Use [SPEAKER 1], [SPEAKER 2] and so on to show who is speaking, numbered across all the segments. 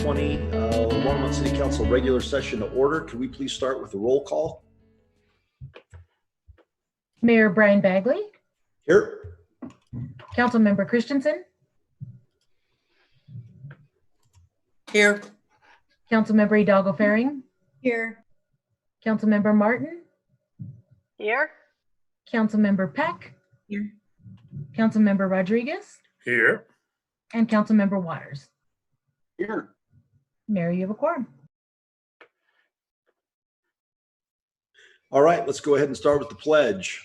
[SPEAKER 1] 2020 Longmont City Council regular session to order. Could we please start with the roll call?
[SPEAKER 2] Mayor Brian Bagley.
[SPEAKER 1] Here.
[SPEAKER 2] Councilmember Christensen.
[SPEAKER 3] Here.
[SPEAKER 2] Councilmember Hidalgo Faring.
[SPEAKER 3] Here.
[SPEAKER 2] Councilmember Martin.
[SPEAKER 4] Here.
[SPEAKER 2] Councilmember Peck.
[SPEAKER 3] Here.
[SPEAKER 2] Councilmember Rodriguez.
[SPEAKER 5] Here.
[SPEAKER 2] And Councilmember Waters.
[SPEAKER 1] Here.
[SPEAKER 2] Mayor, you have a quorum.
[SPEAKER 1] All right, let's go ahead and start with the pledge.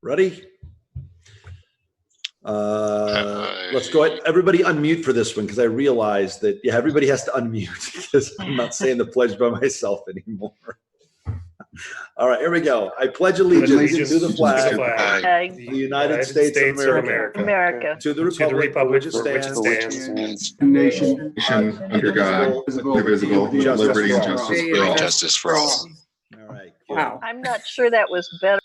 [SPEAKER 1] Ready? Let's go ahead. Everybody unmute for this one because I realized that, yeah, everybody has to unmute because I'm not saying the pledge by myself anymore. All right, here we go. I pledge allegiance to the flag of the United States of America, to the republic which stands,
[SPEAKER 6] one nation under God, indivisible, liberty and justice for all.
[SPEAKER 4] Justice for all.
[SPEAKER 1] All right.
[SPEAKER 3] Wow.
[SPEAKER 4] I'm not sure that was better.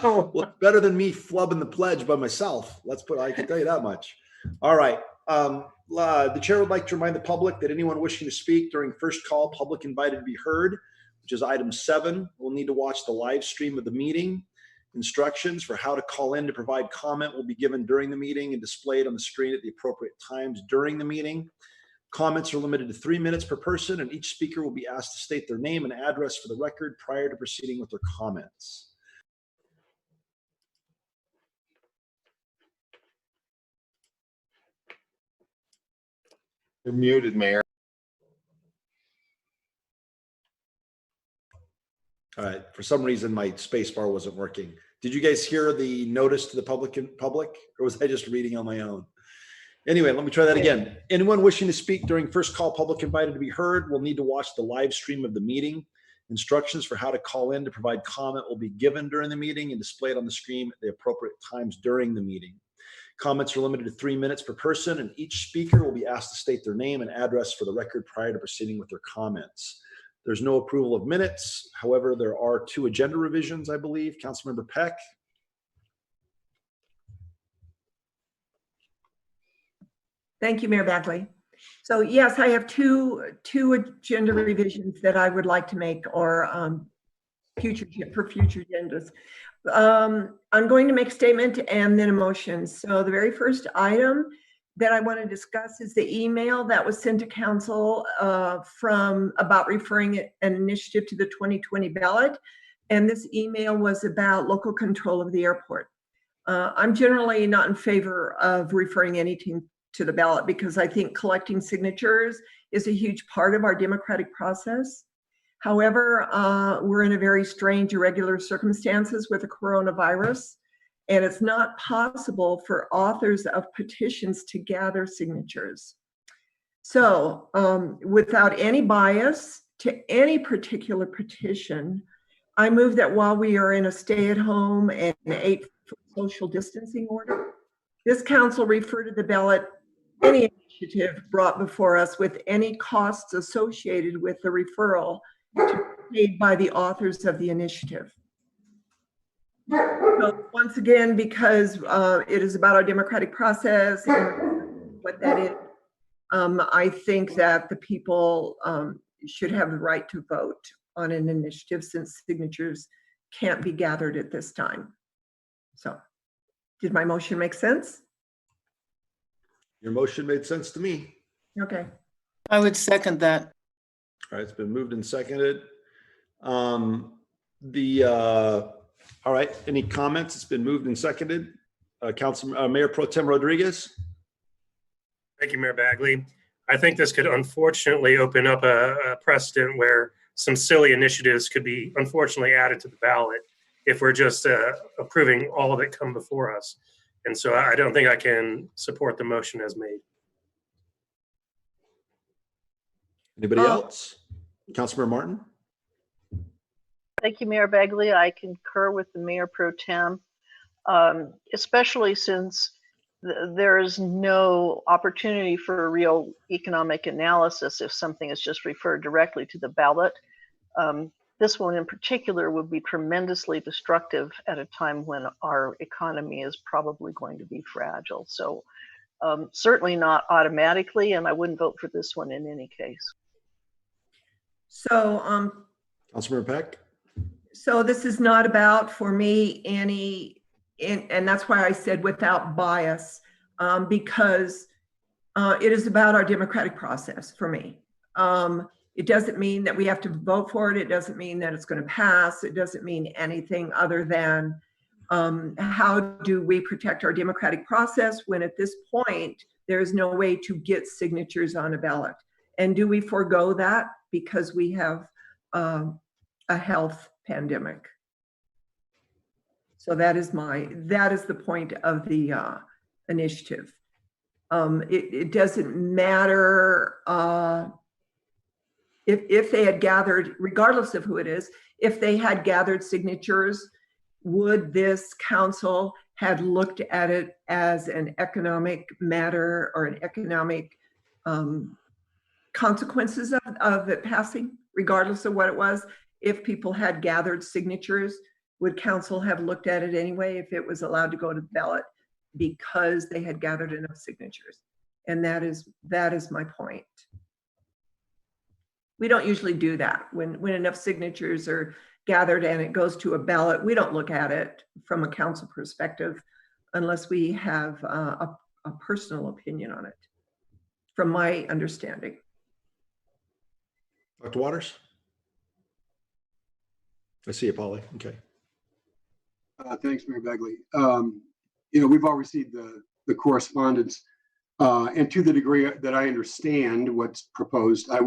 [SPEAKER 1] Well, better than me flubbing the pledge by myself. I can tell you that much. All right. The chair would like to remind the public that anyone wishing to speak during first call, public invited to be heard, which is item 7, will need to watch the live stream of the meeting. Instructions for how to call in to provide comment will be given during the meeting and displayed on the screen at the appropriate times during the meeting. Comments are limited to 3 minutes per person, and each speaker will be asked to state their name and address for the record prior to proceeding with their comments.
[SPEAKER 6] You're muted, Mayor.
[SPEAKER 1] All right. For some reason, my space bar wasn't working. Did you guys hear the notice to the public, or was I just reading on my own? Anyway, let me try that again. Anyone wishing to speak during first call, public invited to be heard, will need to watch the live stream of the meeting. Instructions for how to call in to provide comment will be given during the meeting and displayed on the screen at the appropriate times during the meeting. Comments are limited to 3 minutes per person, and each speaker will be asked to state their name and address for the record prior to proceeding with their comments. There's no approval of minutes. However, there are 2 agenda revisions, I believe. Councilmember Peck.
[SPEAKER 3] Thank you, Mayor Bagley. So yes, I have two agenda revisions that I would like to make, or future agendas. I'm going to make a statement and then a motion. So the very first item that I want to discuss is the email that was sent to council about referring an initiative to the 2020 ballot. And this email was about local control of the airport. I'm generally not in favor of referring anything to the ballot because I think collecting signatures is a huge part of our democratic process. However, we're in a very strange, irregular circumstances with the coronavirus, and it's not possible for authors of petitions to gather signatures. So without any bias to any particular petition, I move that while we are in a stay-at-home and 8-foot social distancing order, this council refer to the ballot any initiative brought before us with any costs associated with the referral to be paid by the authors of the initiative. So once again, because it is about our democratic process and what that is, I think that the people should have the right to vote on an initiative since signatures can't be gathered at this time. So, did my motion make sense?
[SPEAKER 1] Your motion made sense to me.
[SPEAKER 3] Okay.
[SPEAKER 7] I would second that.
[SPEAKER 1] All right, it's been moved and seconded. All right, any comments? It's been moved and seconded. Mayor Pro Tem Rodriguez.
[SPEAKER 5] Thank you, Mayor Bagley. I think this could unfortunately open up a precedent where some silly initiatives could be unfortunately added to the ballot if we're just approving all that come before us. And so I don't think I can support the motion as made.
[SPEAKER 1] Anybody else? Councilmember Martin.
[SPEAKER 4] Thank you, Mayor Bagley. I concur with the Mayor Pro Tem, especially since there is no opportunity for a real economic analysis if something is just referred directly to the ballot. This one in particular would be tremendously destructive at a time when our economy is probably going to be fragile. So Certainly not automatically, and I wouldn't vote for this one in any case.
[SPEAKER 3] So,
[SPEAKER 1] Councilmember Peck?
[SPEAKER 3] so this is not about, for me, and that's why I said without bias, because it is about our democratic process for me. It doesn't mean that we have to vote for it. It doesn't mean that it's going to pass. It doesn't mean anything other than how do we protect our democratic process when at this point there is no way to get signatures on a ballot? And do we forego that because we have a health pandemic? So that is the point of the initiative. It doesn't matter if they had gathered, regardless of who it is, if they had gathered signatures, would this council had looked at it as an economic matter or an economic consequences of it passing, regardless of what it was? If people had gathered signatures, would council have looked at it anyway if it was allowed to go to the ballot because they had gathered enough signatures? And that is my point. We don't usually do that. When enough signatures are gathered and it goes to a ballot, we don't look at it from a council perspective unless we have a personal opinion on it, from my understanding.
[SPEAKER 1] Dr. Waters? I see you, Polly. Okay.
[SPEAKER 8] Thanks, Mayor Begley. We've all received the correspondence, and to the degree that I understand what's proposed, I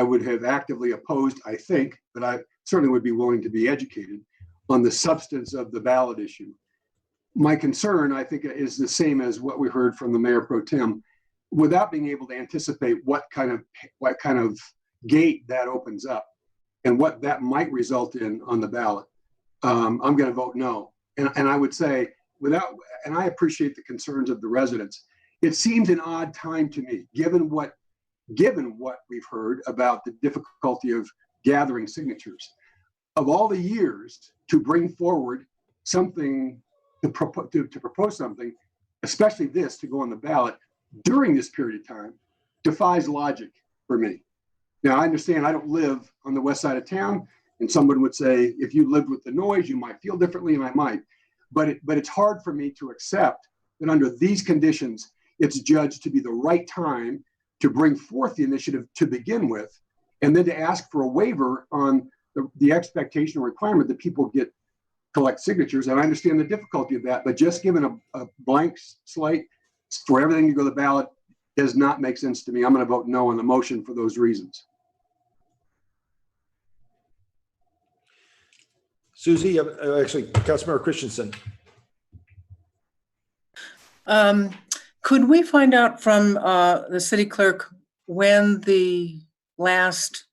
[SPEAKER 8] would have actively opposed, I think, but I certainly would be willing to be educated on the substance of the ballot issue. My concern, I think, is the same as what we heard from the Mayor Pro Tem, without being able to anticipate what kind of gate that opens up and what that might result in on the ballot. I'm going to vote no. And I would say, and I appreciate the concerns of the residents. It seems an odd time to me, given what we've heard about the difficulty of gathering signatures. Of all the years to bring forward something, to propose something, especially this to go on the ballot during this period of time, defies logic for me. Now, I understand I don't live on the west side of town, and someone would say, if you lived with the noise, you might feel differently, and I might. But it's hard for me to accept that under these conditions, it's judged to be the right time to bring forth the initiative to begin with, and then to ask for a waiver on the expectation or requirement that people collect signatures. And I understand the difficulty of that, but just giving a blank slate for everything to go to the ballot does not make sense to me. I'm going to vote no on the motion for those reasons.
[SPEAKER 1] Susie, actually, Councilmember Christensen.
[SPEAKER 7] Could we find out from the city clerk when the last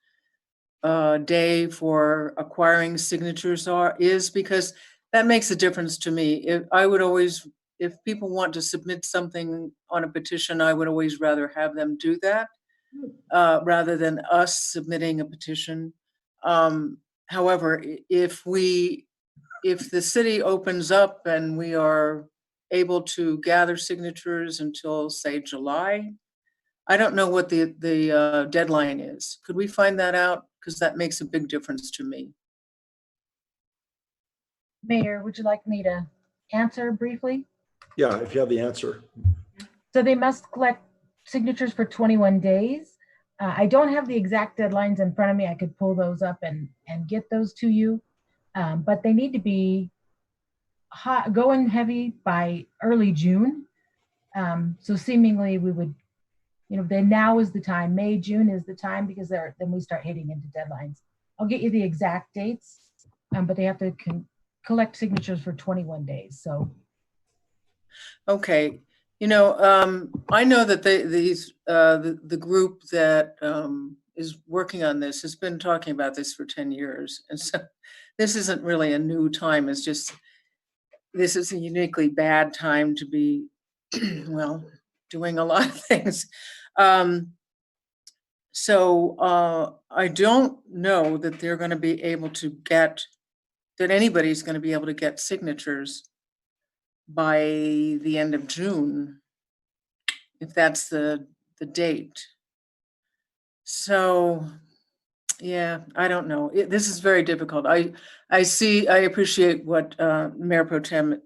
[SPEAKER 7] day for acquiring signatures is? Because that makes a difference to me. If people want to submit something on a petition, I would always rather have them do that rather than us submitting a petition. However, if the city opens up and we are able to gather signatures until, say, July, I don't know what the deadline is. Could we find that out? Because that makes a big difference to me.
[SPEAKER 2] Mayor, would you like me to answer briefly?
[SPEAKER 1] Yeah, if you have the answer.
[SPEAKER 2] So they must collect signatures for 21 days. I don't have the exact deadlines in front of me. I could pull those up and get those to you. But they need to be going heavy by early June. So seemingly we would, then now is the time. May, June is the time, because then we start hitting into deadlines. I'll get you the exact dates, but they have to collect signatures for 21 days. So.
[SPEAKER 7] Okay. I know that the group that is working on this has been talking about this for 10 years. And so this isn't really a new time. It's just, this is a uniquely bad time to be, doing a lot of things. So I don't know that they're going to be able to that anybody's going to be able to get signatures by the end of June. if that's the date. So, yeah, I don't know. This is very difficult. I appreciate what Mayor Pro Tem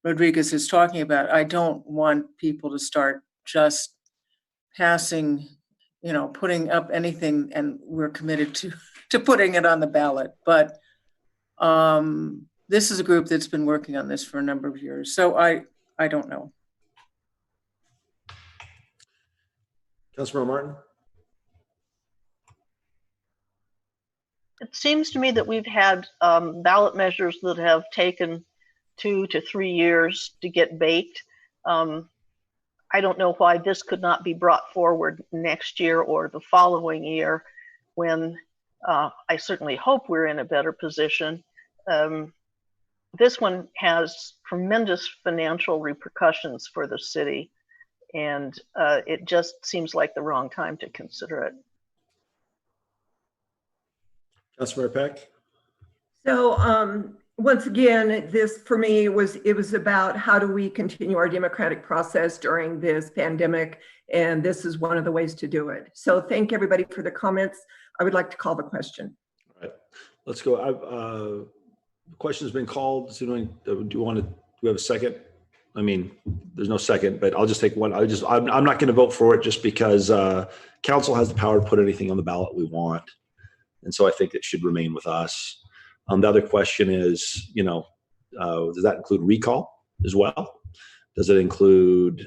[SPEAKER 7] Rodriguez is talking about. I don't want people to start just passing, putting up anything, and we're committed to putting it on the ballot. But this is a group that's been working on this for a number of years. So I don't know.
[SPEAKER 1] Councilmember Martin?
[SPEAKER 4] It seems to me that we've had ballot measures that have taken 2 to 3 years to get baked. I don't know why this could not be brought forward next year or the following year, when I certainly hope we're in a better position. This one has tremendous financial repercussions for the city, and it just seems like the wrong time to consider it.
[SPEAKER 1] Councilmember Peck?
[SPEAKER 3] So once again, this for me it was about how do we continue our democratic process during this pandemic, and this is one of the ways to do it. So thank everybody for the comments. I would like to call the question.
[SPEAKER 1] All right, let's go. The question's been called. So do we have a second? I mean, there's no second, but I'll just take one. I'm not going to vote for it just because council has the power to put anything on the ballot we want. And so I think it should remain with us. The other question is, does that include recall as well? Does it include,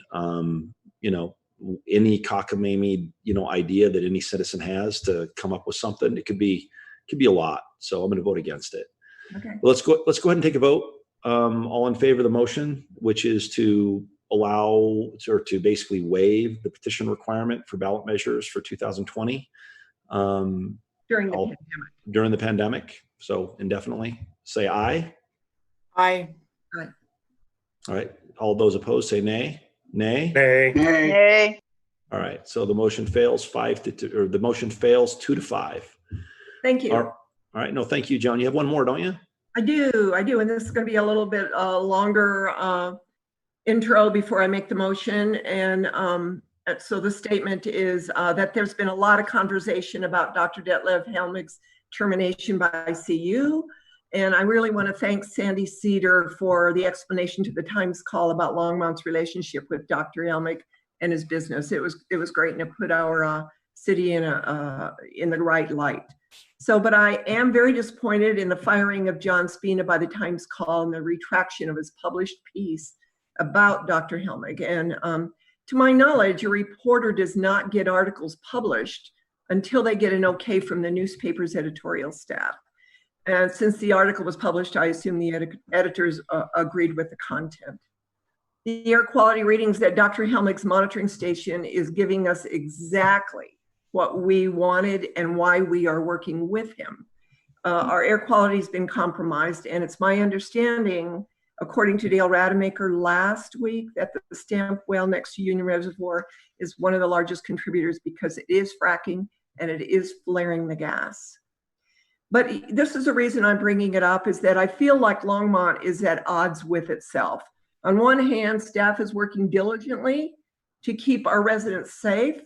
[SPEAKER 1] any cockamamie, idea that any citizen has to come up with something? It could be a lot. So I'm going to vote against it.
[SPEAKER 3] Okay.
[SPEAKER 1] Let's go ahead and take a vote. All in favor of the motion, which is to allow or to basically waive the petition requirement for ballot measures for 2020. During the pandemic, so indefinitely, say aye.
[SPEAKER 7] Aye.
[SPEAKER 1] All right, all those opposed say nay. Nay.
[SPEAKER 5] Nay.
[SPEAKER 4] Yay.
[SPEAKER 1] All right, so the motion fails 5-2, or the motion fails 2-5.
[SPEAKER 3] Thank you.
[SPEAKER 1] All right, no, thank you, Joan. You have one more, don't you?
[SPEAKER 3] I do, and this is going to be a little bit longer intro before I make the motion. And so the statement is that there's been a lot of conversation about Dr. Detlev Helmig's termination by CU. And I really want to thank Sandy Cedar for the explanation to the Times call about Longmont's relationship with Dr. Helmig and his business. It was great, and it put our city in the right light. So, but I am very disappointed in the firing of John Spina by the Times call and the retraction of his published piece about Dr. Helmig. And to my knowledge, a reporter does not get articles published until they get an okay from the newspaper's editorial staff. And since the article was published, I assume the editors agreed with the content. The air quality readings that Dr. Helmig's monitoring station is giving us exactly what we wanted and why we are working with him. Our air quality has been compromised, and it's my understanding, according to Dale Rademacher last week, that the Stamp well next to Union Reservoir is one of the largest contributors because it is fracking and it is flaring the gas. But this is the reason I'm bringing it up, is that I feel like Longmont is at odds with itself. On one hand, staff is working diligently to keep our residents safe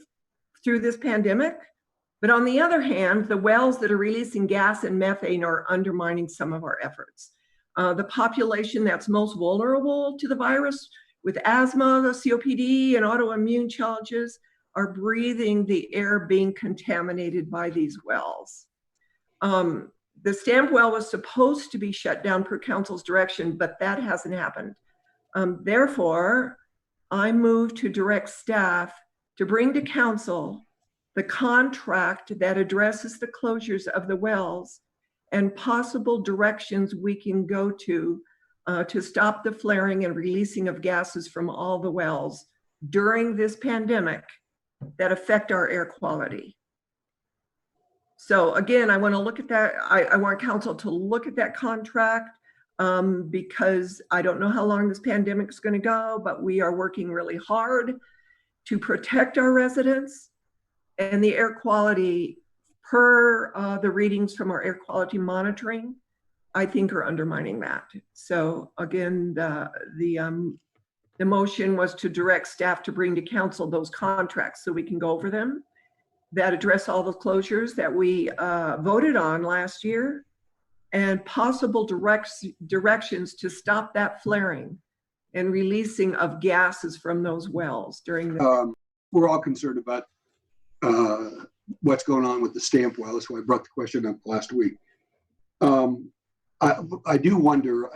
[SPEAKER 3] through this pandemic. But on the other hand, the wells that are releasing gas and methane are undermining some of our efforts. The population that's most vulnerable to the virus with asthma, COPD, and autoimmune challenges are breathing the air being contaminated by these wells. The Stamp well was supposed to be shut down per council's direction, but that hasn't happened. Therefore, I move to direct staff to bring to council the contract that addresses the closures of the wells and possible directions we can go to stop the flaring and releasing of gases from all the wells during this pandemic that affect our air quality. So again, I want to look at that. I want council to look at that contract because I don't know how long this pandemic is going to go, but we are working really hard to protect our residents, and the air quality per the readings from our air quality monitoring, I think are undermining that. So again, the the motion was to direct staff to bring to council those contracts so we can go over them that address all the closures that we voted on last year, and possible directions to stop that flaring and releasing of gases from those wells during the.
[SPEAKER 8] We're all concerned about what's going on with the stamp well. That's why I brought the question up last week. I do wonder,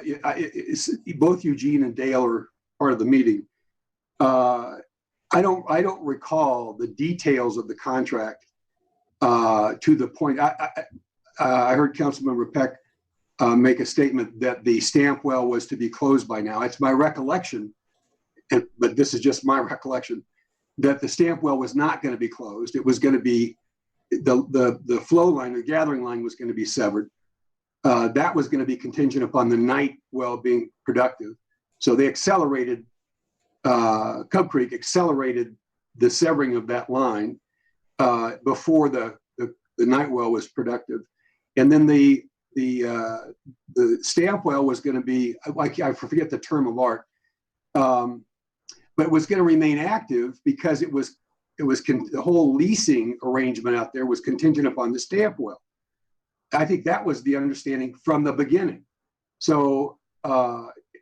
[SPEAKER 8] both Eugene and Dale are part of the meeting. I don't recall the details of the contract to the point. I heard Councilman Repek make a statement that the stamp well was to be closed by now. It's my recollection, but this is just my recollection, that the stamp well was not going to be closed. It was going to be, the flow line, the gathering line was going to be severed. That was going to be contingent upon the night well being productive. So they accelerated, Cub Creek accelerated the severing of that line before the night well was productive. And then the stamp well was going to be, I forget the term of art, but it was going to remain active because the whole leasing arrangement out there was contingent upon the stamp well. I think that was the understanding from the beginning. So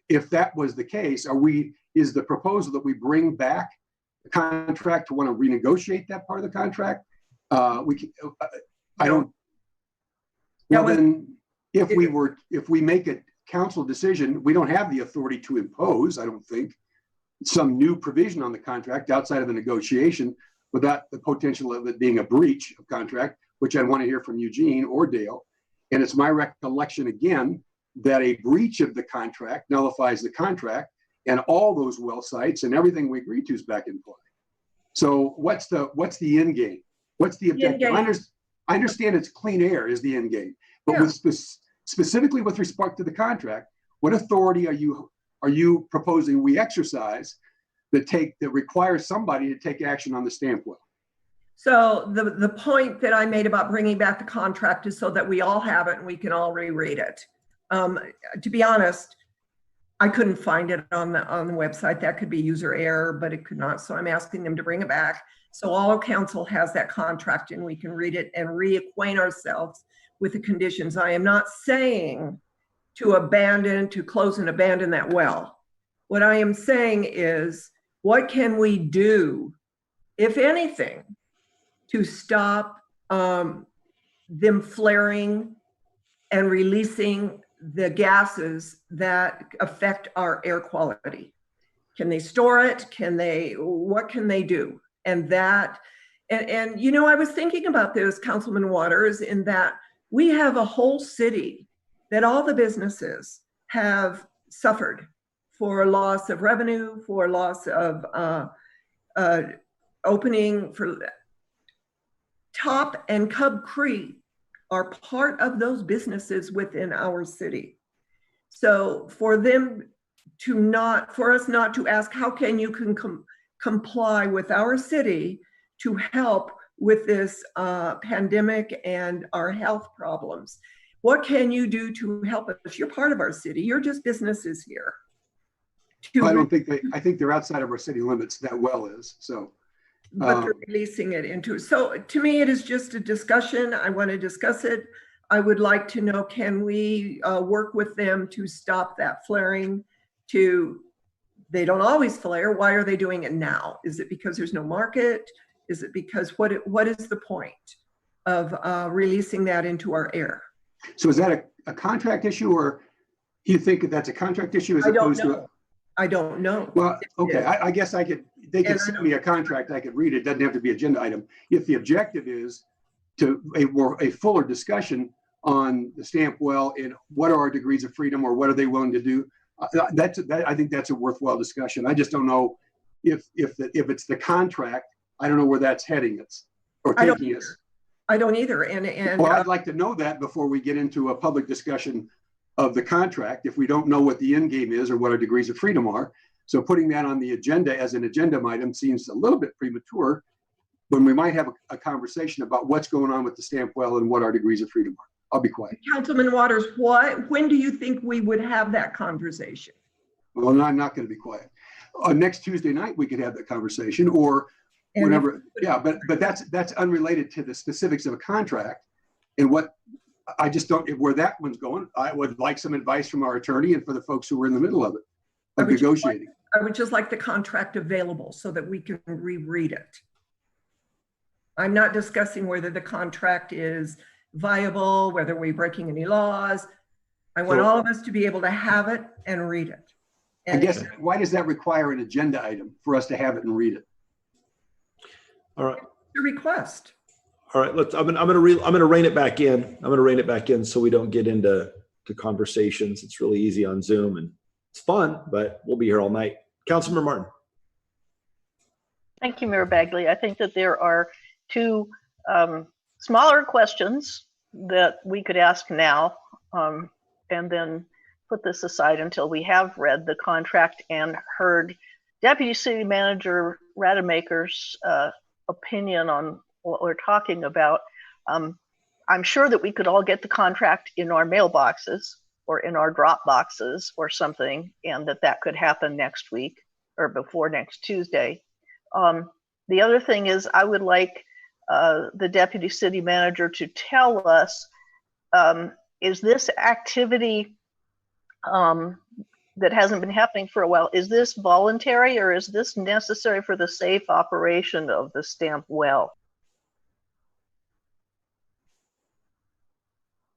[SPEAKER 8] if that was the case, is the proposal that we bring back the contract to want to renegotiate that part of the contract? Then if we make a council decision, we don't have the authority to impose, I don't think, some new provision on the contract outside of the negotiation without the potential of it being a breach of contract, which I want to hear from Eugene or Dale. And it's my recollection again that a breach of the contract nullifies the contract, and all those well sites and everything we agreed to is back in play. So what's the end game? What's the objective? I understand it's clean air is the end game, but specifically with respect to the contract, what authority are you proposing we exercise that requires somebody to take action on the stamp well?
[SPEAKER 3] So the point that I made about bringing back the contract is so that we all have it and we can all reread it. To be honest, I couldn't find it on the website. That could be user error, but it could not. So I'm asking them to bring it back. So all council has that contract and we can read it and reacquaint ourselves with the conditions. I am not saying to close and abandon that well. What I am saying is, what can we do, if anything, to stop them flaring and releasing the gases that affect our air quality? Can they store it? What can they do? And you know, I was thinking about this, Councilman Waters, in that we have a whole city that all the businesses have suffered for loss of revenue, for loss of opening. For Top and Cub Creek are part of those businesses within our city. So for us not to ask, how can you comply with our city to help with this pandemic and our health problems? What can you do to help us? You're part of our city. You're just businesses here.
[SPEAKER 8] I think they're outside of our city limits, that well is, so.
[SPEAKER 3] But they're releasing it into, so to me, it is just a discussion. I want to discuss it. I would like to know, can we work with them to stop that flaring? They don't always flare. Why are they doing it now? Is it because there's no market? Is it because, what is the point of releasing that into our air?
[SPEAKER 8] So is that a contract issue, or do you think that's a contract issue as opposed to?
[SPEAKER 3] I don't know.
[SPEAKER 8] Well, okay, I guess they could send me a contract, I could read it. It doesn't have to be an agenda item. If the objective is to a fuller discussion on the stamp well and what are our degrees of freedom, or what are they willing to do, I think that's a worthwhile discussion. I just don't know if it's the contract. I don't know where that's heading us or taking us.
[SPEAKER 3] I don't either. And
[SPEAKER 8] well, I'd like to know that before we get into a public discussion of the contract, if we don't know what the end game is or what our degrees of freedom are. So putting that on the agenda as an agenda item seems a little bit premature, when we might have a conversation about what's going on with the stamp well and what our degrees of freedom are. I'll be quiet.
[SPEAKER 3] Councilman Waters, when do you think we would have that conversation?
[SPEAKER 8] Well, no, I'm not going to be quiet. next Tuesday night, we could have that conversation, or
[SPEAKER 2] And
[SPEAKER 8] whatever. Yeah, but that's unrelated to the specifics of a contract. And what I just don't, where that one's going, I would like some advice from our attorney and for the folks who are in the middle of it, of negotiating.
[SPEAKER 3] I would just like the contract available so that we can reread it. I'm not discussing whether the contract is viable, whether we're breaking any laws. I want all of us to be able to have it and read it.
[SPEAKER 8] I guess, why does that require an agenda item for us to have it and read it?
[SPEAKER 1] All right.
[SPEAKER 3] The request.
[SPEAKER 1] All right. I'm gonna rein it back in. I'm gonna rein it back in so we don't get into conversations. It's really easy on Zoom and it's fun, but we'll be here all night. Councilmember Martin.
[SPEAKER 4] Thank you, Mayor Bagley. I think that there are two smaller questions that we could ask now, and then put this aside until we have read the contract and heard Deputy City Manager Rademacher's opinion on what we're talking about. I'm sure that we could all get the contract in our mailboxes or in our drop boxes or something, and that could happen next week or before next Tuesday. The other thing is I would like the Deputy City Manager to tell us, is this activity that hasn't been happening for a while, is this voluntary or is this necessary for the safe operation of the stamp well?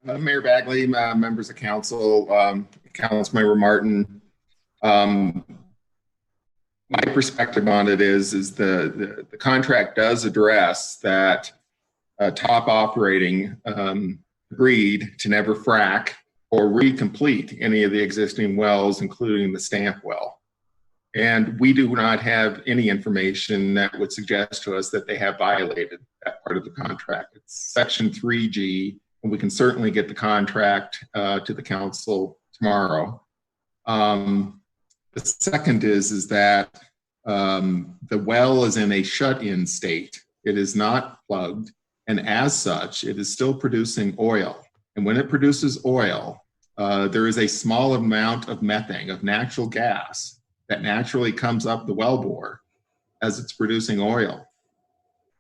[SPEAKER 6] Mayor Bagley, members of council, Councilmember Martin, my perspective on it is the contract does address that top operating agreed to never frack or recomplete any of the existing wells, including the stamp well. And we do not have any information that would suggest to us that they have violated that part of the contract. It's Section 3G, and we can certainly get the contract to the council tomorrow. The second is that the well is in a shut-in state. It is not plugged, and as such, it is still producing oil. And when it produces oil, there is a small amount of methane, of natural gas, that naturally comes up the wellbore as it's producing oil.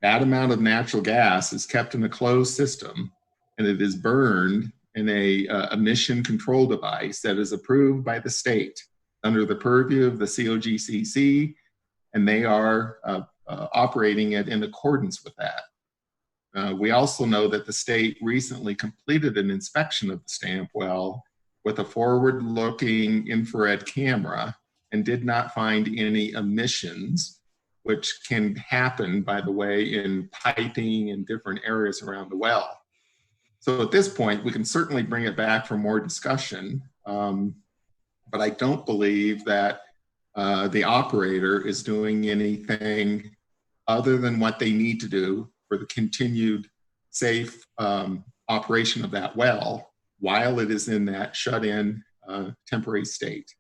[SPEAKER 6] That amount of natural gas is kept in a closed system, and it is burned in a emission control device that is approved by the state under the purview of the COGCC, and they are operating it in accordance with that. We also know that the state recently completed an inspection of the stamp well with a forward-looking infrared camera and did not find any emissions, which can happen, by the way, in piping in different areas around the well. So at this point, we can certainly bring it back for more discussion, but I don't believe that the operator is doing anything other than what they need to do for the continued safe operation of that well while it is in that shut-in temporary state.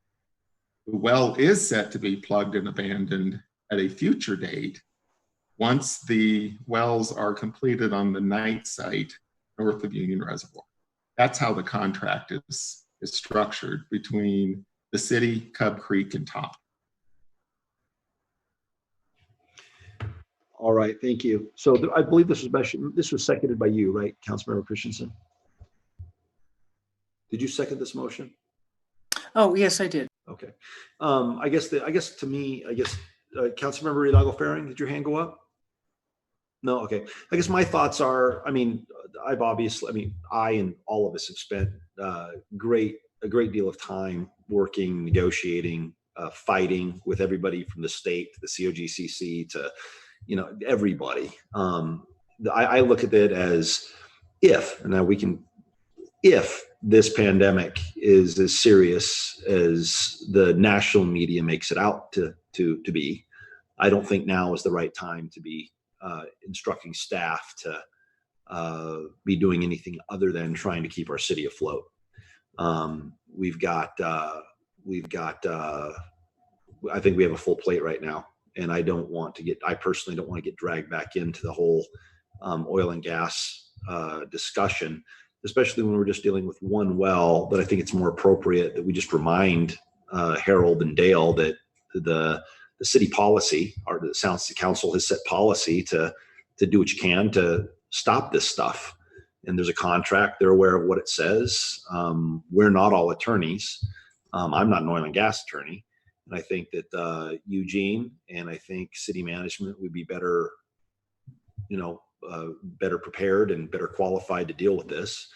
[SPEAKER 6] The well is set to be plugged and abandoned at a future date once the wells are completed on the night site north of Union Reservoir. That's how the contract is structured between the city, Cub Creek, and Top.
[SPEAKER 1] All right, thank you. So I believe this was seconded by you, right, Councilmember Christensen? Did you second this motion?
[SPEAKER 7] Oh, yes, I did.
[SPEAKER 1] Okay. I guess Councilmember Hidalgo-Farring, did your hand go up? No, okay. I guess my thoughts are, I and all of us have spent a great deal of time working, negotiating, fighting with everybody from the state to the COGCC to, everybody. I look at it as if this pandemic is as serious as the national media makes it out to be, I don't think now is the right time to be instructing staff to be doing anything other than trying to keep our city afloat. I think we have a full plate right now, and I personally don't want to get dragged back into the whole oil and gas discussion, especially when we're just dealing with one well. But I think it's more appropriate that we just remind Harold and Dale that the city policy, or the Sounds Council has set policy to do what you can to stop this stuff. And there's a contract. They're aware of what it says. We're not all attorneys. I'm not an oil and gas attorney. And I think that Eugene and I think city management would be better, better prepared and better qualified to deal with this.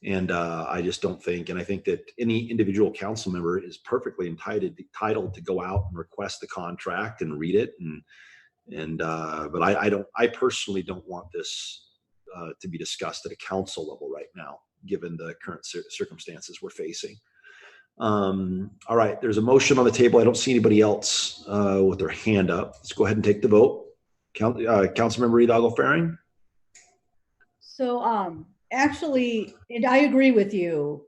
[SPEAKER 1] And I just don't think, and I think that any individual council member is perfectly entitled to go out and request the contract and read it. But I personally don't want this to be discussed at a council level right now, given the current circumstances we're facing. All right, there's a motion on the table. I don't see anybody else with their hand up. Let's go ahead and take the vote. Councilmember Hidalgo-Faring?
[SPEAKER 9] So actually, and I agree with you.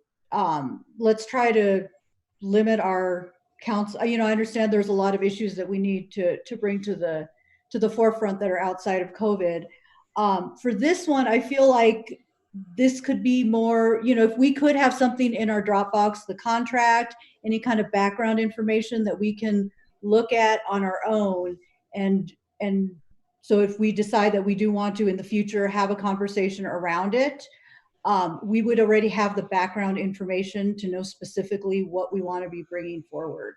[SPEAKER 9] Let's try to limit our council. I understand there's a lot of issues that we need to bring to the forefront that are outside of COVID. For this one, I feel like this could be more, if we could have something in our Dropbox, the contract, any kind of background information that we can look at on our own. And so if we decide that we do want to in the future have a conversation around it, we would already have the background information to know specifically what we want to be bringing forward.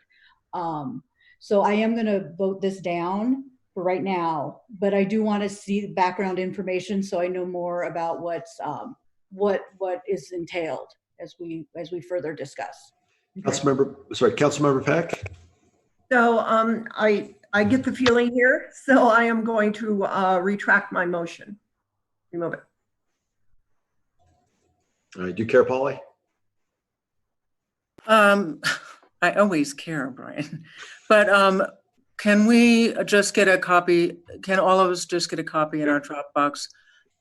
[SPEAKER 9] So I am going to vote this down for right now, but I do want to see the background information so I know more about what's what is entailed as we further discuss.
[SPEAKER 1] Councilmember Peck?
[SPEAKER 3] So I get the feeling here, so I am going to retract my motion. Remove it.
[SPEAKER 1] All right, do you care, Polly?
[SPEAKER 7] I always care, Brian, but can we just get a copy? Can all of us just get a copy in our Dropbox?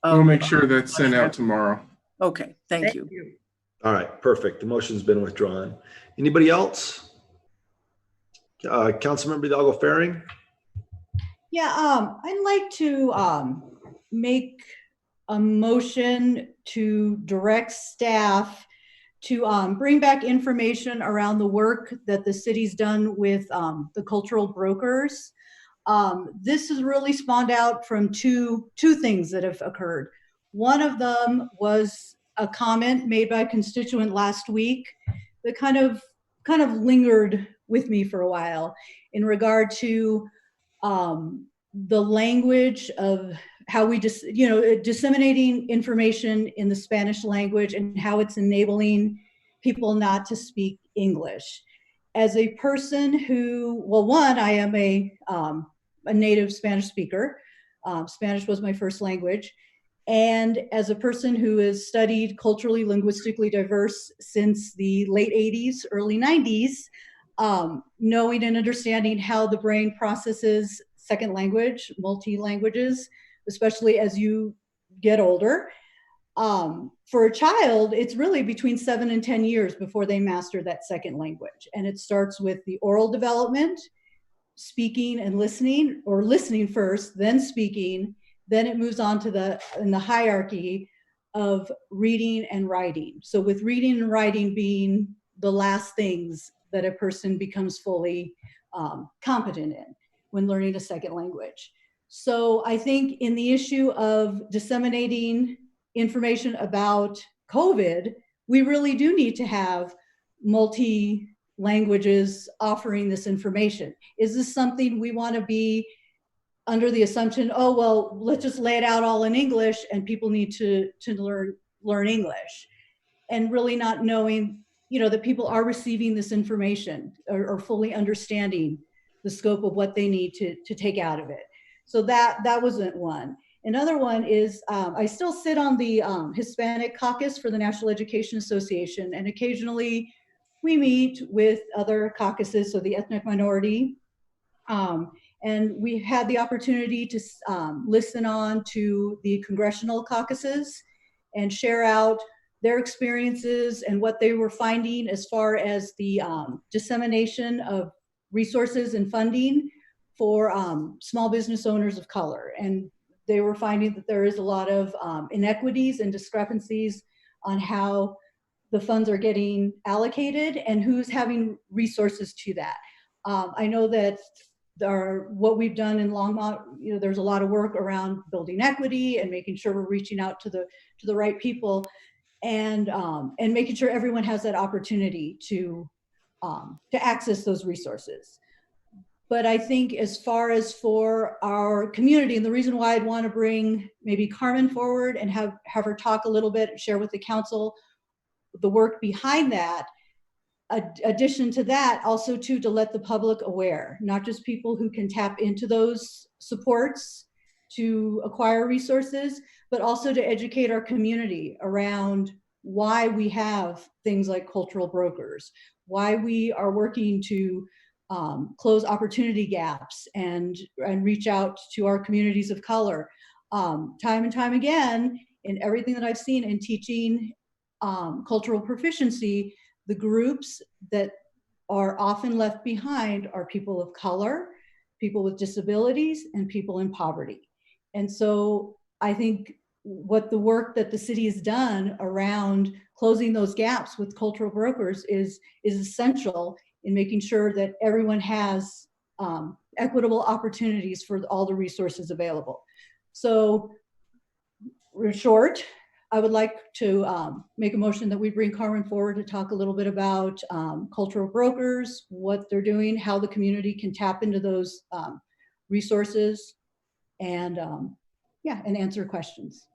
[SPEAKER 6] We'll make sure that's sent out tomorrow.
[SPEAKER 7] Okay, thank you.
[SPEAKER 1] All right, perfect. The motion's been withdrawn. Anybody else? Councilmember Hidalgo-Faring?
[SPEAKER 9] Yeah, I'd like to make a motion to direct staff to bring back information around the work that the city's done with the cultural brokers. This has really spawned out from two things that have occurred. One of them was a comment made by a constituent last week that kind of lingered with me for a while in regard to the language of how we just, disseminating information in the Spanish language and how it's enabling people not to speak English. As a person who, well, one, I am a native Spanish speaker. Spanish was my first language. And as a person who has studied culturally, linguistically diverse since the late 80s, early 90s, knowing and understanding how the brain processes second language, multi-languages, especially as you get older. For a child, it's really between 7 and 10 years before they master that second language. And it starts with the oral development, speaking and listening, or listening first, then speaking. Then it moves on to in the hierarchy of reading and writing. So with reading and writing being the last things that a person becomes fully competent in when learning a second language. So I think in the issue of disseminating information about COVID, we really do need to have multi-languages offering this information. Is this something we want to be under the assumption, oh, well, let's just lay it out all in English and people need to learn English, and really not knowing, that people are receiving this information or fully understanding the scope of what they need to take out of it. So that wasn't one. Another one is I still sit on the Hispanic caucus for the National Education Association, and occasionally we meet with other caucuses, so the ethnic minority. And we had the opportunity to listen on to the congressional caucuses and share out their experiences and what they were finding as far as the dissemination of resources and funding for small business owners of color. And they were finding that there is a lot of inequities and discrepancies on how the funds are getting allocated and who's having resources to that. I know that what we've done in Longmont, you know, there's a lot of work around building equity and making sure we're reaching out to the right people, and making sure everyone has that opportunity to access those resources. But I think as far as for our community, and the reason why I'd want to bring maybe Carmen forward and have her talk a little bit, share with the council the work behind that, addition to that, also to let the public aware, not just people who can tap into those supports to acquire resources, but also to educate our community around why we have things like cultural brokers, why we are working to close opportunity gaps and reach out to our communities of color. Time and time again, in everything that I've seen in teaching cultural proficiency, the groups that are often left behind are people of color, people with disabilities, and people in poverty. And so I think what the work that the city has done around closing those gaps with cultural brokers is essential in making sure that everyone has equitable opportunities for all the resources available. So, in short, I would like to make a motion that we bring Carmen forward to talk a little bit about cultural brokers, what they're doing, how the community can tap into those resources, and and answer questions.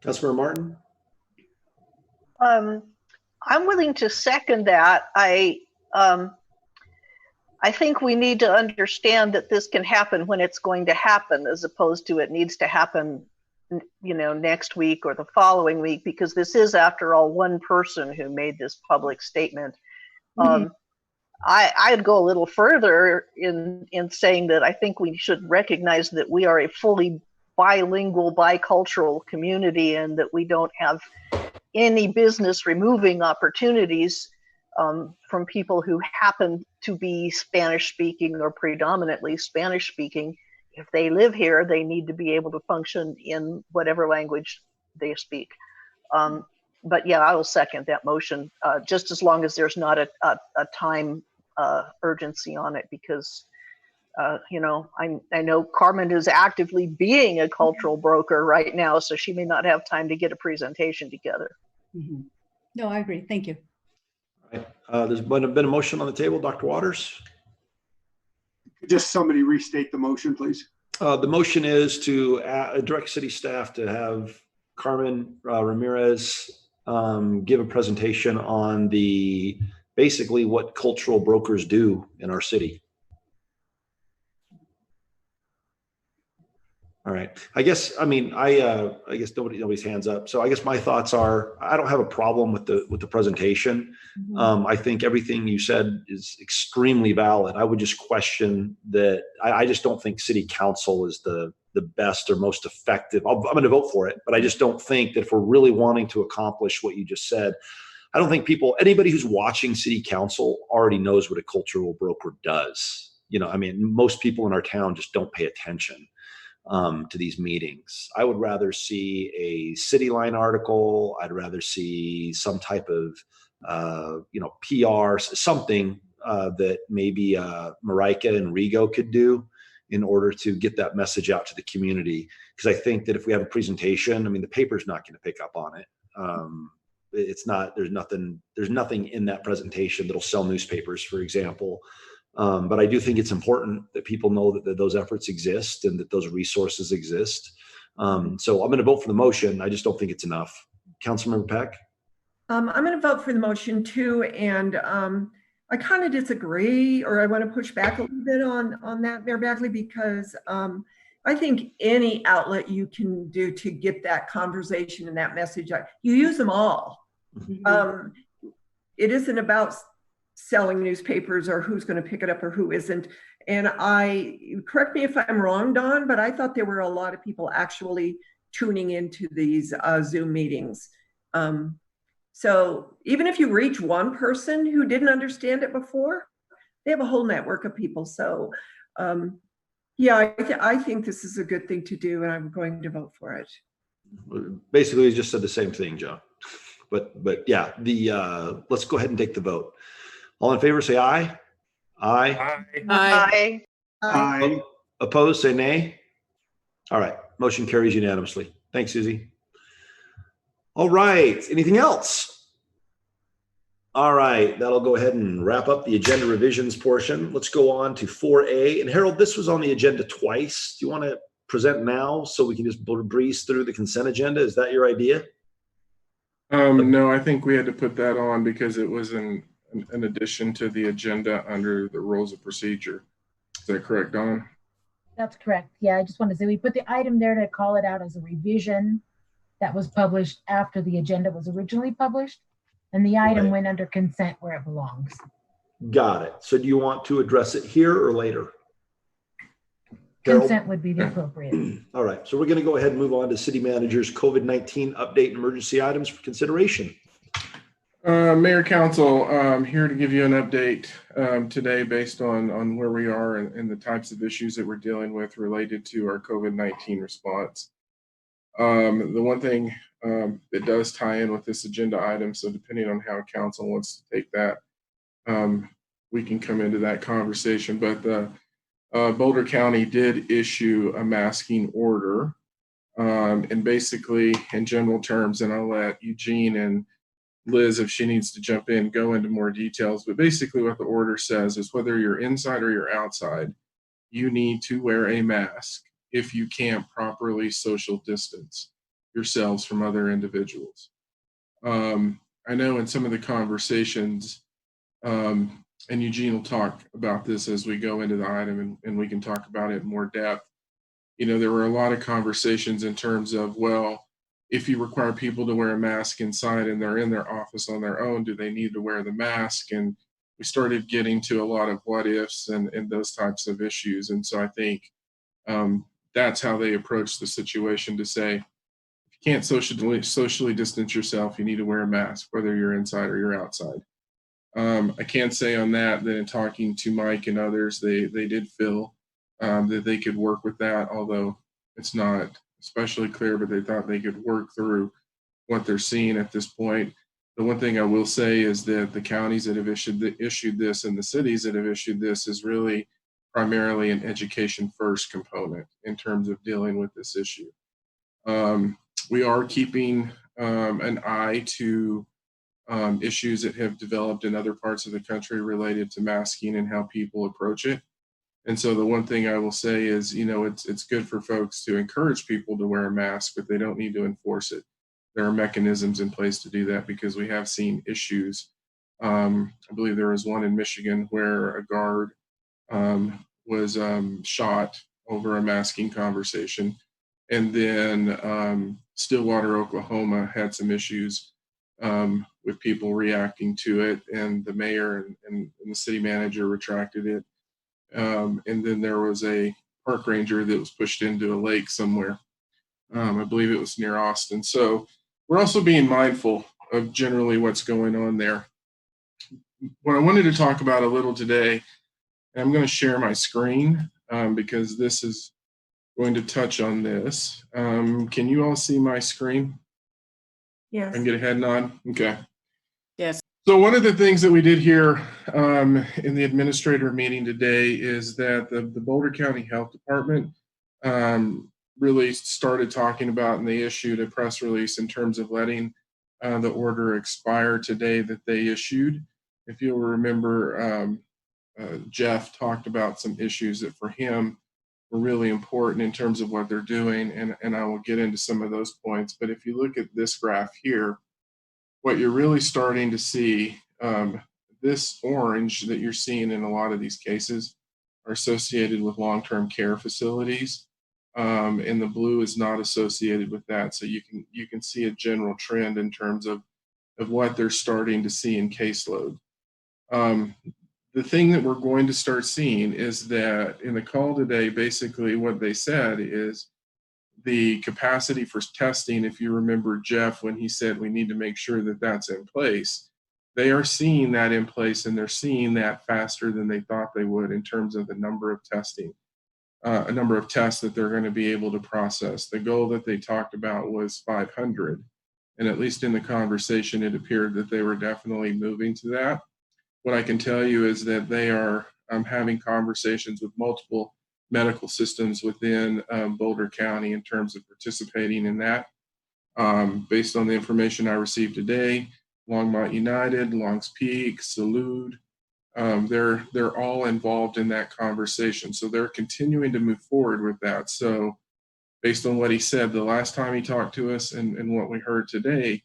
[SPEAKER 1] Councilmember Martin?
[SPEAKER 4] I'm willing to second that. I think we need to understand that this can happen when it's going to happen, as opposed to it needs to happen, you know, next week or the following week, because this is, after all, one person who made this public statement. I'd go a little further in saying that I think we should recognize that we are a fully bilingual, bicultural community, and that we don't have any business removing opportunities from people who happen to be Spanish speaking or predominantly Spanish speaking. If they live here, they need to be able to function in whatever language they speak. But yeah, I will second that motion, just as long as there's not a time urgency on it, because you know, I know Carmen is actively being a cultural broker right now, so she may not have time to get a presentation together.
[SPEAKER 9] Mm-hmm. No, I agree. Thank you.
[SPEAKER 1] All right. There's been a motion on the table. Dr. Waters?
[SPEAKER 8] Just somebody restate the motion, please.
[SPEAKER 1] The motion is to direct city staff to have Carmen Ramirez give a presentation on basically what cultural brokers do in our city. All right. I guess nobody's hands up. So I guess my thoughts are, I don't have a problem with the presentation.
[SPEAKER 9] Mm-hmm.
[SPEAKER 1] I think everything you said is extremely valid. I would just question that. I just don't think city council is the best or most effective. I'm going to vote for it, but I just don't think that if we're really wanting to accomplish what you just said, I don't think anybody who's watching city council already knows what a cultural broker does. You know, I mean, most people in our town just don't pay attention to these meetings. I would rather see a City Line article. I'd rather see some type of, PR, something that maybe Marika and Rigo could do in order to get that message out to the community. Because I think that if we have a presentation, I mean, the paper's not going to pick up on it. It's not, there's nothing in that presentation that'll sell newspapers, for example. But I do think it's important that people know that those efforts exist and that those resources exist. So I'm going to vote for the motion. I just don't think it's enough. Councilmember Peck?
[SPEAKER 3] I'm going to vote for the motion too. And I kind of disagree, or I want to push back a little bit on that, Mayor Bagley, because I think any outlet you can do to get that conversation and that message, you use them all.
[SPEAKER 9] Mm-hmm.
[SPEAKER 3] It isn't about selling newspapers or who's going to pick it up or who isn't. And correct me if I'm wrong, Dawn, but I thought there were a lot of people actually tuning into these Zoom meetings. So even if you reach one person who didn't understand it before, they have a whole network of people. So yeah, I think this is a good thing to do, and I'm going to vote for it.
[SPEAKER 1] Basically, you just said the same thing, Joe. But yeah, let's go ahead and take the vote. All in favor, say aye. Aye.
[SPEAKER 5] Aye.
[SPEAKER 7] Aye.
[SPEAKER 3] Aye.
[SPEAKER 1] Opposed, say nay. All right, motion carries unanimously. Thanks, Susie. All right, anything else? All right, that'll go ahead and wrap up the agenda revisions portion. Let's go on to 4A. And Harold, this was on the agenda twice. Do you want to present now so we can just breeze through the consent agenda? Is that your idea?
[SPEAKER 10] No, I think we had to put that on because it was an addition to the agenda under the rules of procedure. Is that correct, Dawn?
[SPEAKER 2] That's correct. Yeah, I just wanted to say we put the item there to call it out as a revision that was published after the agenda was originally published. And the item
[SPEAKER 1] Right.
[SPEAKER 2] went under consent where it belongs.
[SPEAKER 1] Got it. So do you want to address it here or later? Harold?
[SPEAKER 2] Consent would be the appropriate.
[SPEAKER 1] All right, so we're going to go ahead and move on to city manager's COVID-19 update and emergency items for consideration.
[SPEAKER 10] Mayor, Council, here to give you an update today based on where we are and the types of issues that we're dealing with related to our COVID-19 response. The one thing that does tie in with this agenda item, so depending on how council wants to take that, we can come into that conversation, but Boulder County did issue a masking order, and basically in general terms, and I'll let Eugene and Liz, if she needs to jump in, go into more details, but basically what the order says is whether you're inside or you're outside, you need to wear a mask if you can't properly social distance yourselves from other individuals. I know in some of the conversations, and Eugene will talk about this as we go into the item and we can talk about it in more depth. You know, there were a lot of conversations in terms of, well, if you require people to wear a mask inside and they're in their office on their own, do they need to wear the mask? And we started getting to a lot of what ifs and those types of issues. And so I think that's how they approach the situation, to say, if you can't socially distance yourself, you need to wear a mask, whether you're inside or you're outside. I can say on that in talking to Mike and others, they did feel that they could work with that, although it's not especially clear, but they thought they could work through what they're seeing at this point. The one thing I will say is that the counties that have issued this and the cities that have issued this is really primarily an education first component in terms of dealing with this issue. We are keeping an eye to issues that have developed in other parts of the country related to masking and how people approach it. And so the one thing I will say is, you know, it's good for folks to encourage people to wear a mask, but they don't need to enforce it. There are mechanisms in place to do that because we have seen issues. I believe there was one in Michigan where a guard was shot over a masking conversation. And then Stillwater, Oklahoma had some issues with people reacting to it, and the mayor and the city manager retracted it. And then there was a park ranger that was pushed into a lake somewhere. I believe it was near Austin. So we're also being mindful of generally what's going on there. What I wanted to talk about a little today, and I'm going to share my screen because this is going to touch on this. Can you all see my screen?
[SPEAKER 3] Yes.
[SPEAKER 10] I can get a head nod. Okay.
[SPEAKER 7] Yes.
[SPEAKER 10] So one of the things that we did here in the administrator meeting today is that the Boulder County Health Department really started talking about, and they issued a press release in terms of letting the order expire today that they issued. If you'll remember, Jeff talked about some issues that for him were really important in terms of what they're doing, and I will get into some of those points. But if you look at this graph here, what you're really starting to see, this orange that you're seeing in a lot of these cases are associated with long-term care facilities, and the blue is not associated with that. So you can see a general trend in terms of what they're starting to see in caseload. The thing that we're going to start seeing is that in the call today, basically what they said is the capacity for testing, if you remember Jeff, when he said we need to make sure that that's in place, they are seeing that in place, and they're seeing that faster than they thought they would in terms of the number of testing, a number of tests that they're going to be able to process. The goal that they talked about was 500. And at least in the conversation, it appeared that they were definitely moving to that. what I can tell you is that they are having conversations with multiple medical systems within Boulder County in terms of participating in that. Based on the information I received today, Longmont United, Longs Peak, Salud, they're all involved in that conversation. So they're continuing to move forward with that. So based on what he said the last time he talked to us and what we heard today,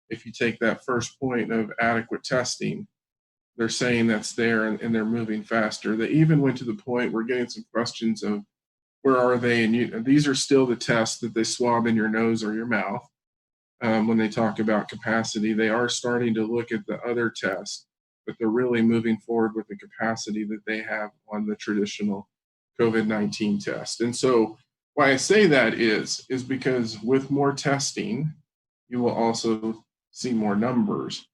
[SPEAKER 10] if you take that first point of adequate testing, they're saying that's there and they're moving faster. They even went to the point, we're getting some questions of where are they? And these are still the tests that they swab in your nose or your mouth. When they talk about capacity, they are starting to look at the other tests, but they're really moving forward with the capacity that they have on the traditional COVID-19 test. And so why I say that is because with more testing, you will also see more numbers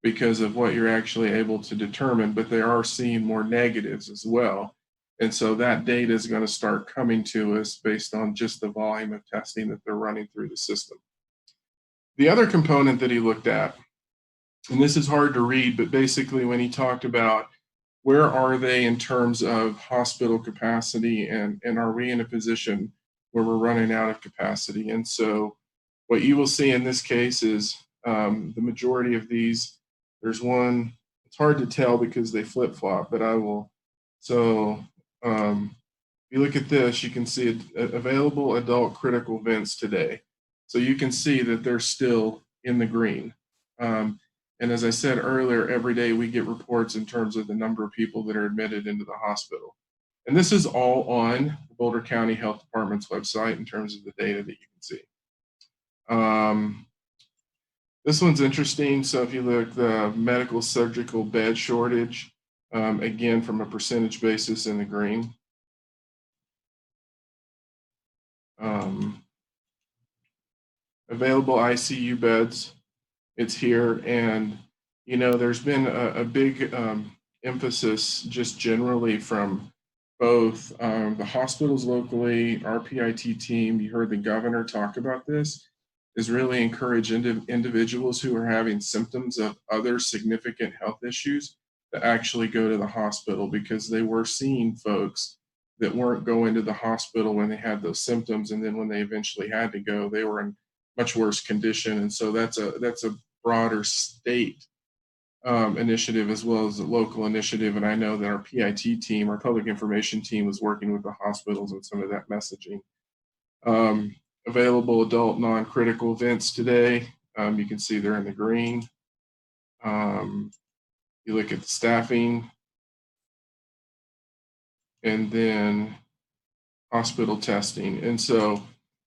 [SPEAKER 10] because of what you're actually able to determine, but they are seeing more negatives as well. And so that data is going to start coming to us based on just the volume of testing that they're running through the system. The other component that he looked at, and this is hard to read, but basically when he talked about where are they in terms of hospital capacity and are we in a position where we're running out of capacity? And so what you will see in this case is the majority of these, there's one, it's hard to tell because they flip-flop, but I will, so if you look at this, you can see available adult critical vents today. So you can see that they're still in the green. And as I said earlier, every day we get reports in terms of the number of people that are admitted into the hospital. And this is all on the Boulder County Health Department's website in terms of the data that you can see. This one's interesting. So if you look, the medical surgical bed shortage, again, from a percentage basis in the green. Available ICU beds, it's here. And, you know, there's been a big emphasis just generally from both the hospitals locally, our PIT team, you heard the governor talk about this, is really encourage individuals who are having symptoms of other significant health issues to actually go to the hospital, because they were seeing folks that weren't going to the hospital when they had those symptoms, and then when they eventually had to go, they were in much worse condition. And so that's a broader state initiative as well as a local initiative. And I know that our PIT team, our public information team, was working with the hospitals on some of that messaging. Available adult non-critical vents today. You can see they're in the green. You look at the staffing, and then hospital testing. And so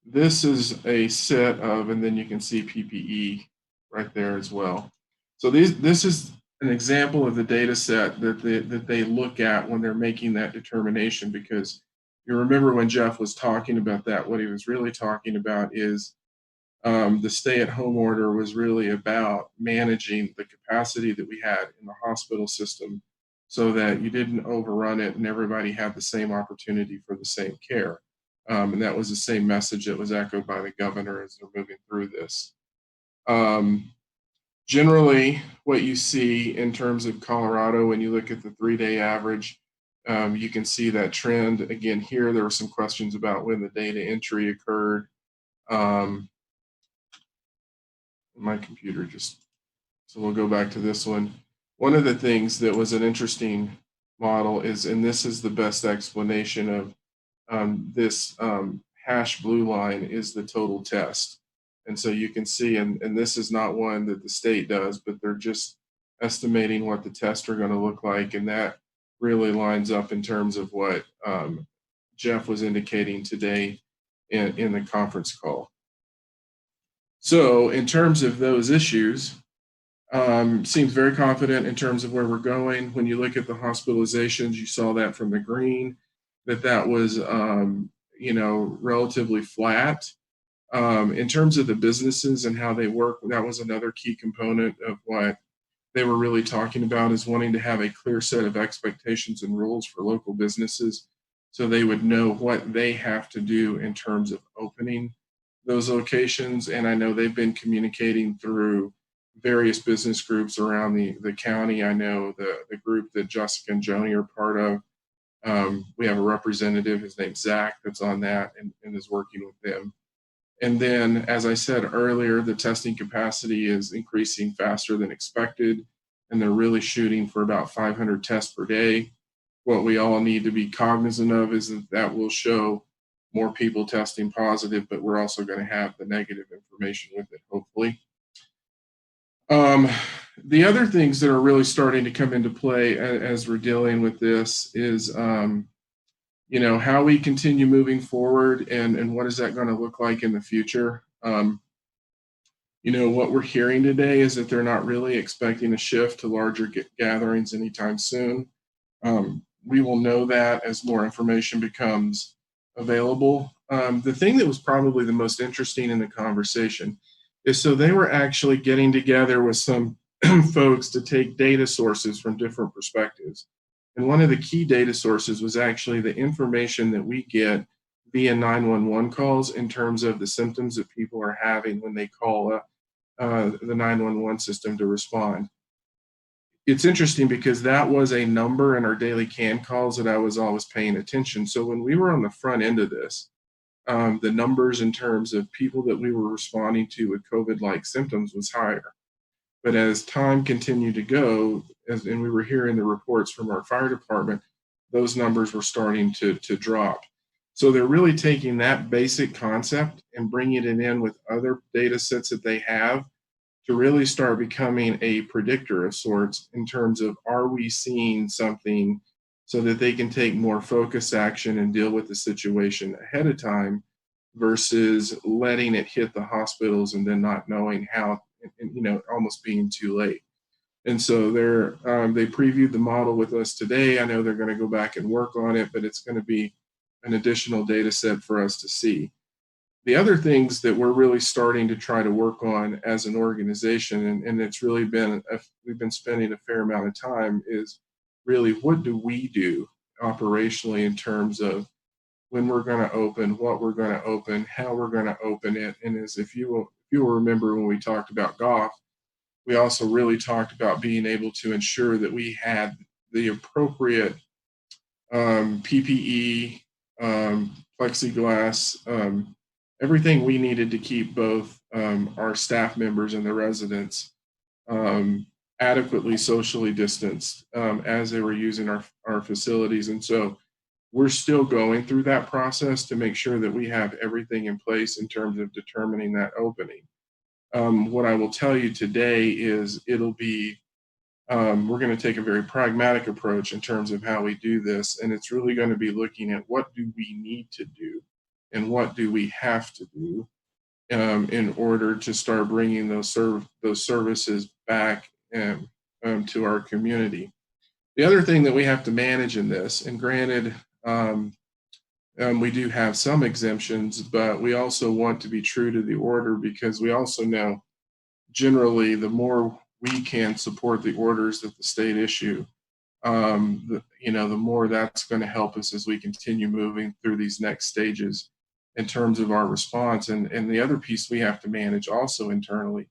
[SPEAKER 10] this is a set of, and then you can see PPE right there as well. So this is an example of the data set that they look at when they're making that determination, because you remember when Jeff was talking about that, what he was really talking about is the stay-at-home order was really about managing the capacity that we had in the hospital system so that you didn't overrun it and everybody had the same opportunity for the same care. And that was the same message that was echoed by the governor as they're moving through this. Generally, what you see in terms of Colorado, when you look at the 3-day average, you can see that trend. Again, here, there were some questions about when the data entry occurred. My computer just, so we'll go back to this one. One of the things that was an interesting model is, and this is the best explanation of this hash blue line is the total test. And so you can see, and this is not one that the state does, but they're just estimating what the tests are going to look like. And that really lines up in terms of what Jeff was indicating today in the conference call. So in terms of those issues, seems very confident in terms of where we're going. When you look at the hospitalizations, you saw that from the green, that was, you know, relatively flat. In terms of the businesses and how they work, that was another key component of what they were really talking about, is wanting to have a clear set of expectations and rules for local businesses so they would know what they have to do in terms of opening those locations. And I know they've been communicating through various business groups around the county. I know the group that Jessica and Joni are part of. We have a representative, his name's Zach, that's on that and is working with them. And then, as I said earlier, the testing capacity is increasing faster than expected, and they're really shooting for about 500 tests per day. What we all need to be cognizant of is that will show more people testing positive, but we're also going to have the negative information with it, hopefully. The other things that are really starting to come into play as we're dealing with this is, how we continue moving forward and what is that going to look like in the future. What we're hearing today is that they're not really expecting a shift to larger gatherings anytime soon. We will know that as more information becomes available. The thing that was probably the most interesting in the conversation is so they were actually getting together with some folks to take data sources from different perspectives. And one of the key data sources was actually the information that we get via 911 calls in terms of the symptoms that people are having when they call the 911 system to respond. It's interesting because that was a number in our daily CAN calls that I was always paying attention. So when we were on the front end of this, the numbers in terms of people that we were responding to with COVID-like symptoms was higher. But as time continued to go, and we were hearing the reports from our fire department, those numbers were starting to drop. So they're really taking that basic concept and bringing it in with other data sets that they have to really start becoming a predictor of sorts in terms of, are we seeing something so that they can take more focused action and deal with the situation ahead of time versus letting it hit the hospitals and then not knowing how, almost being too late. And so they previewed the model with us today. I know they're going to go back and work on it, but it's going to be an additional data set for us to see. The other things that we're really starting to try to work on as an organization, and it's really been, we've been spending a fair amount of time, is really what do we do operationally in terms of when we're going to open, what we're going to open, how we're going to open it. And as if you will remember when we talked about golf, we also really talked about being able to ensure that we had the appropriate PPE, plexiglass, everything we needed to keep both our staff members and the residents adequately socially distanced as they were using our facilities. And so we're still going through that process to make sure that we have everything in place in terms of determining that opening. What I will tell you today is it'll be, we're going to take a very pragmatic approach in terms of how we do this. And it's really going to be looking at what do we need to do and what do we have to do in order to start bringing those services back to our community. The other thing that we have to manage in this, and granted, we do have some exemptions, but we also want to be true to the order because we also know generally the more we can support the orders that the state issue, the more that's going to help us as we continue moving through these next stages in terms of our response. And the other piece we have to manage also internally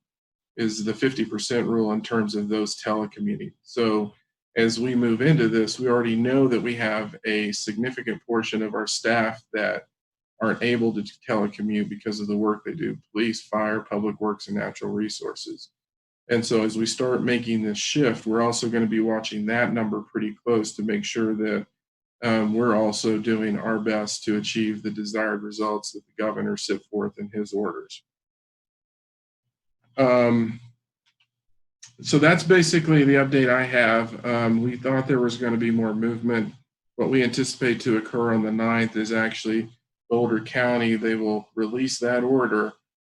[SPEAKER 10] is the 50% rule in terms of those telecommuting. So as we move into this, we already know that we have a significant portion of our staff that aren't able to telecommute because of the work they do, police, fire, public works, and natural resources. And so as we start making this shift, we're also going to be watching that number pretty close to make sure that we're also doing our best to achieve the desired results that the governor set forth in his orders. So that's basically the update I have. We thought there was going to be more movement. What we anticipate to occur on the 9th is actually Boulder County. They will release that order,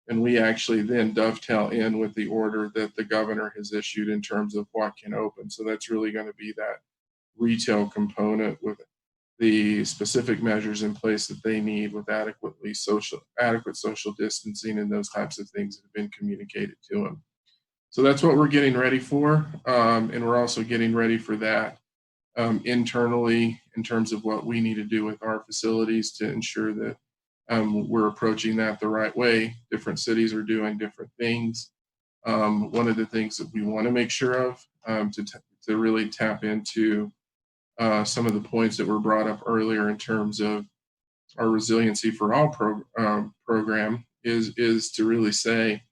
[SPEAKER 10] and we actually then dovetail in with the order that the governor has issued in terms of what can open. So that's really going to be that retail component with the specific measures in place that they need with adequate social distancing and those types of things that have been communicated to them. So that's what we're getting ready for. And we're also getting ready for that internally in terms of what we need to do with our facilities to ensure that we're approaching that the right way. Different cities are doing different things. One of the things that we want to make sure of to really tap into some of the points that were brought up earlier in terms of our Resiliency for All program is to really say,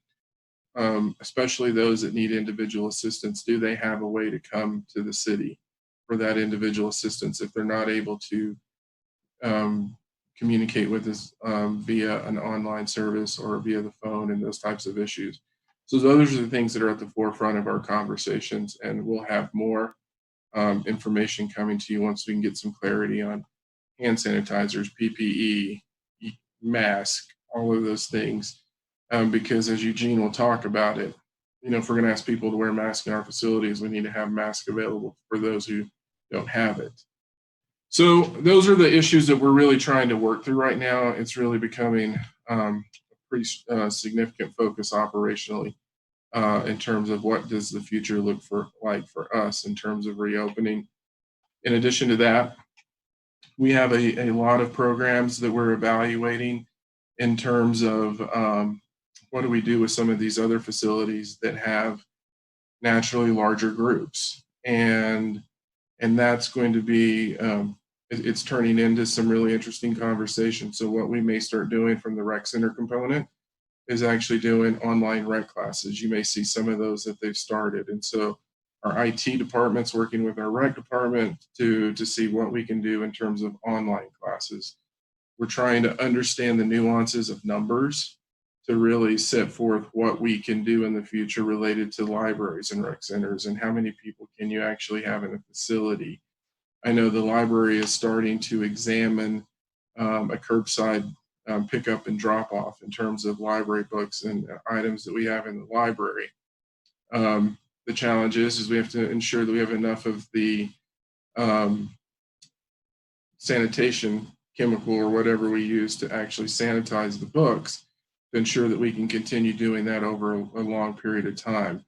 [SPEAKER 10] especially those that need individual assistance, do they have a way to come to the city for that individual assistance if they're not able to communicate with us via an online service or via the phone and those types of issues. So those are the things that are at the forefront of our conversations, and we'll have more information coming to you once we can get some clarity on hand sanitizers, PPE, mask, all of those things. Because as Eugene will talk about it, you know, if we're going to ask people to wear masks in our facilities, we need to have masks available for those who don't have it. So those are the issues that we're really trying to work through right now. It's really becoming a pretty significant focus operationally in terms of what does the future look like for us in terms of reopening. In addition to that, we have a lot of programs that we're evaluating in terms of what do we do with some of these other facilities that have naturally larger groups, and that's going to be it's turning into some really interesting conversations. So what we may start doing from the rec center component is actually doing online rec classes. You may see some of those that they've started, and so our IT department's working with our rec department to see what we can do in terms of online classes. We're trying to understand the nuances of numbers to really set forth what we can do in the future related to libraries and rec centers and how many people can you actually have in a facility. I know the library is starting to examine a curbside pickup and drop off in terms of library books and items that we have in the library. The challenge is we have to ensure that we have enough of the sanitation chemical or whatever we use to actually sanitize the books to ensure that we can continue doing that over a long period of time.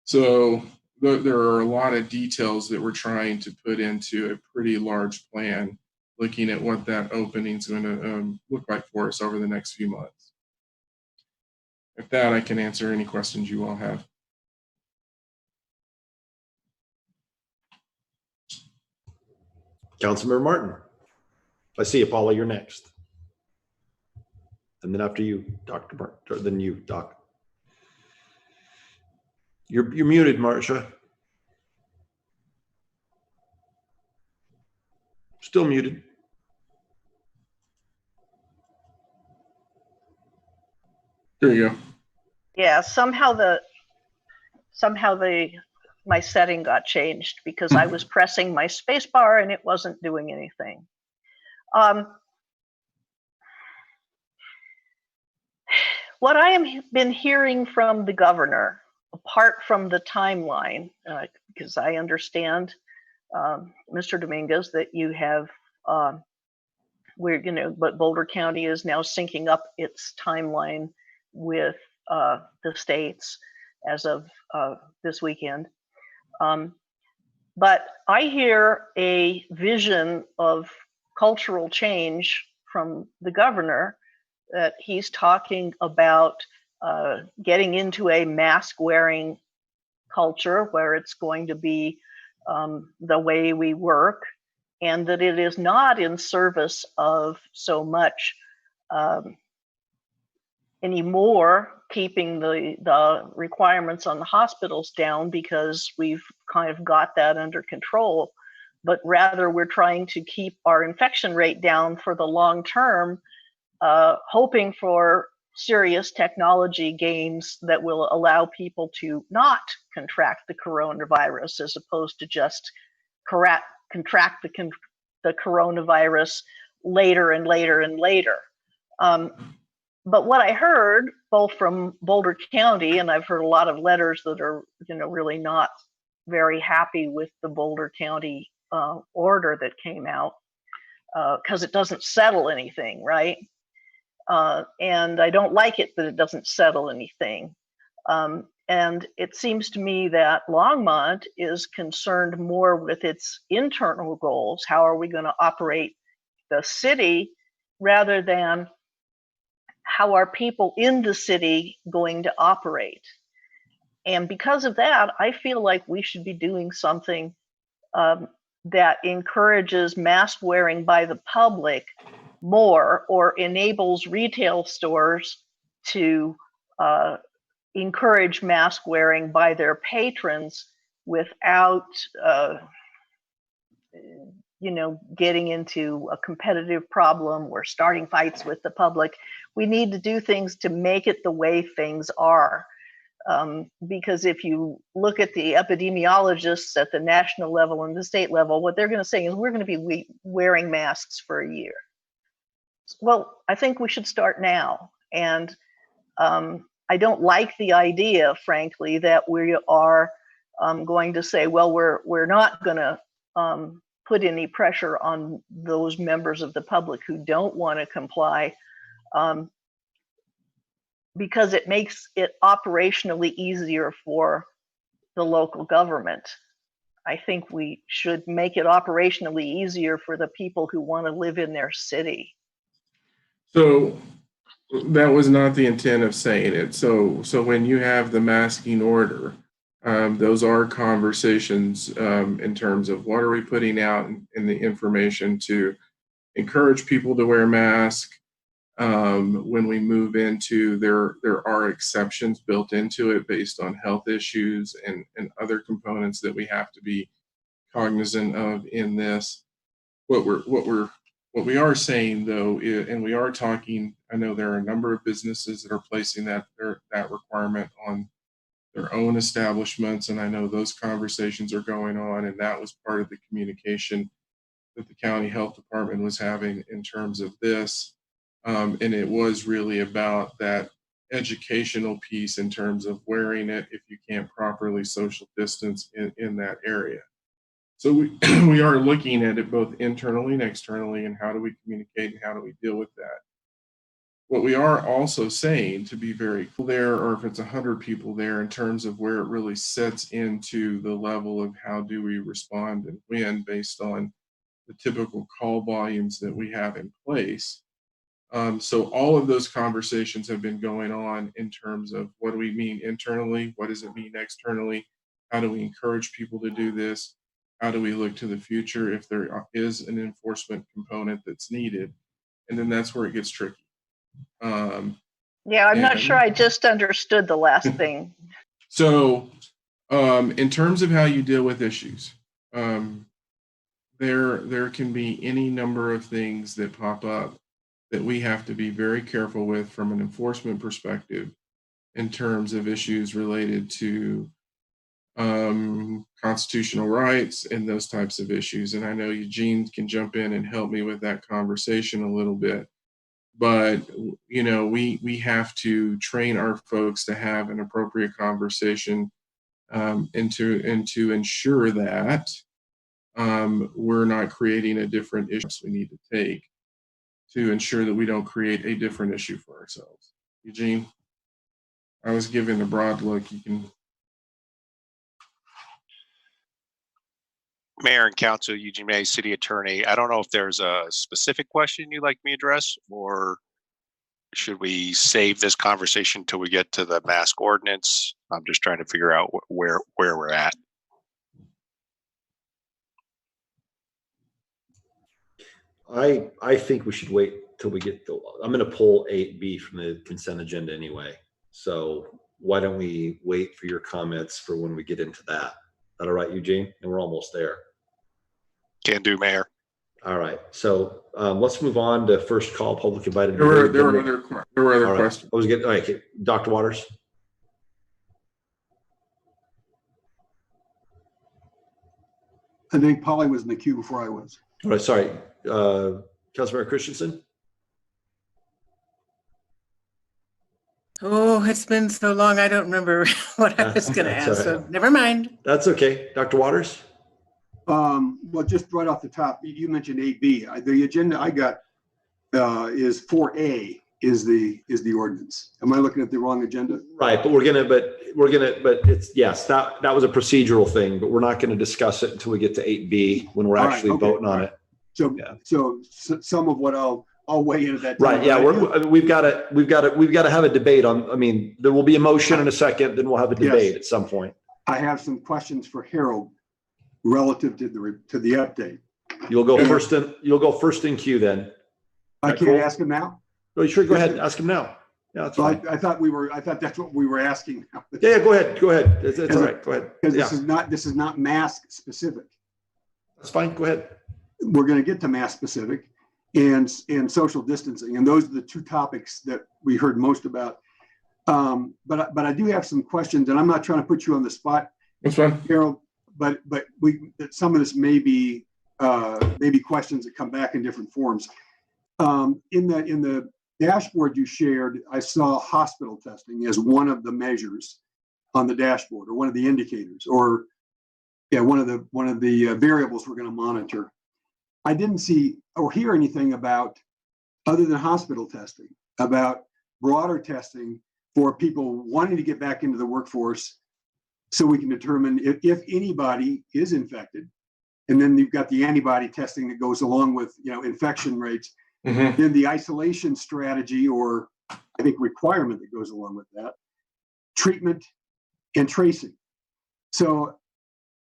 [SPEAKER 10] So there are a lot of details that we're trying to put into a pretty large plan, looking at what that opening is going to look like for us over the next few months. With that, I can answer any questions you all have.
[SPEAKER 1] Councilmember Martin. I see you, Paula, you're next. And then after you, Dr. Martin, then you, Doc. You're muted, Marcia. Still muted.
[SPEAKER 10] There you go.
[SPEAKER 4] Yeah, somehow my setting got changed because I was pressing my space bar and it wasn't doing anything. What I have been hearing from the governor, apart from the timeline, because I understand, Mr. Dominguez, that you have, but Boulder County is now syncing up its timeline with the states as of this weekend. But I hear a vision of cultural change from the governor, that he's talking about getting into a mask wearing culture where it's going to be the way we work, and that it is not in service of so much anymore keeping the requirements on the hospitals down because we've kind of got that under control, but rather we're trying to keep our infection rate down for the long term, hoping for serious technology gains that will allow people to not contract the coronavirus as opposed to just contract the coronavirus later and later and later. But what I heard, both from Boulder County, and I've heard a lot of letters that are, really not very happy with the Boulder County order that came out, because it doesn't settle anything, right? And I don't like it that it doesn't settle anything. And it seems to me that Longmont is concerned more with its internal goals. How are we going to operate the city, rather than how are people in the city going to operate? And because of that, I feel like we should be doing something that encourages mask wearing by the public more, or enables retail stores to encourage mask wearing by their patrons without, getting into a competitive problem or starting fights with the public. We need to do things to make it the way things are. Because if you look at the epidemiologists at the national level and the state level, what they're going to say is we're going to be wearing masks for a year. Well, I think we should start now. And I don't like the idea, frankly, that we are going to say, well, we're not going to put any pressure on those members of the public who don't want to comply. Because it makes it operationally easier for the local government. I think we should make it operationally easier for the people who want to live in their city.
[SPEAKER 10] So that was not the intent of saying it. So when you have the masking order, those are conversations in terms of what are we putting out in the information to encourage people to wear masks. When we move into, there are exceptions built into it based on health issues and other components that we have to be cognizant of in this. What we are saying though, and we are talking, I know there are a number of businesses that are placing that requirement on their own establishments, and I know those conversations are going on, and that was part of the communication that the county health department was having in terms of this. And it was really about that educational piece in terms of wearing it if you can't properly social distance in that area. So we are looking at it both internally and externally, and how do we communicate and how do we deal with that. What we are also saying, to be very clear, or if it's 100 people there, in terms of where it really sets into the level of how do we respond and when, based on the typical call volumes that we have in place. So all of those conversations have been going on in terms of what do we mean internally? What does it mean externally? How do we encourage people to do this? How do we look to the future if there is an enforcement component that's needed? And then that's where it gets tricky.
[SPEAKER 4] Yeah, I'm not sure I just understood the last thing.
[SPEAKER 10] So in terms of how you deal with issues, there can be any number of things that pop up that we have to be very careful with from an enforcement perspective in terms of issues related to constitutional rights and those types of issues. And I know Eugene can jump in and help me with that conversation a little bit. But, we have to train our folks to have an appropriate conversation and to ensure that we're not creating a different issue we need to take to ensure that we don't create a different issue for ourselves. Eugene, I was giving a broad look. You can.
[SPEAKER 11] Mayor and Council, Eugene May, City Attorney. I don't know if there's a specific question you'd like me to address, or should we save this conversation till we get to the mask ordinance? I'm just trying to figure out where we're at.
[SPEAKER 1] I think we should wait till we get I'm going to pull 8B from the consent agenda anyway. So why don't we wait for your comments for when we get into that? Is that all right, Eugene? And we're almost there.
[SPEAKER 11] Can do, Mayor.
[SPEAKER 1] All right. So let's move on to first call public invited.
[SPEAKER 10] There were other questions.
[SPEAKER 1] I was getting, all right, Dr. Waters.
[SPEAKER 8] I think Polly was in the queue before I was.
[SPEAKER 1] All right, sorry. Councilmember Christensen.
[SPEAKER 7] Oh, it's been so long, I don't remember what I was going to ask, so never mind.
[SPEAKER 1] That's okay. Dr. Waters?
[SPEAKER 8] Well, just right off the top, you mentioned 8B. The agenda I got is 4A is the ordinance. Am I looking at the wrong agenda?
[SPEAKER 1] Right, but it's, yes, that was a procedural thing, but we're not going to discuss it until we get to 8B when we're actually voting on it.
[SPEAKER 8] So some of what I'll I'll weigh in at that time.
[SPEAKER 1] Right, yeah,
[SPEAKER 8] But I do-
[SPEAKER 1] we've got to have a debate on, I mean, there will be a motion in a second, then we'll have a debate at some point.
[SPEAKER 8] I have some questions for Harold relative to the update.
[SPEAKER 1] You'll go first in queue then.
[SPEAKER 8] I
[SPEAKER 1] that
[SPEAKER 8] can't
[SPEAKER 1] cool?
[SPEAKER 8] ask him now?
[SPEAKER 1] Oh, sure, go ahead, ask him now. Yeah, that's
[SPEAKER 8] So
[SPEAKER 1] fine.
[SPEAKER 8] I thought that's what we were asking.
[SPEAKER 1] Yeah, go ahead. It's all right, go ahead.
[SPEAKER 8] Because
[SPEAKER 1] Yeah,
[SPEAKER 8] this is not mask specific.
[SPEAKER 1] that's fine, go ahead.
[SPEAKER 8] We're going to get to mask specific and social distancing. And those are the two topics that we heard most about. But I do have some questions, and I'm not trying to put you on the spot,
[SPEAKER 10] That's fine.
[SPEAKER 8] Harold, but some of this may be questions that come back in different forms. In the dashboard you shared, I saw hospital testing as one of the measures on the dashboard, or one of the indicators, or one of the variables we're going to monitor. I didn't see or hear anything about, other than hospital testing, about broader testing for people wanting to get back into the workforce, so we can determine if anybody is infected. And then you've got the antibody testing that goes along with, infection rates.
[SPEAKER 10] Mm-hmm.
[SPEAKER 8] Then the isolation strategy, or I think requirement that goes along with that, treatment and tracing. So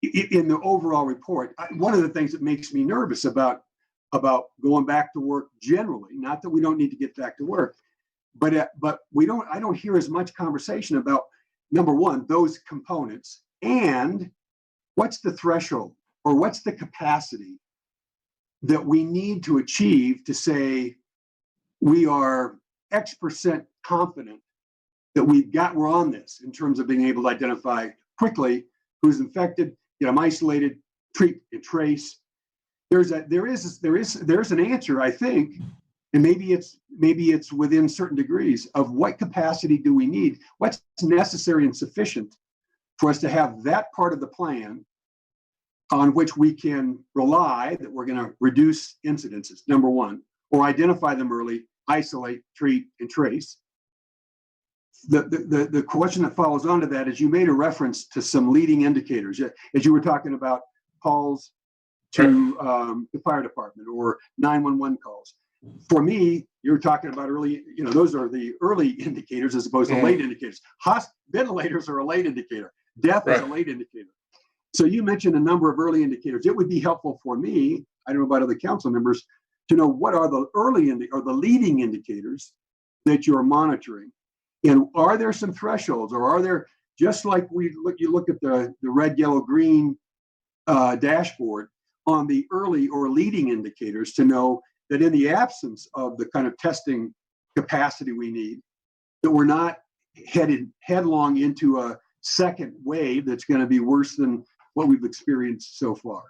[SPEAKER 8] in the overall report, one of the things that makes me nervous about going back to work generally, not that we don't need to get back to work, but I don't hear as much conversation about, number one, those components, and what's the threshold, or what's the capacity that we need to achieve to say we are X% confident that we're on this, in terms of being able to identify quickly who's infected, get them isolated, treat and trace. There's an answer, I think, and maybe it's within certain degrees of what capacity do we need, what's necessary and sufficient for us to have that part of the plan on which we can rely that we're going to reduce incidences, number one, or identify them early, isolate, treat, and trace. The question that follows on to that is, you made a reference to some leading indicators as you were talking about calls to the fire department or 911 calls. For me, you're talking about early, those are the early indicators as opposed to late indicators. Ventilators are a late indicator. Death is a late indicator. So you mentioned a number of early indicators. It would be helpful for me, I don't know about other council members, to know what are the the leading indicators that you're monitoring. And are there some thresholds, or are there, just like you look at the red, yellow, green dashboard on the early or leading indicators, to know that in the absence of the kind of testing capacity we need, that we're not headed headlong into a second wave that's going to be worse than what we've experienced so far.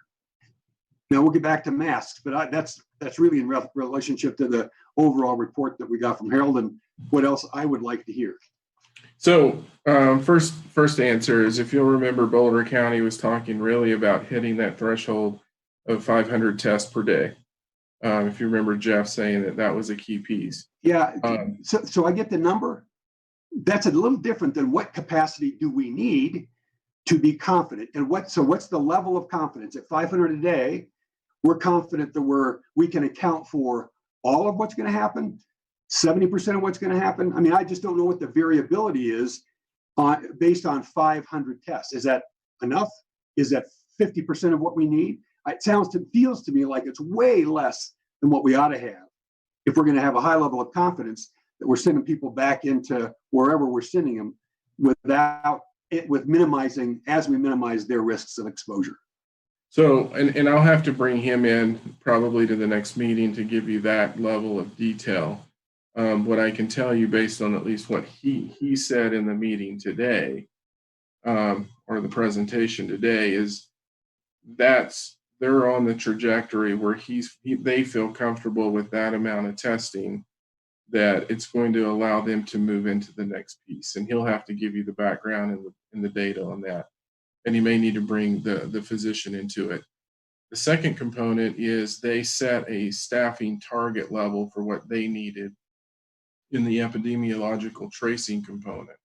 [SPEAKER 8] Now we'll get back to masks, but that's really in relationship to the overall report that we got from Harold, and what else I would like to hear.
[SPEAKER 10] So first answer is, if you'll remember, Boulder County was talking really about hitting that threshold of 500 tests per day. If you remember Jeff saying that was a key piece.
[SPEAKER 8] Yeah, so I get the number. That's a little different than what capacity do we need to be confident, and what's the level of confidence? At 500 a day, we're confident that we can account for all of what's going to happen, 70% of what's going to happen. I mean, I just don't know what the variability is based on 500 tests. Is that enough? Is that 50% of what we need? It feels to me like it's way less than what we ought to have if we're going to have a high level of confidence that we're sending people back into wherever we're sending them with minimizing their risks of exposure.
[SPEAKER 10] So, and I'll have to bring him in probably to the next meeting to give you that level of detail. What I can tell you, based on at least what he said in the meeting today, or the presentation today, is they're on the trajectory where they feel comfortable with that amount of testing, that it's going to allow them to move into the next piece. And he'll have to give you the background and the data on that. And he may need to bring the physician into it. The second component is they set a staffing target level for what they needed in the epidemiological tracing component.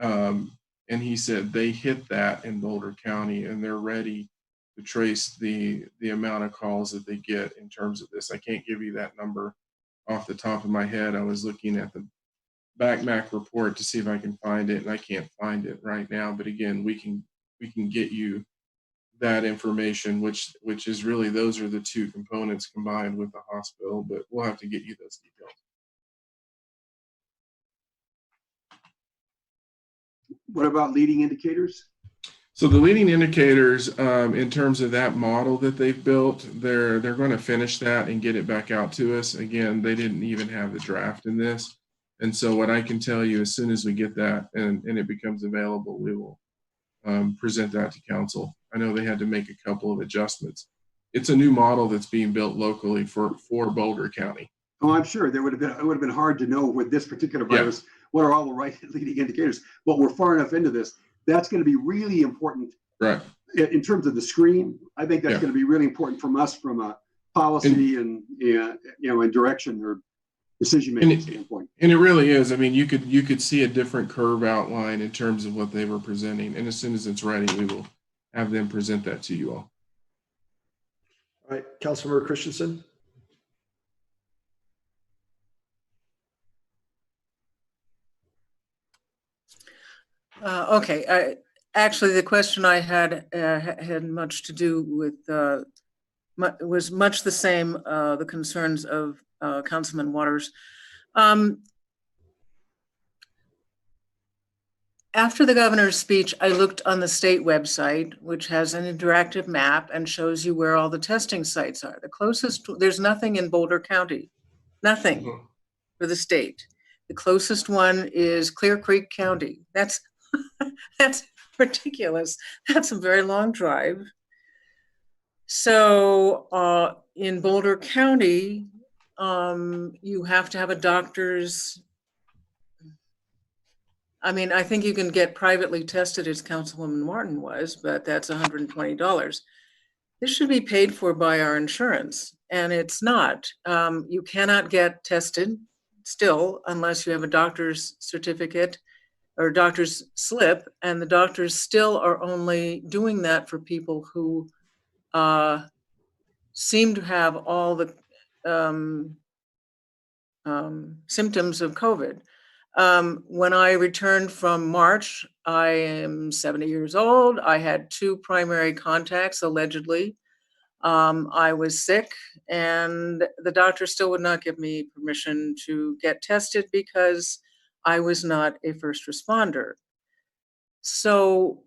[SPEAKER 10] And he said they hit that in Boulder County, and they're ready to trace the amount of calls that they get in terms of this. I can't give you that number off the top of my head. I was looking at the BACMAC report to see if I can find it, and I can't find it right now. But again, we can get you that information, which is really, those are the two components combined with the hospital, but we'll have to get you those details.
[SPEAKER 8] What about leading indicators?
[SPEAKER 10] So the leading indicators, in terms of that model that they've built, they're going to finish that and get it back out to us. Again, they didn't even have the draft in this. And so what I can tell you, as soon as we get that and it becomes available, we will present that to council. I know they had to make a couple of adjustments. It's a new model that's being built locally for Boulder County.
[SPEAKER 8] Oh, I'm sure it would have been hard to know with this particular virus, what are all the right leading indicators, but we're far enough into this. That's going to be really important,
[SPEAKER 10] right?
[SPEAKER 8] In terms of the screen, I think that's going to be really important from us, from a policy and direction or decision making standpoint.
[SPEAKER 10] And it really is. I mean, you could see a different curve outline in terms of what they were presenting. And as soon as it's ready, we will have them present that to you all.
[SPEAKER 1] All right, Councilmember Christensen.
[SPEAKER 7] Okay. Actually, the question I had had much to do with was much the same. The concerns of Councilman Waters. After the governor's speech, I looked on the state website, which has an interactive map and shows you where all the testing sites are. The closest, there's nothing in Boulder County, nothing for the state. The closest one is Clear Creek County. That's ridiculous. That's a very long drive. So in Boulder County, you have to have a doctor's. I mean, I think you can get privately tested, as Councilwoman Martin was, but that's $120. This should be paid for by our insurance, and it's not. You cannot get tested still unless you have a doctor's certificate or doctor's slip, and the doctors still are only doing that for people who seem to have all the symptoms of COVID. When I returned from March, I am 70 years old. I had 2 primary contacts, allegedly. I was sick, and the doctor still would not give me permission to get tested because I was not a first responder. So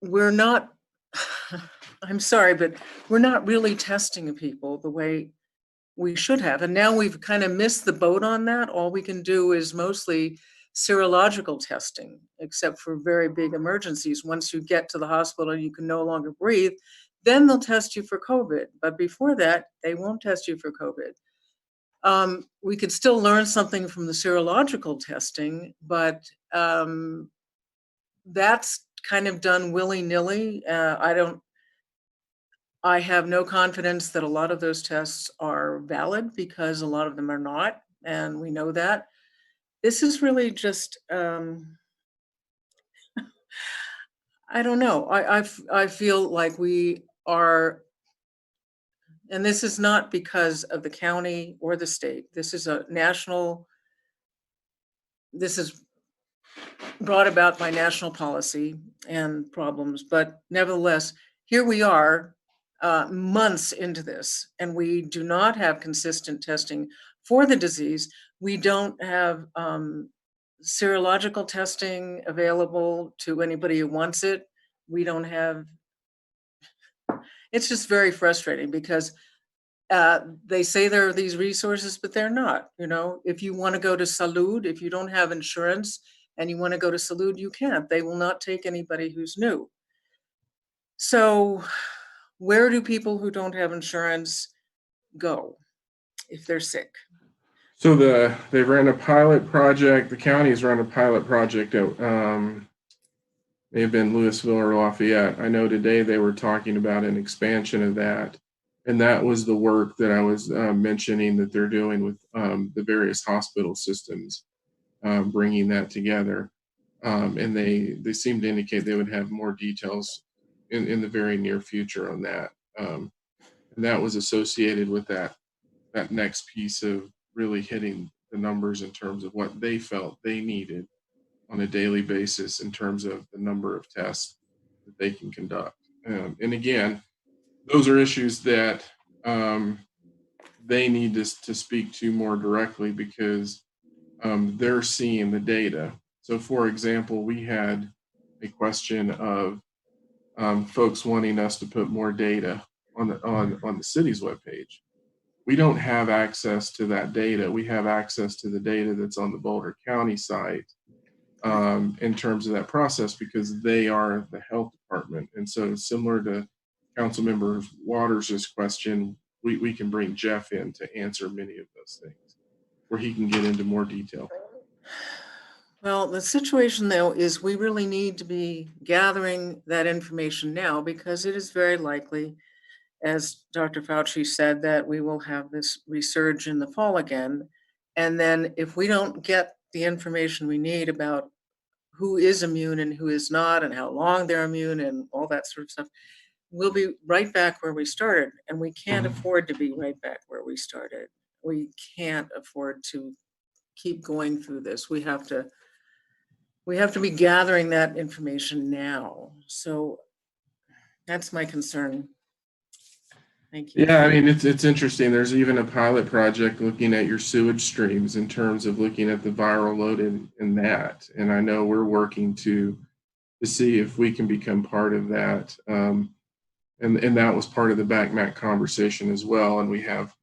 [SPEAKER 7] we're not, I'm sorry, but we're not really testing people the way we should have. And now we've kind of missed the boat on that. All we can do is mostly serological testing, except for very big emergencies. Once you get to the hospital and you can no longer breathe, then they'll test you for COVID. But before that, they won't test you for COVID. We could still learn something from the serological testing, but that's kind of done willy-nilly. I have no confidence that a lot of those tests are valid because a lot of them are not, and we know that. This is really just, I don't know. I feel like we are, and this is not because of the county or the state. This is a national, this is brought about by national policy and problems, but nevertheless, here we are months into this, and we do not have consistent testing for the disease. We don't have serological testing available to anybody who wants it. We don't have, it's just very frustrating because they say there are these resources, but they're not. You know, if you want to go to Salud, if you don't have insurance and you want to go to Salud, you can't. They will not take anybody who's new. So where do people who don't have insurance go if they're sick?
[SPEAKER 10] So they ran a pilot project. The county's run a pilot project at may have been Louisville or Lafayette. I know today they were talking about an expansion of that, and that was the work that I was mentioning that they're doing with the various hospital systems, bringing that together. And they seem to indicate they would have more details in the very near future on that. And that was associated with that next piece of really hitting the numbers in terms of what they felt they needed on a daily basis in terms of the number of tests that they can conduct. And again, those are issues that they need to speak to more directly because they're seeing the data. So for example, we had a question of folks wanting us to put more data on the city's webpage. We don't have access to that data. We have access to the data that's on the Boulder County site in terms of that process because they are the health department. And so similar to Councilmember Waters' question, we can bring Jeff in to answer many of those things where he can get into more detail.
[SPEAKER 7] Well, the situation though is we really need to be gathering that information now because it is very likely, as Dr. Fauci said, that we will have this resurge in the fall again. And then if we don't get the information we need about who is immune and who is not and how long they're immune and all that sort of stuff, we'll be right back where we started. And we can't afford to be right back where we started. We can't afford to keep going through this. We have to be gathering that information now. So that's my concern. Thank you.
[SPEAKER 10] Yeah, I mean, it's interesting. There's even a pilot project looking at your sewage streams in terms of looking at the viral load in that. And I know we're working to see if we can become part of that. And that was part of the BACMAC conversation as well. And we have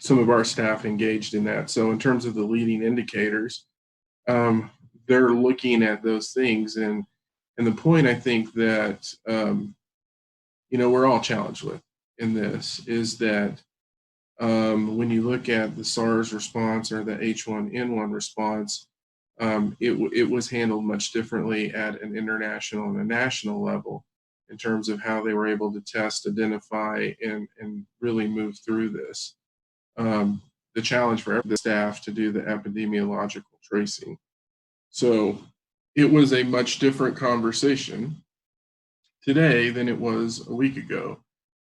[SPEAKER 10] some of our staff engaged in that. So in terms of the leading indicators, they're looking at those things. And the point I think that, we're all challenged with in this is that when you look at the SARS response or the H1N1 response, it was handled much differently at an international and a national level in terms of how they were able to test, identify, and really move through this. The challenge for the staff to do the epidemiological tracing. So it was a much different conversation today than it was a week ago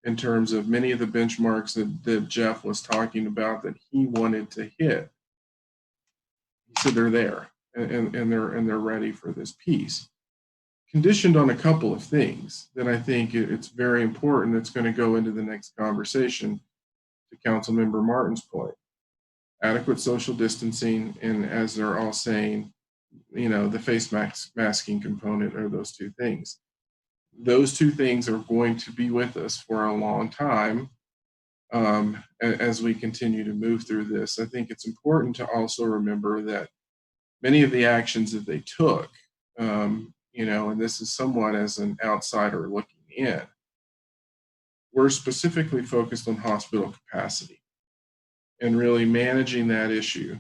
[SPEAKER 10] in terms of many of the benchmarks that Jeff was talking about that he wanted to hit. He said they're there and they're ready for this piece. Conditioned on a couple of things that I think it's very important that's going to go into the next conversation to Councilmember Martin's point. Adequate social distancing, and as they're all saying, the face masking component are those two things. Those two things are going to be with us for a long time as we continue to move through this. I think it's important to also remember that many of the actions that they took, and this is somewhat as an outsider looking in, were specifically focused on hospital capacity and really managing that issue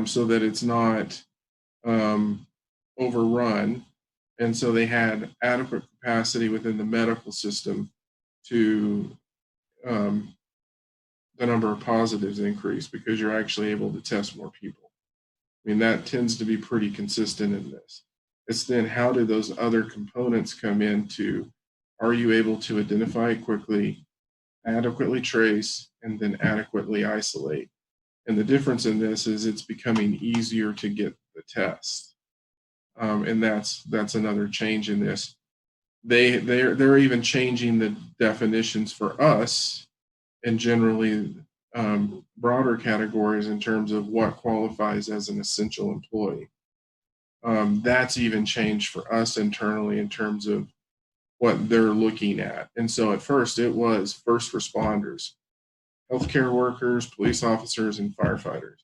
[SPEAKER 10] so that it's not overrun. And so they had adequate capacity within the medical system to the number of positives increase because you're actually able to test more people. I mean, that tends to be pretty consistent in this. It's then how do those other components come into, are you able to identify quickly, adequately trace, and then adequately isolate? And the difference in this is it's becoming easier to get the test. And that's another change in this. They're even changing the definitions for us and generally broader categories in terms of what qualifies as an essential employee. That's even changed for us internally in terms of what they're looking at. And so at first it was first responders, healthcare workers, police officers, and firefighters.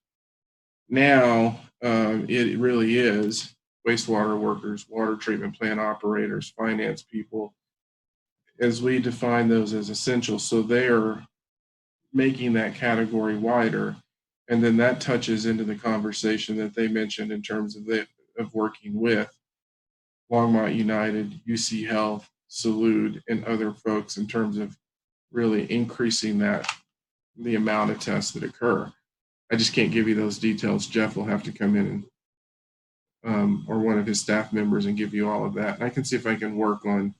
[SPEAKER 10] Now it really is wastewater workers, water treatment plant operators, finance people, as we define those as essential. So they are making that category wider. And then that touches into the conversation that they mentioned in terms of working with Longmont United, UC Health, Salud, and other folks in terms of really increasing the amount of tests that occur. I just can't give you those details. Jeff will have to come in and or one of his staff members and give you all of that. And I can see if I can work on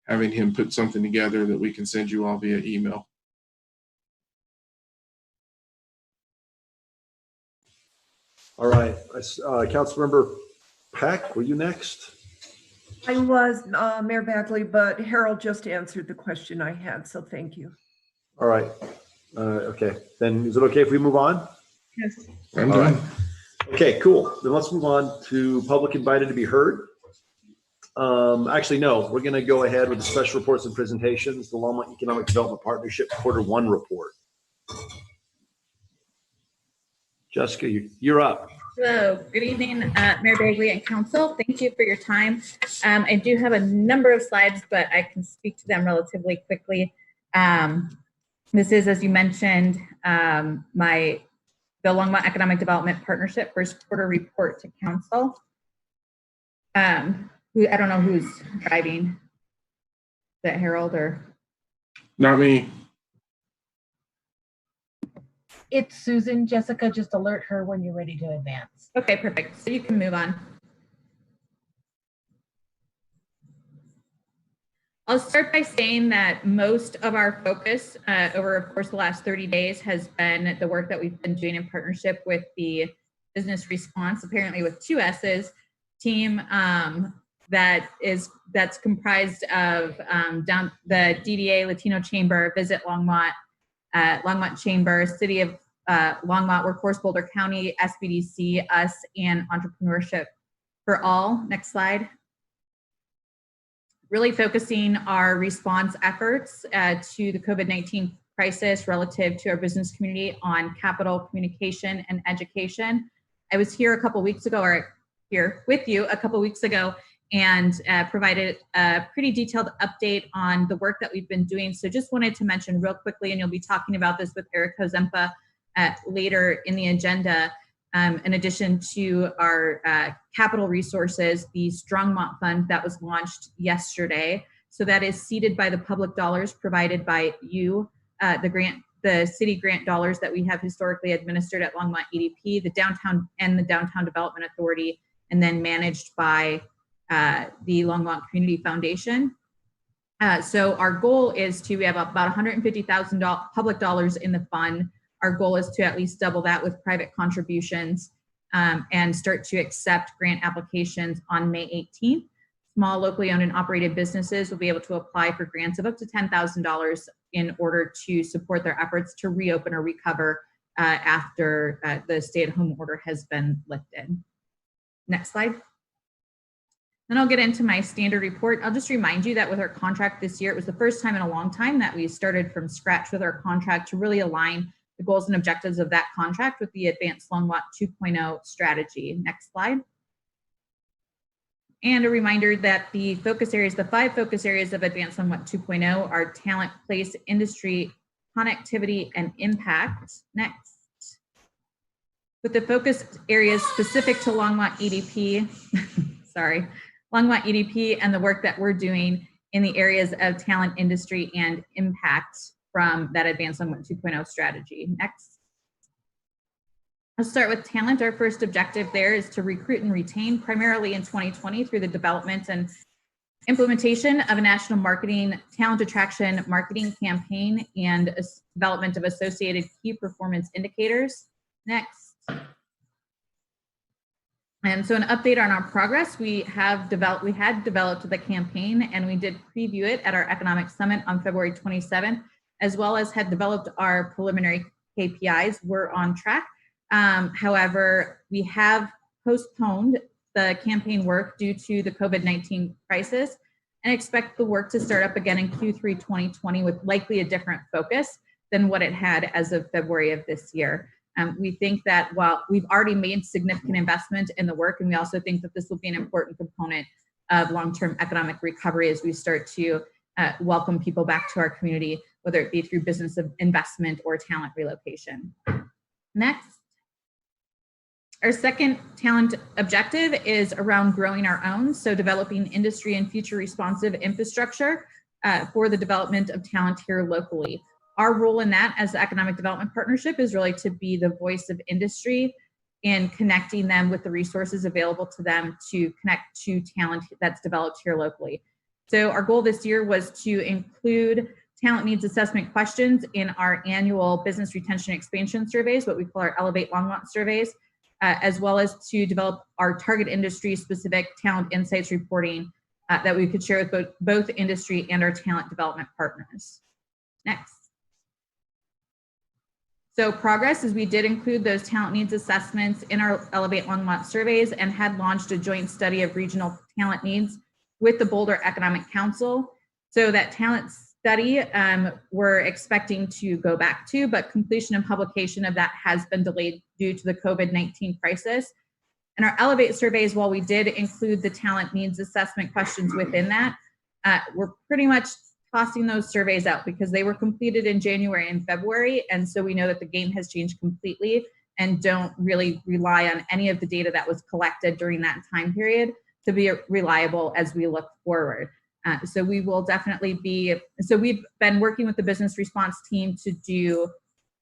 [SPEAKER 10] having him put something together that we can send you all via email.
[SPEAKER 1] All right, Councilmember Peck, were you next?
[SPEAKER 3] I was, Mayor Bagley, but Harold just answered the question I had, so thank you.
[SPEAKER 1] All right, okay, then is it okay if we move on?
[SPEAKER 3] Yes.
[SPEAKER 10] I'm
[SPEAKER 1] All right.
[SPEAKER 10] done.
[SPEAKER 1] Okay, cool. Then let's move on to public invited to be heard. Actually, no, we're going to go ahead with the special reports and presentations, the Longmont Economic Development Partnership Q1 report. Jessica, you're up.
[SPEAKER 12] Hello, good evening, Mayor Bagley and Council. Thank you for your time. I do have a number of slides, but I can speak to them relatively quickly. This is, as you mentioned, the Longmont Economic Development Partnership first quarter report to Council. I don't know who's driving. Is that Harold or?
[SPEAKER 10] Not me.
[SPEAKER 2] It's Susan. Jessica, just alert her when you're ready to advance.
[SPEAKER 12] Okay, perfect. So you can move on. I'll start by saying that most of our focus over, of course, the last 30 days has been the work that we've been doing in partnership with the business response, apparently with 2 S's, team that's comprised of the DDA Latino Chamber, Visit Longmont, Longmont Chamber, City of Longmont, Workforce Boulder County, SBDC, us, and Entrepreneurship for All. Next slide. Really focusing our response efforts to the COVID-19 crisis relative to our business community on capital, communication, and education. I was here a couple weeks ago, or here with you a couple weeks ago, and provided a pretty detailed update on the work that we've been doing. So just wanted to mention real quickly, and you'll be talking about this with Erica Zempa later in the agenda, in addition to our capital resources, the Strongmont Fund that was launched yesterday. So that is seeded by the public dollars provided by you, the city grant dollars that we have historically administered at Longmont EDP, the downtown Development Authority, and then managed by the Longmont Community Foundation. So our goal is we have about $150,000 public dollars in the fund. Our goal is to at least double that with private contributions and start to accept grant applications on May 18th. Small locally owned and operated businesses will be able to apply for grants of up to $10,000 in order to support their efforts to reopen or recover after the stay-at-home order has been lifted. Next slide. Then I'll get into my standard report. I'll just remind you that with our contract this year, it was the first time in a long time that we started from scratch with our contract to really align the goals and objectives of that contract with the Advanced Longmont 2.0 strategy. Next slide. And a reminder that the focus areas, the 5 focus areas of Advanced Longmont 2.0 are talent, place, industry, connectivity, and impact. Next. With the focus areas specific to Longmont EDP, sorry, Longmont EDP and the work that we're doing in the areas of talent, industry, and impact from that Advanced Longmont 2.0 strategy. Next. Let's start with talent. Our first objective there is to recruit and retain primarily in 2020 through the development and implementation of a national marketing talent attraction marketing campaign and development of associated key performance indicators. Next. And so an update on our progress, we had developed the campaign and we did preview it at our economic summit on February 27th, as well as had developed our preliminary KPIs. We're on track. However, we have postponed the campaign work due to the COVID-19 crisis and expect the work to start up again in Q3 2020 with likely a different focus than what it had as of February of this year. We think that while we've already made significant investment in the work, and we also think that this will be an important component of long-term economic recovery as we start to welcome people back to our community, whether it be through business investment or talent relocation. Next. Our second talent objective is around growing our own, so developing industry and future responsive infrastructure for the development of talent here locally. Our role in that as the Economic Development Partnership is really to be the voice of industry in connecting them with the resources available to them to connect to talent that's developed here locally. So our goal this year was to include talent needs assessment questions in our annual business retention expansion surveys, what we call our Elevate Longmont surveys, as well as to develop our target industry specific talent insights reporting that we could share with both industry and our talent development partners. Next. So progress is we did include those talent needs assessments in our Elevate Longmont surveys and had launched a joint study of regional talent needs with the Boulder Economic Council. So that talent study we're expecting to go back to, but completion and publication of that has been delayed due to the COVID-19 crisis. And our Elevate surveys, while we did include the talent needs assessment questions within that, we're pretty much tossing those surveys out because they were completed in January and February. And so we know that the game has changed completely and don't really rely on any of the data that was collected during that time period to be reliable as we look forward. So we will definitely be, so we've been working with the business response team to do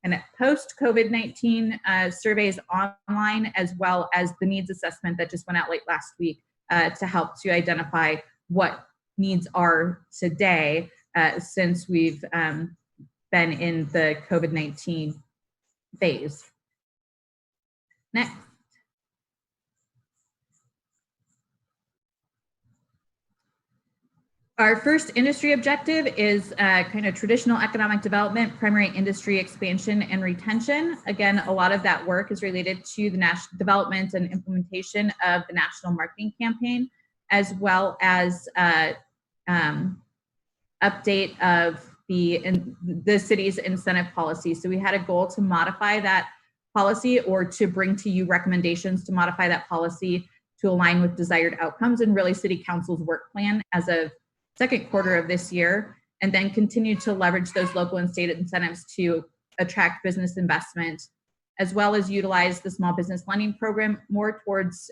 [SPEAKER 12] and post-COVID-19 surveys online, as well as the needs assessment that just went out late last week to help to identify what needs are today since we've been in the COVID-19 phase. Next. Our first industry objective is kind of traditional economic development, primary industry expansion and retention. Again, a lot of that work is related to the national development and implementation of the national marketing campaign, as well as update of the city's incentive policy. So we had a goal to modify that policy or to bring to you recommendations to modify that policy to align with desired outcomes and really City Council's work plan as of second quarter of this year, and then continue to leverage those local and state incentives to attract business investment, as well as utilize the small business lending program more towards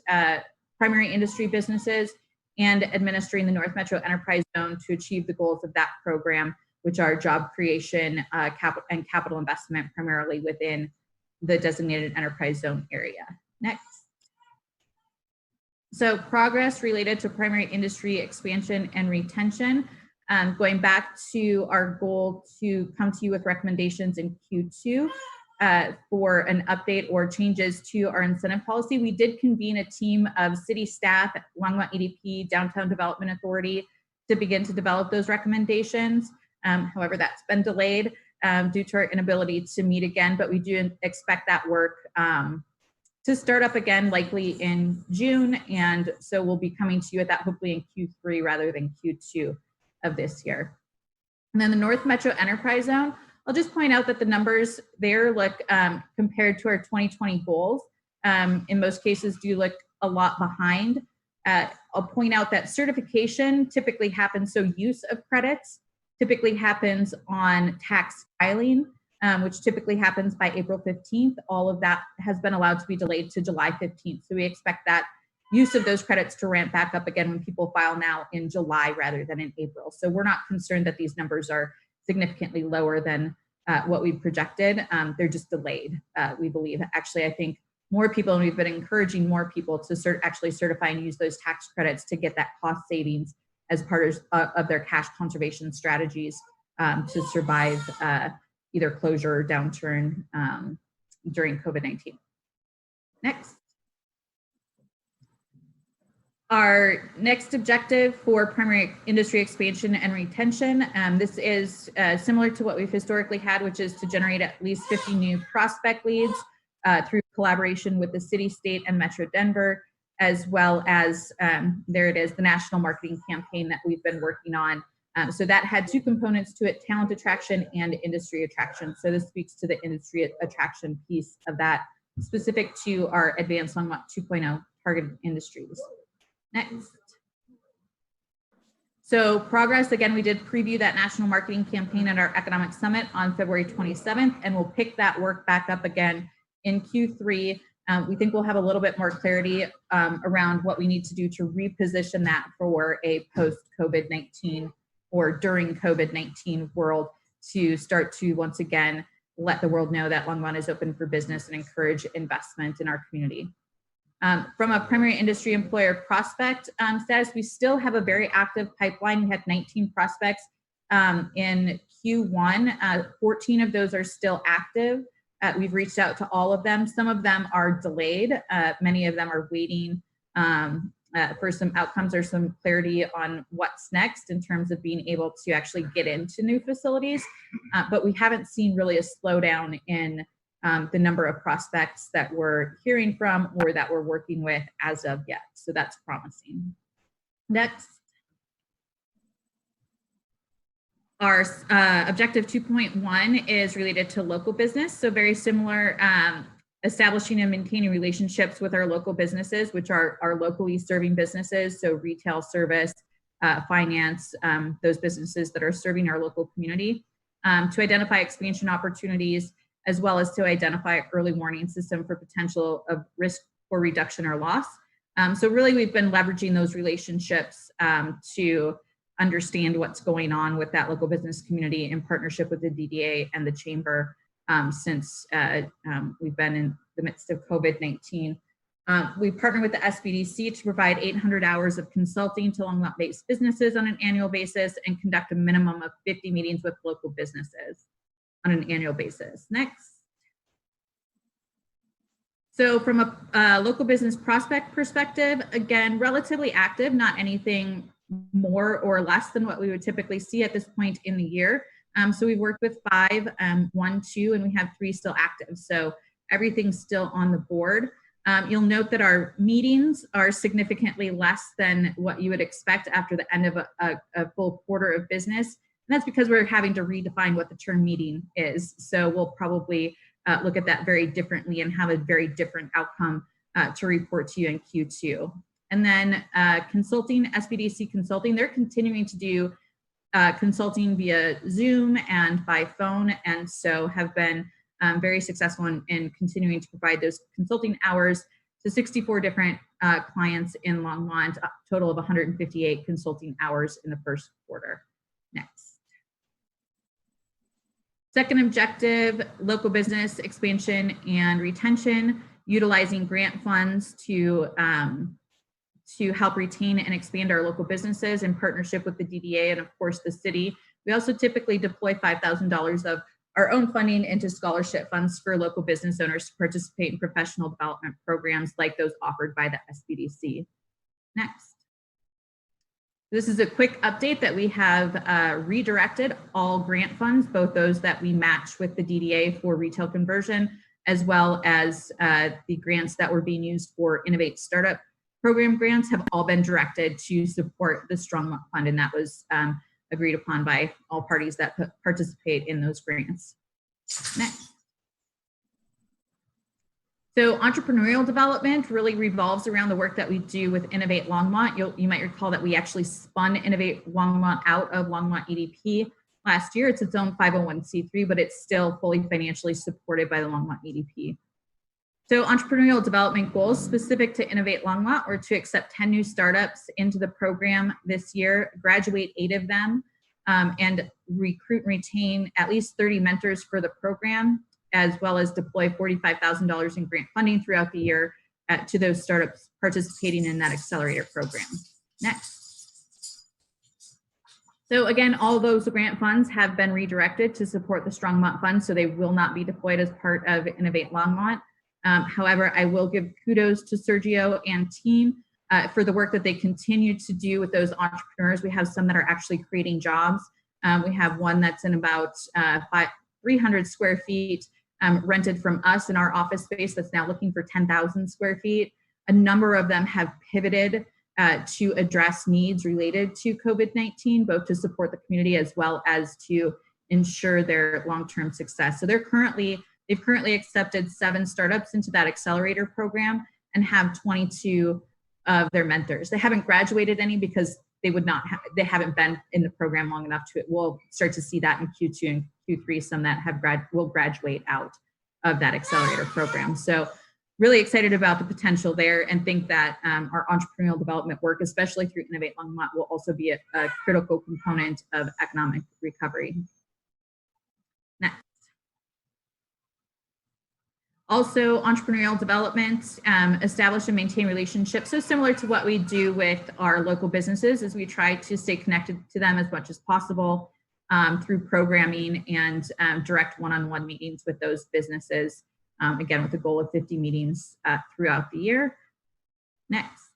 [SPEAKER 12] primary industry businesses and administering the North Metro Enterprise Zone to achieve the goals of that program, which are job creation and capital investment primarily within the designated enterprise zone area. Next. So progress related to primary industry expansion and retention, going back to our goal to come to you with recommendations in Q2 for an update or changes to our incentive policy. We did convene a team of city staff, Longmont EDP, Downtown Development Authority to begin to develop those recommendations. However, that's been delayed due to our inability to meet again, but we do expect that work to start up again, likely in June. And so we'll be coming to you at that hopefully in Q3 rather than Q2 of this year. And then the North Metro Enterprise Zone, I'll just point out that the numbers there look compared to our 2020 goals, in most cases do look a lot behind. I'll point out that certification typically happens, so use of credits typically happens on tax filing, which typically happens by April 15th. All of that has been allowed to be delayed to July 15th. So we expect that use of those credits to ramp back up again when people file now in July rather than in April. So we're not concerned that these numbers are significantly lower than what we projected. They're just delayed, we believe. Actually, I think more people, and we've been encouraging more people to actually certify and use those tax credits to get that cost savings as part of their cash conservation strategies to survive either closure or downturn during COVID-19. Next. Our next objective for primary industry expansion and retention, this is similar to what we've historically had, which is to generate at least 50 new prospect leads through collaboration with the city, state, and Metro Denver, as well as, there it is, the national marketing campaign that we've been working on. So that had two components to it, talent attraction and industry attraction. So this speaks to the industry attraction piece of that, specific to our Advanced Longmont 2.0 targeted industries. Next. So progress, again, we did preview that national marketing campaign at our economic summit on February 27th, and we'll pick that work back up again in Q3. We think we'll have a little bit more clarity around what we need to do to reposition that for a post-COVID-19 or during COVID-19 world to start to once again let the world know that Longmont is open for business and encourage investment in our community. From a primary industry employer prospect status, we still have a very active pipeline. We had 19 prospects in Q1. 14 of those are still active. We've reached out to all of them. Some of them are delayed. Many of them are waiting for some outcomes or some clarity on what's next in terms of being able to actually get into new facilities. But we haven't seen really a slowdown in the number of prospects that we're hearing from or that we're working with as of yet. So that's promising. Next. Our objective 2.1 is related to local business. So very similar, establishing and maintaining relationships with our local businesses, which are our locally serving businesses. So retail, service, finance, those businesses that are serving our local community, to identify expansion opportunities, as well as to identify early warning system for potential of risk or reduction or loss. So really we've been leveraging those relationships to understand what's going on with that local business community in partnership with the DDA and the Chamber since we've been in the midst of COVID-19. We partner with the SBDC to provide 800 hours of consulting to Longmont-based businesses on an annual basis and conduct a minimum of 50 meetings with local businesses on an annual basis. Next. So from a local business prospect perspective, again, relatively active, not anything more or less than what we would typically see at this point in the year. So we've worked with 5, 1, 2, and we have 3 still active. So everything's still on the board. You'll note that our meetings are significantly less than what you would expect after the end of a full quarter of business. And that's because we're having to redefine what the term meeting is. So we'll probably look at that very differently and have a very different outcome to report to you in Q2. And then consulting, SBDC Consulting, they're continuing to do consulting via Zoom and by phone, and so have been very successful in continuing to provide those consulting hours to 64 different clients in Longmont, a total of 158 consulting hours in the first quarter. Next. Second objective, local business expansion and retention, utilizing grant funds to help retain and expand our local businesses in partnership with the DDA and of course the city. We also typically deploy $5,000 of our own funding into scholarship funds for local business owners to participate in professional development programs like those offered by the SBDC. Next. This is a quick update that we have redirected all grant funds, both those that we match with the DDA for retail conversion, as well as the grants that were being used for Innovate Startup Program grants have all been directed to support the Strongmont Fund, and that was agreed upon by all parties that participate in those grants. Next. So entrepreneurial development really revolves around the work that we do with Innovate Longmont. You might recall that we actually spun Innovate Longmont out of Longmont EDP last year. It's its own 501c3, but it's still fully financially supported by the Longmont EDP. So entrepreneurial development goals specific to Innovate Longmont were to accept 10 new startups into the program this year, graduate 8 of them, and recruit and retain at least 30 mentors for the program, as well as deploy $45,000 in grant funding throughout the year to those startups participating in that accelerator program. Next. So again, all those grant funds have been redirected to support the Strongmont Fund, so they will not be deployed as part of Innovate Longmont. However, I will give kudos to Sergio and team for the work that they continue to do with those entrepreneurs. We have some that are actually creating jobs. We have one that's in about 300 square feet rented from us in our office space that's now looking for 10,000 square feet. A number of them have pivoted to address needs related to COVID-19, both to support the community as well as to ensure their long-term success. So they've currently accepted 7 startups into that accelerator program and have 22 of their mentors. They haven't graduated any because they haven't been in the program long enough to it. We'll start to see that in Q2 and Q3, some that will graduate out of that accelerator program. So really excited about the potential there and think that our entrepreneurial development work, especially through Innovate Longmont, will also be a critical component of economic recovery. Next. Also, entrepreneurial development, establish and maintain relationships. So similar to what we do with our local businesses, is we try to stay connected to them as much as possible. through programming and direct one-on-one meetings with those businesses, again, with the goal of 50 meetings throughout the year. Next.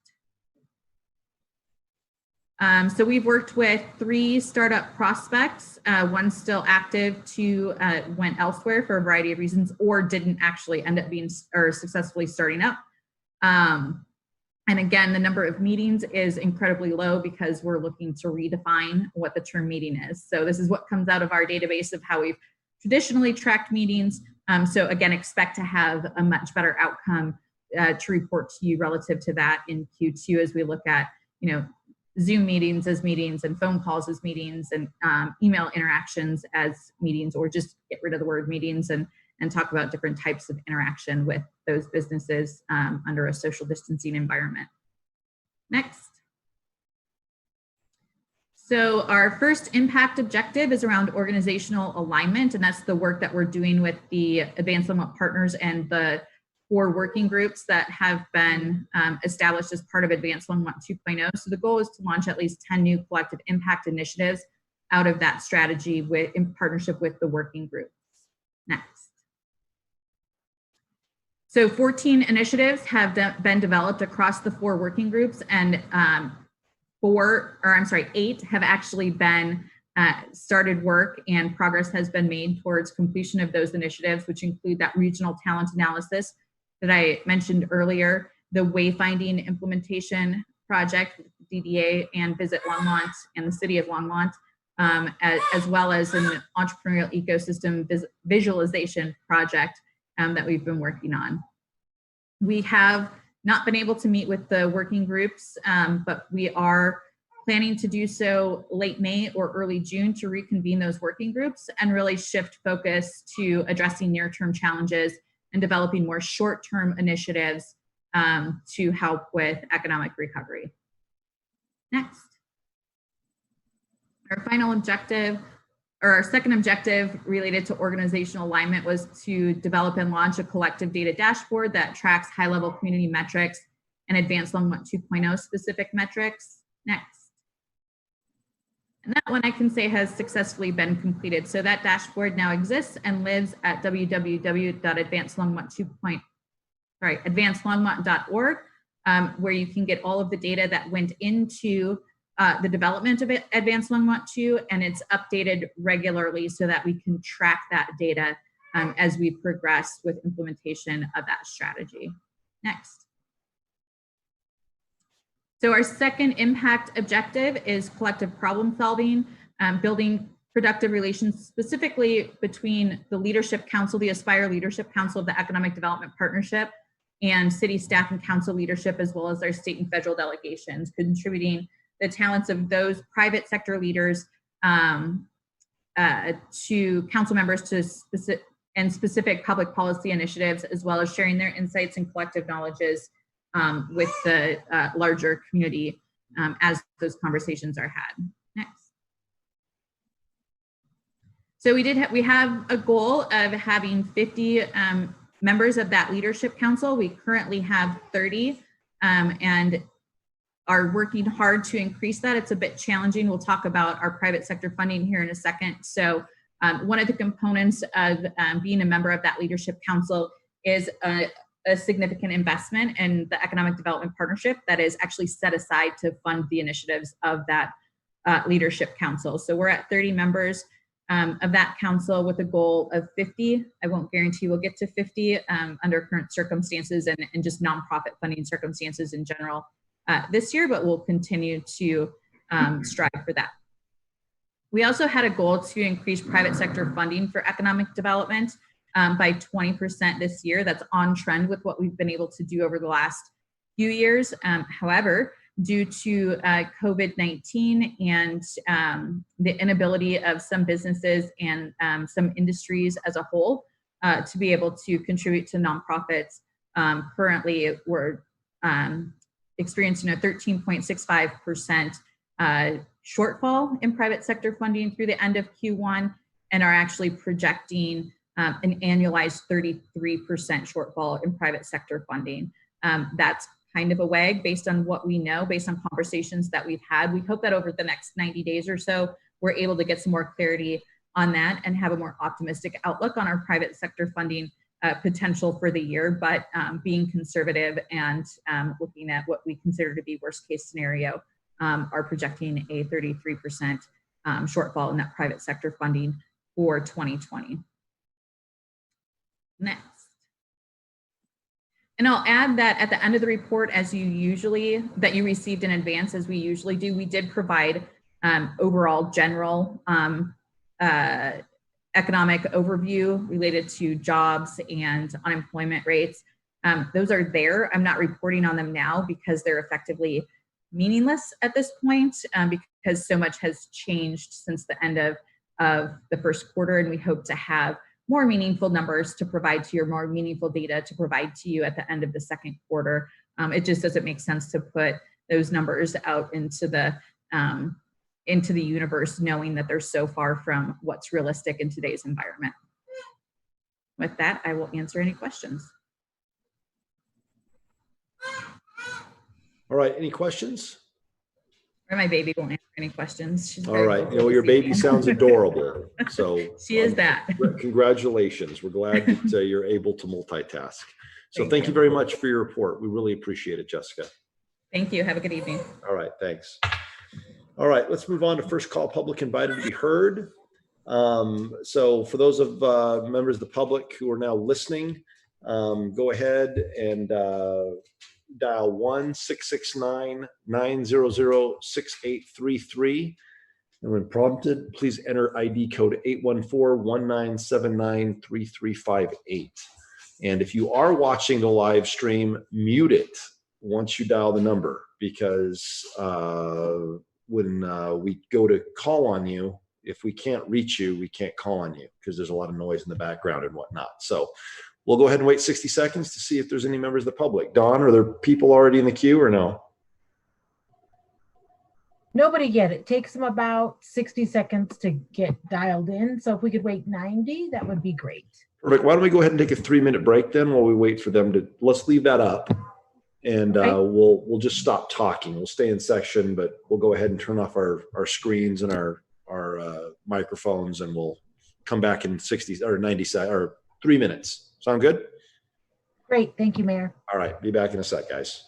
[SPEAKER 12] So we've worked with 3 startup prospects. One still active, 2 went elsewhere for a variety of reasons or didn't actually end up being or successfully starting up. And again, the number of meetings is incredibly low because we're looking to redefine what the term meeting is. So this is what comes out of our database of how we've traditionally tracked meetings. So again, expect to have a much better outcome to report to you relative to that in Q2 as we look at, Zoom meetings as meetings and phone calls as meetings and email interactions as meetings, or just get rid of the word meetings and talk about different types of interaction with those businesses under a social distancing environment. Next. So our first impact objective is around organizational alignment, and that's the work that we're doing with the Advanced Longmont partners and the 4 working groups that have been established as part of Advanced Longmont 2.0. So the goal is to launch at least 10 new collective impact initiatives out of that strategy in partnership with the working groups. Next. So 14 initiatives have been developed across the 4 working groups, and 8 have actually been started work, and progress has been made towards completion of those initiatives, which include that regional talent analysis that I mentioned earlier, the wayfinding implementation project with DDA and Visit Longmont and the City of Longmont, as well as an entrepreneurial ecosystem visualization project that we've been working on. We have not been able to meet with the working groups, but we are planning to do so late May or early June to reconvene those working groups and really shift focus to addressing near-term challenges and developing more short-term initiatives to help with economic recovery. Next. Our final objective, or our second objective related to organizational alignment, was to develop and launch a collective data dashboard that tracks high-level community metrics and Advanced Longmont 2.0 specific metrics. Next. And that one I can say has successfully been completed. So that dashboard now exists and lives at www.advancedlongmont.org, where you can get all of the data that went into the development of Advanced Longmont 2, and it's updated regularly so that we can track that data as we progress with implementation of that strategy. Next. So our second impact objective is collective problem solving, building productive relations specifically between the Leadership Council, the Aspire Leadership Council of the Economic Development Partnership, and city staff and council leadership, as well as our state and federal delegations, contributing the talents of those private sector leaders to council members to specific public policy initiatives, as well as sharing their insights and collective knowledges with the larger community as those conversations are had. Next. So we have a goal of having 50 members of that leadership council. We currently have 30 and are working hard to increase that. It's a bit challenging. We'll talk about our private sector funding here in a second. So one of the components of being a member of that leadership council is a significant investment in the economic development partnership that is actually set aside to fund the initiatives of that leadership council. So we're at 30 members of that council with a goal of 50. I won't guarantee we'll get to 50 under current circumstances and just nonprofit funding circumstances in general this year, but we'll continue to strive for that. We also had a goal to increase private sector funding for economic development by 20% this year. That's on trend with what we've been able to do over the last few years. However, due to COVID-19 and the inability of some businesses and some industries as a whole to be able to contribute to nonprofits, currently we're experiencing a 13.65% shortfall in private sector funding through the end of Q1 and are actually projecting an annualized 33% shortfall in private sector funding. That's kind of a wag based on what we know, based on conversations that we've had. We hope that over the next 90 days or so, we're able to get some more clarity on that and have a more optimistic outlook on our private sector funding potential for the year, but being conservative and looking at what we consider to be worst case scenario, are projecting a 33% shortfall in that private sector funding for 2020. Next. And I'll add that at the end of the report, that you received in advance, as we usually do, we did provide overall general economic overview related to jobs and unemployment rates. Those are there. I'm not reporting on them now because they're effectively meaningless at this point, because so much has changed since the end of the first quarter, and we hope to have more meaningful numbers to provide to you, or more meaningful data to provide to you at the end of the second quarter. It just doesn't make sense to put those numbers out into the universe, knowing that they're so far from what's realistic in today's environment. With that, I will answer any questions.
[SPEAKER 1] All right, any questions?
[SPEAKER 12] Or my baby won't answer any questions. She's
[SPEAKER 1] All
[SPEAKER 12] very
[SPEAKER 1] right,
[SPEAKER 12] vocal
[SPEAKER 1] your
[SPEAKER 12] this
[SPEAKER 1] baby
[SPEAKER 12] evening.
[SPEAKER 1] sounds adorable. So
[SPEAKER 12] She is that.
[SPEAKER 1] Congratulations. We're glad that you're able to multitask. So thank you very much for your report. We really appreciate it, Jessica.
[SPEAKER 12] Thank you. Have a good evening.
[SPEAKER 1] All right, thanks. All right, let's move on to first call public invited to be heard. So for those of members of the public who are now listening, go ahead and dial 1-669-900-6833. And when prompted, please enter ID code 814-1979-3358. And if you are watching the live stream, mute it once you dial the number, because when we go to call on you, if we can't reach you, we can't call on you because there's a lot of noise in the background and whatnot. So we'll go ahead and wait 60 seconds to see if there's any members of the public. Dawn, are there people already in the queue or no?
[SPEAKER 2] Nobody yet. It takes them about 60 seconds to get dialed in. So if we could wait 90, that would be great.
[SPEAKER 1] Perfect. Why don't we go ahead and take a 3-minute break then while we wait for them to, let's leave that up. And
[SPEAKER 2] Okay.
[SPEAKER 1] we'll just stop talking. We'll stay in section, but we'll go ahead and turn off our screens and our microphones, and we'll come back in 60 or 90 or 3 minutes. Sound good?
[SPEAKER 2] Great. Thank you, Mayor.
[SPEAKER 1] All right. Be back in a sec, guys.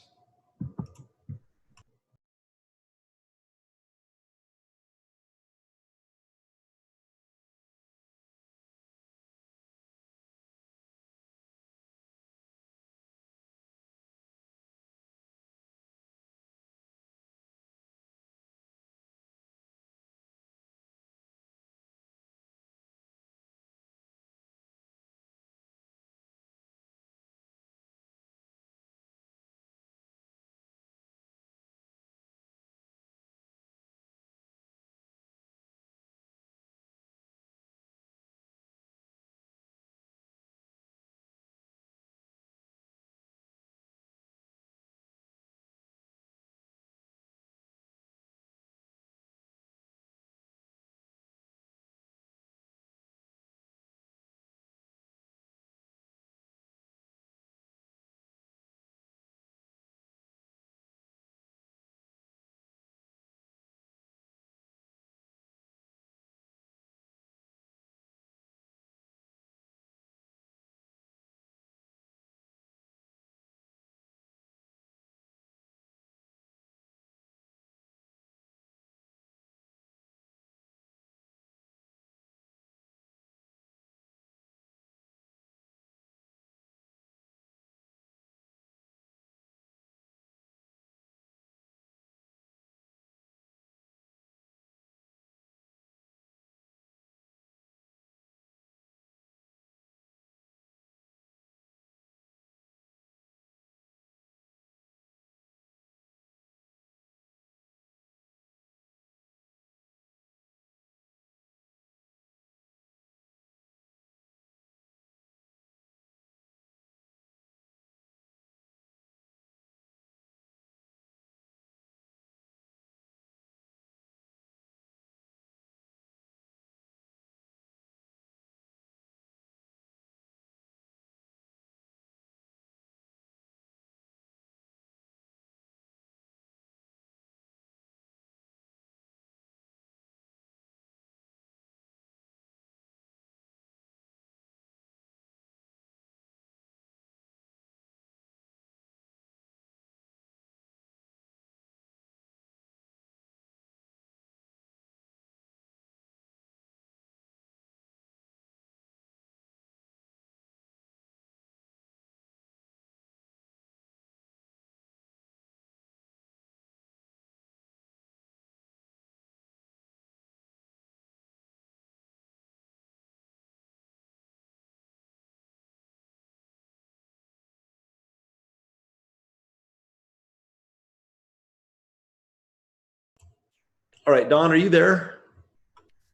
[SPEAKER 1] All right, Dawn, are you there?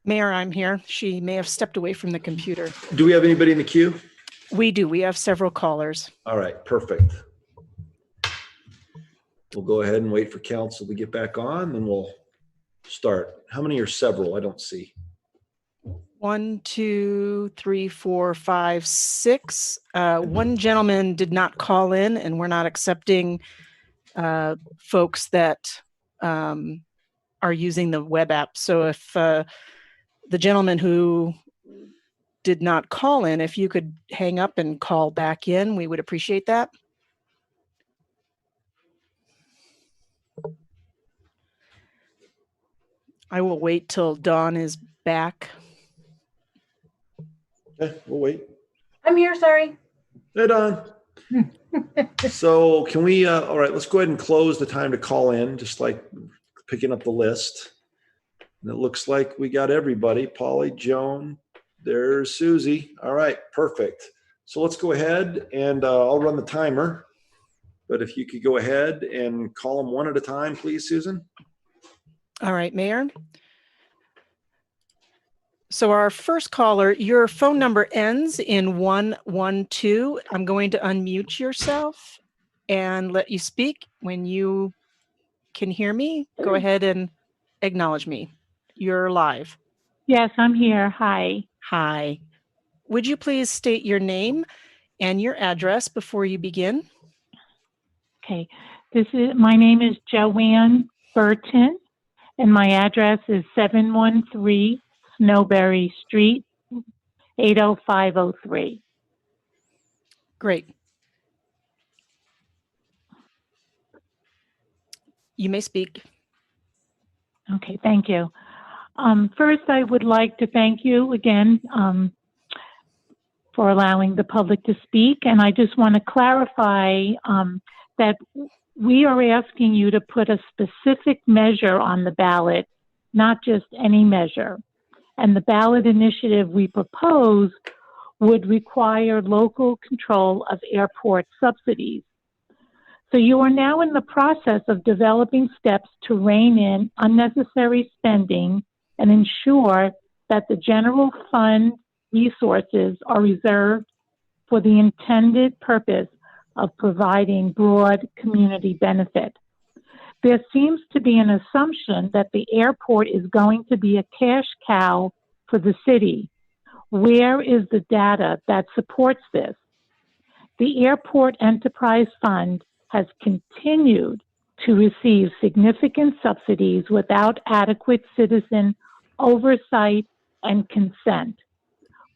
[SPEAKER 13] Mayor, I'm here. She may have stepped away from the computer.
[SPEAKER 1] Do we have anybody in the queue?
[SPEAKER 13] We do. We have several callers.
[SPEAKER 1] All right, perfect. We'll go ahead and wait for council to get back on, then we'll start. How many are several? I don't see.
[SPEAKER 13] 1, 2, 3, 4, 5, 6. One gentleman did not call in, and we're not accepting folks that are using the web app. So if the gentleman who did not call in, if you could hang up and call back in, we would appreciate that. I will wait till Dawn is back.
[SPEAKER 1] Okay, we'll wait.
[SPEAKER 2] I'm here, sorry.
[SPEAKER 1] Hey, Dawn. So can we, all right, let's go ahead and close the time to call in, just like picking up the list. And it looks like we got everybody. Polly, Joan, there's Susie. All right, perfect. So let's go ahead and I'll run the timer. But if you could go ahead and call them one at a time, please, Susan.
[SPEAKER 13] All right, Mayor. So our first caller, your phone number ends in 112. I'm going to unmute yourself and let you speak. When you can hear me, go ahead and acknowledge me. You're live.
[SPEAKER 14] Yes, I'm here. Hi.
[SPEAKER 13] Hi. Would you please state your name and your address before you begin?
[SPEAKER 14] Okay. My name is Joanne Burton, and my address is 713 Snowberry Street, 80503.
[SPEAKER 13] Great. You may speak.
[SPEAKER 14] Okay, thank you. First, I would like to thank you again for allowing the public to speak. And I just want to clarify that we are asking you to put a specific measure on the ballot, not just any measure. And the ballot initiative we propose would require local control of airport subsidies. So you are now in the process of developing steps to rein in unnecessary spending and ensure that the general fund resources are reserved for the intended purpose of providing broad community benefit. There seems to be an assumption that the airport is going to be a cash cow for the city. Where is the data that supports this? The Airport Enterprise Fund has continued to receive significant subsidies without adequate citizen oversight and consent.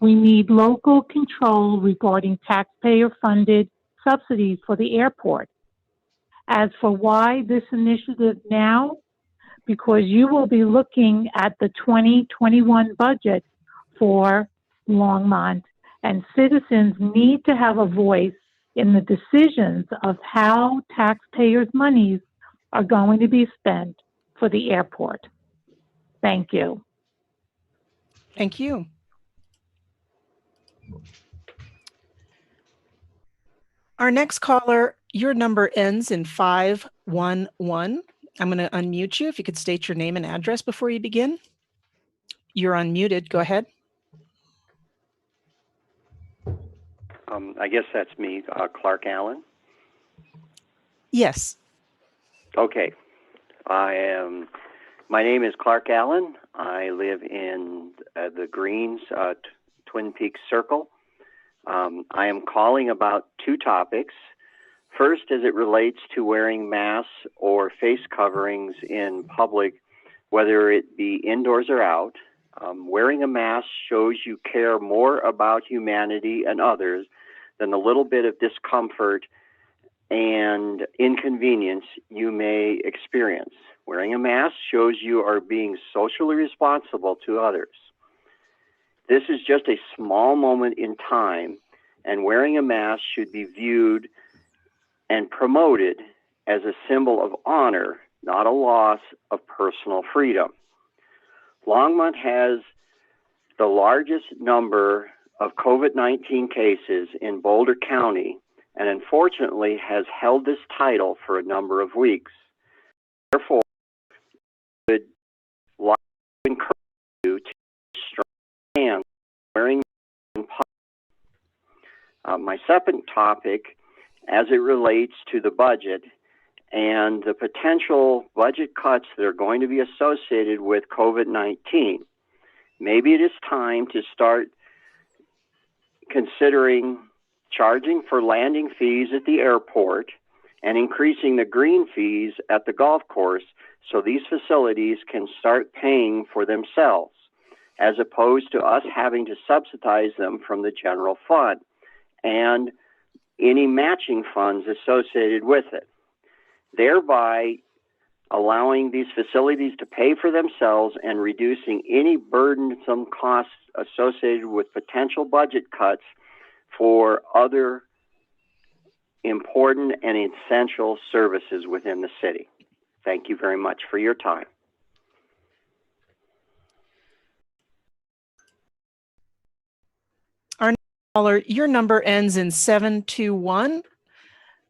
[SPEAKER 14] We need local control regarding taxpayer-funded subsidies for the airport. As for why this initiative now, because you will be looking at the 2021 budget for Longmont, and citizens need to have a voice in the decisions of how taxpayers' monies are going to be spent for the airport. Thank you.
[SPEAKER 13] Thank you. Our next caller, your number ends in 511. I'm going to unmute you. If you could state your name and address before you begin. You're unmuted. Go ahead.
[SPEAKER 15] I guess that's me, Clark Allen.
[SPEAKER 13] Yes.
[SPEAKER 15] Okay. My name is Clark Allen. I live in the Greens, Twin Peaks Circle. I am calling about two topics. First, as it relates to wearing masks or face coverings in public, whether it be indoors or out. Wearing a mask shows you care more about humanity and others than the little bit of discomfort and inconvenience you may experience. Wearing a mask shows you are being socially responsible to others. This is just a small moment in time, and wearing a mask should be viewed and promoted as a symbol of honor, not a loss of personal freedom. Longmont has the largest number of COVID-19 cases in Boulder County, and unfortunately has held this title for a number of weeks. Therefore, like to encourage you to strong hands wearing in public. My second topic, as it relates to the budget and the potential budget cuts that are going to be associated with COVID-19. Maybe it is time to start considering charging for landing fees at the airport and increasing the green fees at the golf course so these facilities can start paying for themselves, as opposed to us having to subsidize them from the general fund and any matching funds associated with it, thereby allowing these facilities to pay for themselves and reducing any burdensome costs associated with potential budget cuts for other important and essential services within the city. Thank you very much for your time.
[SPEAKER 13] Our caller, your number ends in 721.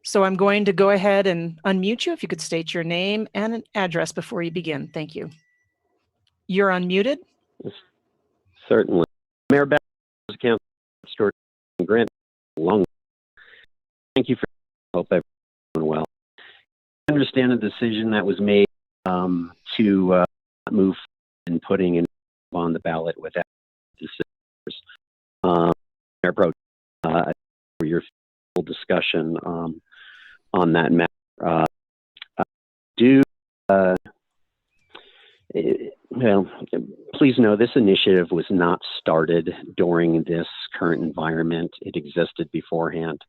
[SPEAKER 13] So I'm going to go ahead and unmute you. If you could state your name and an address before you begin. Thank you. You're unmuted.
[SPEAKER 16] Certainly. Mayor Beck, Council Store Grant, Longmont. Thank you for hope everyone's doing well. I understand the decision that was made to move and putting it on the ballot without decisions. Mayor Pro, for your full discussion on that matter. Please know this initiative was not started during this current environment. It existed beforehand.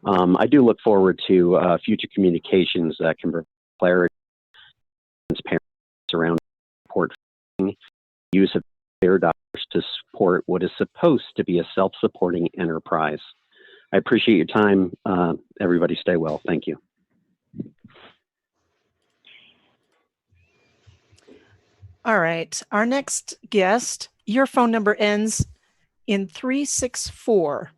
[SPEAKER 16] I do look forward to future communications that can provide clarity and transparency around support use of their dollars to support what is supposed to be a self-supporting enterprise. I appreciate your time. Everybody stay well. Thank you.
[SPEAKER 13] All right. Our next guest, your phone number ends in 364.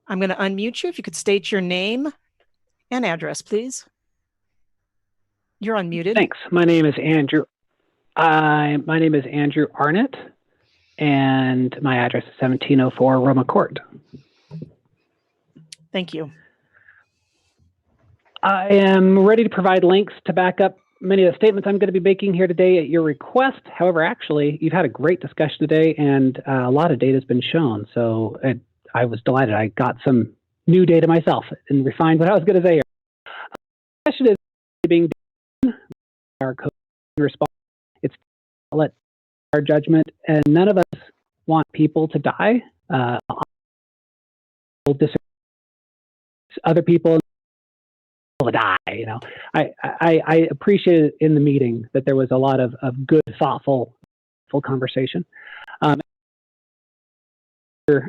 [SPEAKER 13] I'm going to unmute you. If you could state your name and address, please. You're unmuted.
[SPEAKER 17] Thanks. My name is Andrew. My name is Andrew Arnott, and my address is 1704 Roma Court.
[SPEAKER 13] Thank you.
[SPEAKER 17] I am ready to provide links to back up many of the statements I'm going to be making here today at your request. However, actually, you've had a great discussion today, and a lot of data has been shown. So I was delighted. I got some new data myself and refined what I was going to say here. The question is being done our COVID response. It's let our judgment, and none of us want people to die. Other people to die. You know, I appreciated in the meeting that there was a lot of good, thoughtful conversation.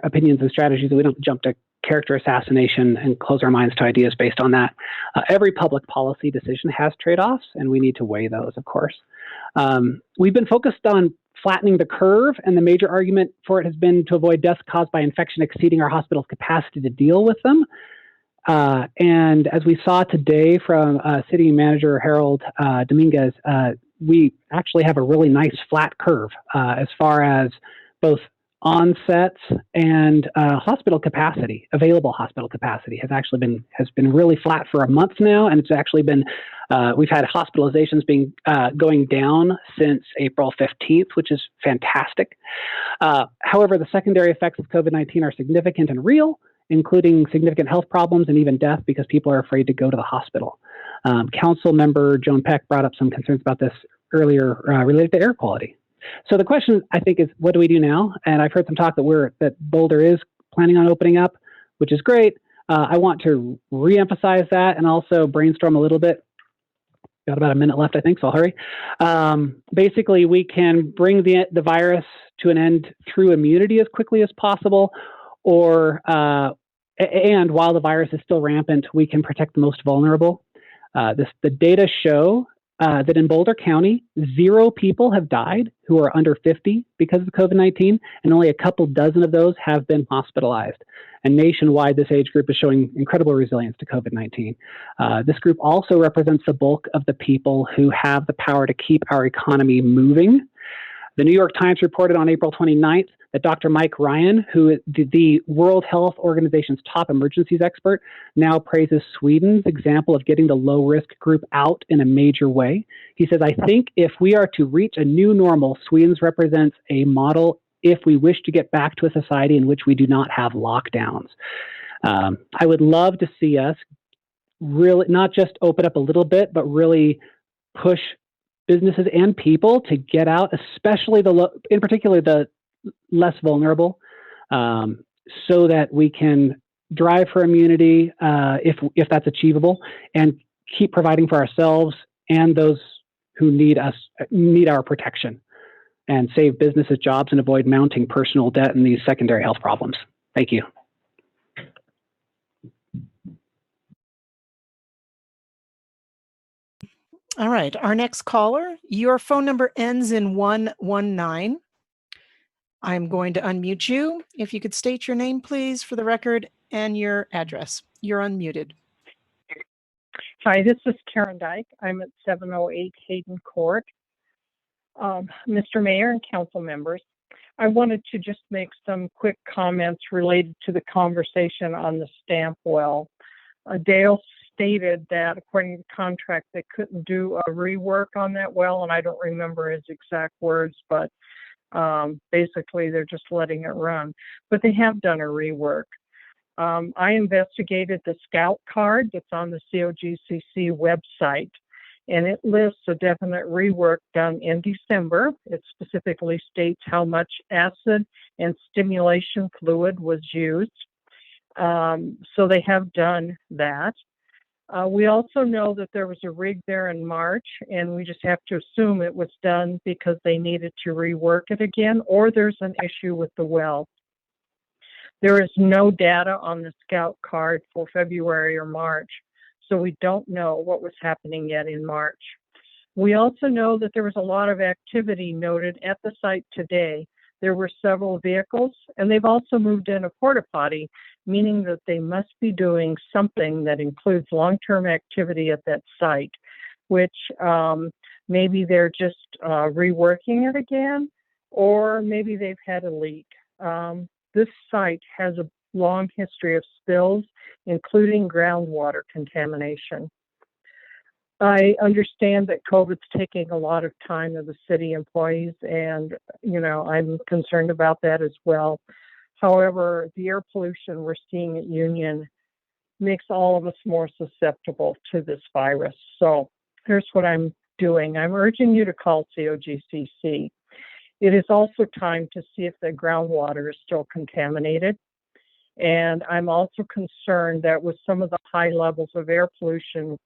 [SPEAKER 17] Opinions and strategies, that we don't jump to character assassination and close our minds to ideas based on that. Every public policy decision has trade-offs, and we need to weigh those, of course. We've been focused on flattening the curve, and the major argument for it has been to avoid deaths caused by infection exceeding our hospital's capacity to deal with them. And as we saw today from City Manager Harold Dominguez, we actually have a really nice flat curve as far as both onsets and hospital capacity. Available hospital capacity has been really flat for a month now, and it's actually been we've had hospitalizations going down since April 15th, which is fantastic. However, the secondary effects of COVID-19 are significant and real, including significant health problems and even death because people are afraid to go to the hospital. Council member Joan Peck brought up some concerns about this earlier related to air quality. So the question, I think, is what do we do now? And I've heard some talk that Boulder is planning on opening up, which is great. I want to reemphasize that and also brainstorm a little bit. Got about a minute left, I think, so I'll hurry. Basically, we can bring the virus to an end through immunity as quickly as possible, and while the virus is still rampant, we can protect the most vulnerable. The data show that in Boulder County, 0 people have died who are under 50 because of COVID-19, and only a couple dozen of those have been hospitalized. And nationwide, this age group is showing incredible resilience to COVID-19. This group also represents the bulk of the people who have the power to keep our economy moving. The New York Times reported on April 29th that Dr. Mike Ryan, who is the World Health Organization's top emergencies expert, now praises Sweden's example of getting the low-risk group out in a major way. He says, I think if we are to reach a new normal, Sweden's represents a model if we wish to get back to a society in which we do not have lockdowns. I would love to see us really not just open up a little bit, but really push businesses and people to get out, especially in particular the less vulnerable, so that we can drive for immunity if that's achievable, and keep providing for ourselves and those who need our protection, and save businesses jobs and avoid mounting personal debt and these secondary health problems. Thank you.
[SPEAKER 13] All right, our next caller, your phone number ends in 119. I'm going to unmute you. If you could state your name, please, for the record, and your address. You're unmuted.
[SPEAKER 18] Hi, this is Karen Dyke. I'm at 708 Hayden Court. Mr. Mayor and council members, I wanted to just make some quick comments related to the conversation on the stamp well. Dale stated that according to the contract, they couldn't do a rework on that well, and I don't remember his exact words, but basically they're just letting it run. But they have done a rework. I investigated the scout card that's on the COGCC website, and it lists a definite rework done in December. It specifically states how much acid and stimulation fluid was used. So they have done that. We also know that there was a rig there in March, and we just have to assume it was done because they needed to rework it again, or there's an issue with the well. There is no data on the scout card for February or March, so we don't know what was happening yet in March. We also know that there was a lot of activity noted at the site today. There were several vehicles, and they've also moved in a porta potty, meaning that they must be doing something that includes long-term activity at that site, which maybe they're just reworking it again, or maybe they've had a leak. This site has a long history of spills, including groundwater contamination. I understand that COVID's taking a lot of time of the city employees, and I'm concerned about that as well. However, the air pollution we're seeing at Union makes all of us more susceptible to this virus. So here's what I'm doing. I'm urging you to call COGCC. It is also time to see if the groundwater is still contaminated. And I'm also concerned that with some of the high levels of air pollution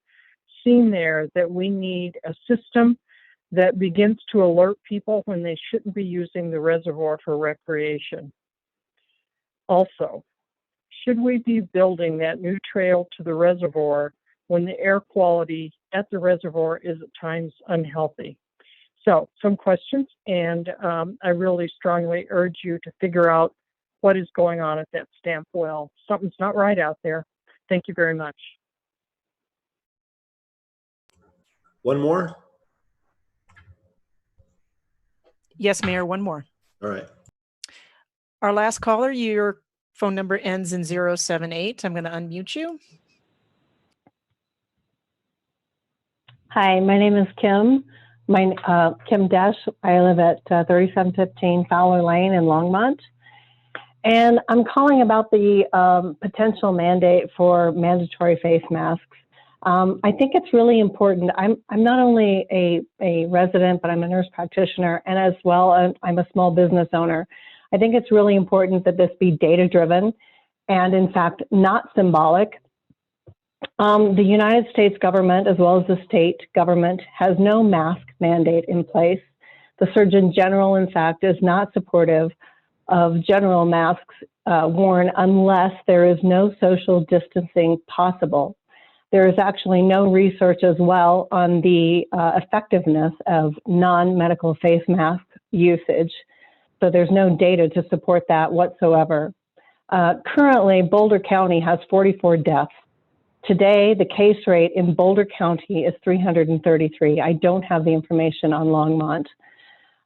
[SPEAKER 18] seen there, that we need a system that begins to alert people when they shouldn't be using the reservoir for recreation. Also, should we be building that new trail to the reservoir when the air quality at the reservoir is at times unhealthy? So, some questions, and I really strongly urge you to figure out what is going on at that stamp well. Something's not right out there. Thank you very much.
[SPEAKER 1] One more?
[SPEAKER 13] Yes, Mayor, one more.
[SPEAKER 1] All right.
[SPEAKER 13] Our last caller, your phone number ends in 078. I'm going to unmute you.
[SPEAKER 19] Hi, my name is Kim. Kim Desch. I live at 3715 Fowler Lane in Longmont. And I'm calling about the potential mandate for mandatory face masks. I think it's really important. I'm not only a resident, but I'm a nurse practitioner, and as well, I'm a small business owner. I think it's really important that this be data-driven and, in fact, not symbolic. The United States government, as well as the state government, has no mask mandate in place. The Surgeon General, in fact, is not supportive of general masks worn unless there is no social distancing possible. There is actually no research as well on the effectiveness of non-medical face mask usage. So there's no data to support that whatsoever. Currently, Boulder County has 44 deaths. Today, the case rate in Boulder County is 333. I don't have the information on Longmont.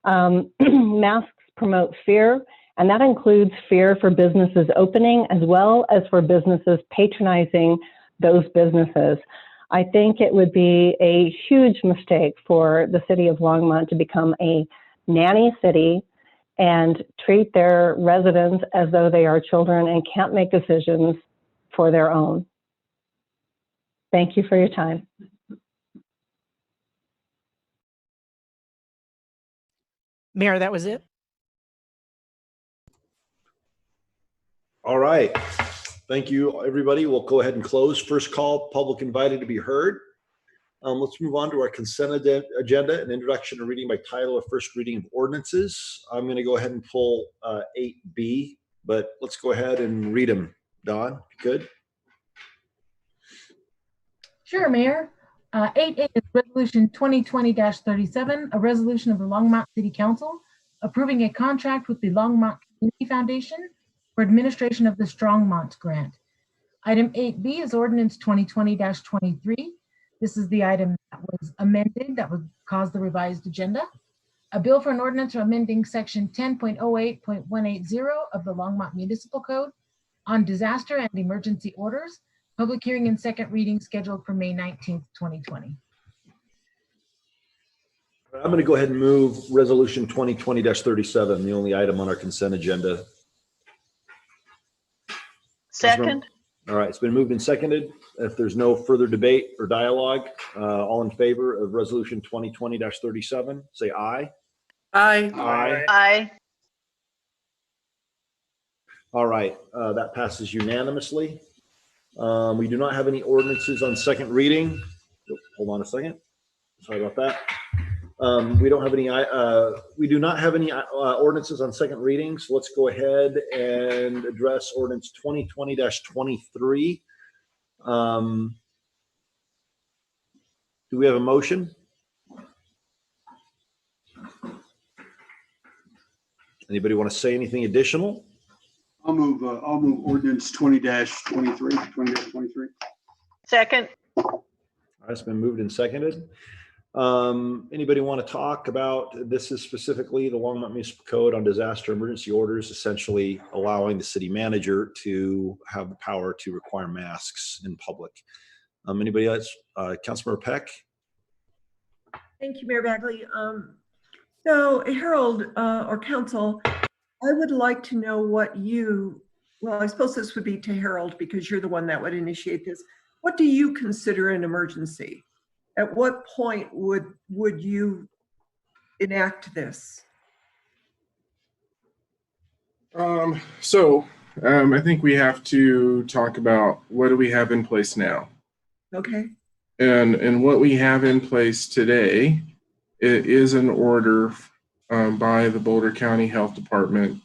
[SPEAKER 19] Masks promote fear, and that includes fear for businesses opening as well as for businesses patronizing those businesses. I think it would be a huge mistake for the city of Longmont to become a nanny city and treat their residents as though they are children and can't make decisions for their own. Thank you for your time.
[SPEAKER 13] Mayor, that was it.
[SPEAKER 1] All right. Thank you, everybody. We'll go ahead and close. First call, public invited to be heard. Let's move on to our consent agenda, an introduction and reading by title of first reading of ordinances. I'm going to go ahead and pull 8B, but let's go ahead and read them. Dawn, good?
[SPEAKER 2] Sure, Mayor. 8A is Resolution 2020-37, a resolution of the Longmont City Council approving a contract with the Longmont Community Foundation for administration of the Strongmont Grant. Item 8B is Ordinance 2020-23. This is the item that was amended, that would cause the revised agenda. A bill for an ordinance amending section 10.08.180 of the Longmont Municipal Code on disaster and emergency orders. Public hearing and second reading scheduled for May 19th, 2020.
[SPEAKER 1] I'm going to go ahead and move Resolution 2020-37, the only item on our consent agenda.
[SPEAKER 4] Second.
[SPEAKER 1] All right, it's been moved and seconded. If there's no further debate or dialogue, all in favor of Resolution 2020-37, say aye.
[SPEAKER 7] Aye.
[SPEAKER 1] Aye.
[SPEAKER 4] Aye.
[SPEAKER 1] All right, that passes unanimously. We do not have any ordinances on second reading. Hold on a second. Sorry about that. We don't have any. We do not have any ordinances on second reading. So let's go ahead and address ordinance 2020-23. Do we have a motion? Anybody want to say anything additional?
[SPEAKER 8] I'll move ordinance 20-23.
[SPEAKER 4] Second.
[SPEAKER 1] All right, it's been moved and seconded. Anybody want to talk about, this is specifically the Longmont Municipal Code on disaster emergency orders, essentially allowing the city manager to have the power to require masks in public. Anybody else? Councilmember Peck?
[SPEAKER 3] Thank you, Mayor Bagley. So Harold or Council, I would like to know what well, I suppose this would be to Harold because you're the one that would initiate this. What do you consider an emergency? At what point would you enact this?
[SPEAKER 10] I think we have to talk about what do we have in place now.
[SPEAKER 3] Okay.
[SPEAKER 10] And what we have in place today, it is an order by the Boulder County Health Department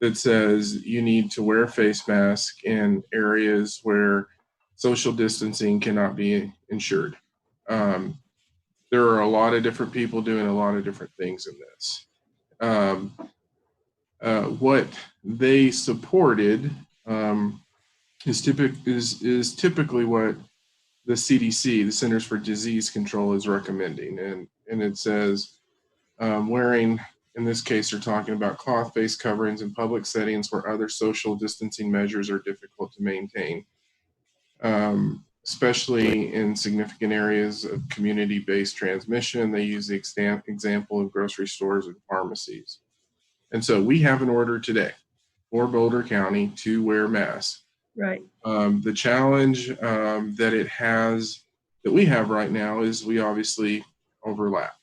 [SPEAKER 10] that says you need to wear a face mask in areas where social distancing cannot be ensured. There are a lot of different people doing a lot of different things in this. What they supported is typically what the CDC, the Centers for Disease Control, is recommending, and it says wearing, in this case, they're talking about cloth face coverings in public settings where other social distancing measures are difficult to maintain. Especially in significant areas of community-based transmission. They use the example of grocery stores and pharmacies. And so we have an order today for Boulder County to wear masks.
[SPEAKER 3] Right.
[SPEAKER 10] The challenge that we have right now is we obviously overlap.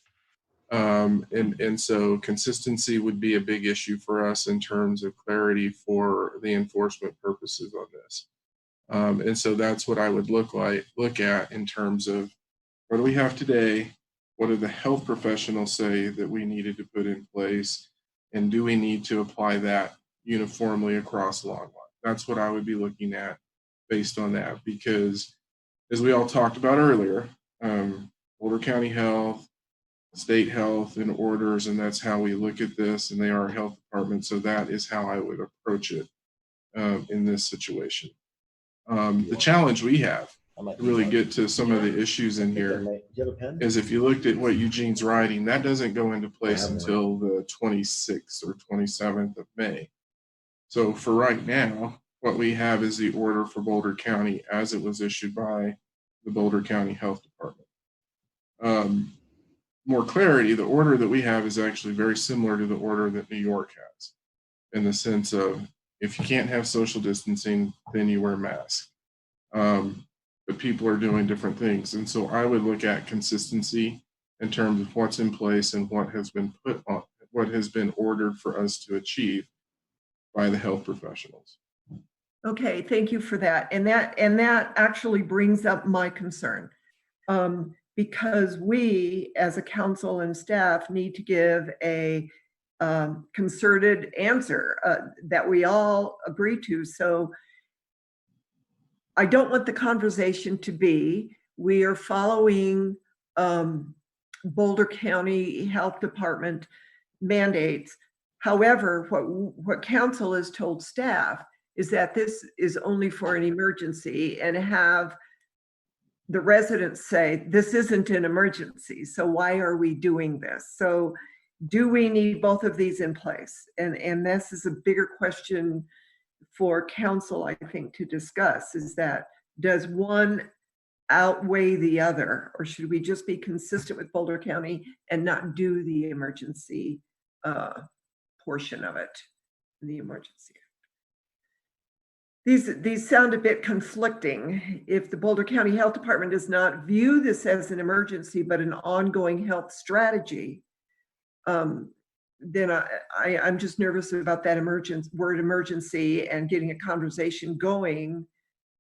[SPEAKER 10] And so consistency would be a big issue for us in terms of clarity for the enforcement purposes on this. And so that's what I would look at in terms of what do we have today? What do the health professionals say that we needed to put in place? And do we need to apply that uniformly across Longmont? That's what I would be looking at based on that, because as we all talked about earlier, Boulder County Health, state health and orders, and that's how we look at this, and they are a health department. So that is how I would approach it in this situation. The challenge we have really get to some of the issues in here,
[SPEAKER 1] Do you have a pen?
[SPEAKER 10] is if you looked at what Eugene's writing, that doesn't go into place
[SPEAKER 1] have one.
[SPEAKER 10] until the 26th or 27th of May. So for right now, what we have is the order for Boulder County as it was issued by the Boulder County Health Department. More clarity, the order that we have is actually very similar to the order that New York has, in the sense of if you can't have social distancing, then you wear a mask. But people are doing different things. And so I would look at consistency in terms of what's in place and what has been put on, what has been ordered for us to achieve by the health professionals.
[SPEAKER 3] Okay, thank you for that. And that actually brings up my concern. Because we, as a council and staff, need to give a concerted answer that we all agree to. So I don't want the conversation to be, we are following Boulder County Health Department mandates. However, what council has told staff is that this is only for an emergency, and have the residents say, this isn't an emergency, so why are we doing this? So do we need both of these in place? And this is a bigger question for council, I think, to discuss, is that does one outweigh the other, or should we just be consistent with Boulder County and not do the emergency portion of it, the emergency? These sound a bit conflicting. If the Boulder County Health Department does not view this as an emergency, but an ongoing health strategy, then I'm just nervous about that word emergency and getting a conversation going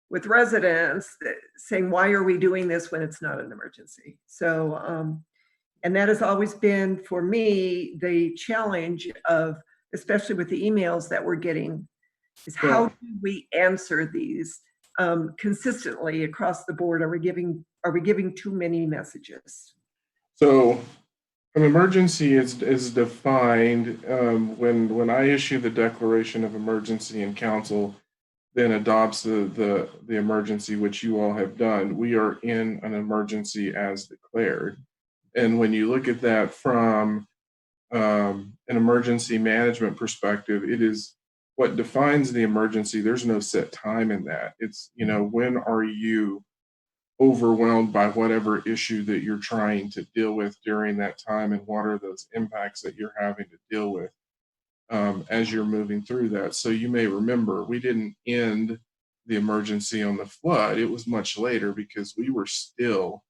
[SPEAKER 3] with residents saying, why are we doing this when it's not an emergency? So, and that has always been, for me, the challenge of, especially with the emails that we're getting, is how do we answer these consistently across the board? Are we giving too many messages?
[SPEAKER 10] So an emergency is defined when I issue the declaration of emergency and council then adopts the emergency, which you all have done. We are in an emergency as declared. And when you look at that from an emergency management perspective, it is what defines the emergency. There's no set time in that. It's, when are you overwhelmed by whatever issue that you're trying to deal with during that time, and what are those impacts that you're having to deal with as you're moving through that. So you may remember we didn't end the emergency on the flood. It was much later because we were still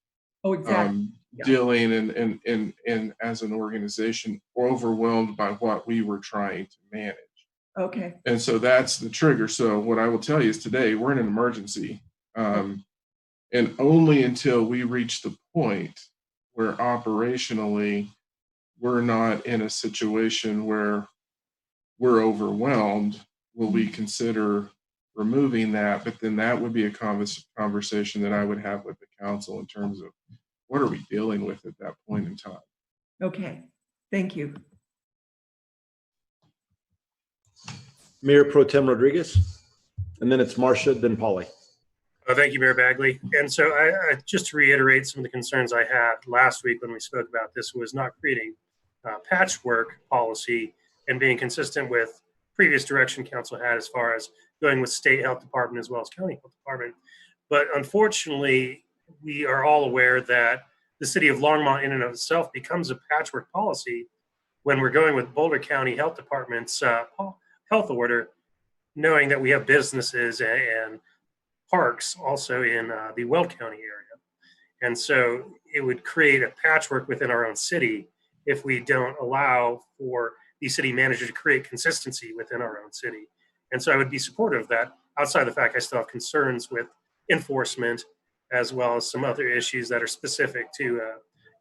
[SPEAKER 10] dealing and as an organization overwhelmed by what we were trying to manage.
[SPEAKER 3] Okay.
[SPEAKER 10] And so that's the trigger. So what I will tell you is today we're in an emergency. And only until we reach the point where operationally we're not in a situation where we're overwhelmed will we consider removing that. But then that would be a conversation that I would have with the council in terms of what are we dealing with at that point in time.
[SPEAKER 3] Okay, thank you.
[SPEAKER 1] Mayor Pro Tem Rodriguez, and then it's Marcia, then Polly.
[SPEAKER 5] Thank you, Mayor Bagley. And so I just to reiterate some of the concerns I had last week when we spoke about this was not creating patchwork policy and being consistent with previous direction council had as far as going with state health department as well as county health department. But unfortunately, we are all aware that the city of Longmont in and of itself becomes a patchwork policy when we're going with Boulder County Health Department's health order, knowing that we have businesses and parks also in the Weld County area. And so it would create a patchwork within our own city if we don't allow for the city manager to create consistency within our own city. And so I would be supportive of that, outside the fact I still have concerns with enforcement, as well as some other issues that are specific to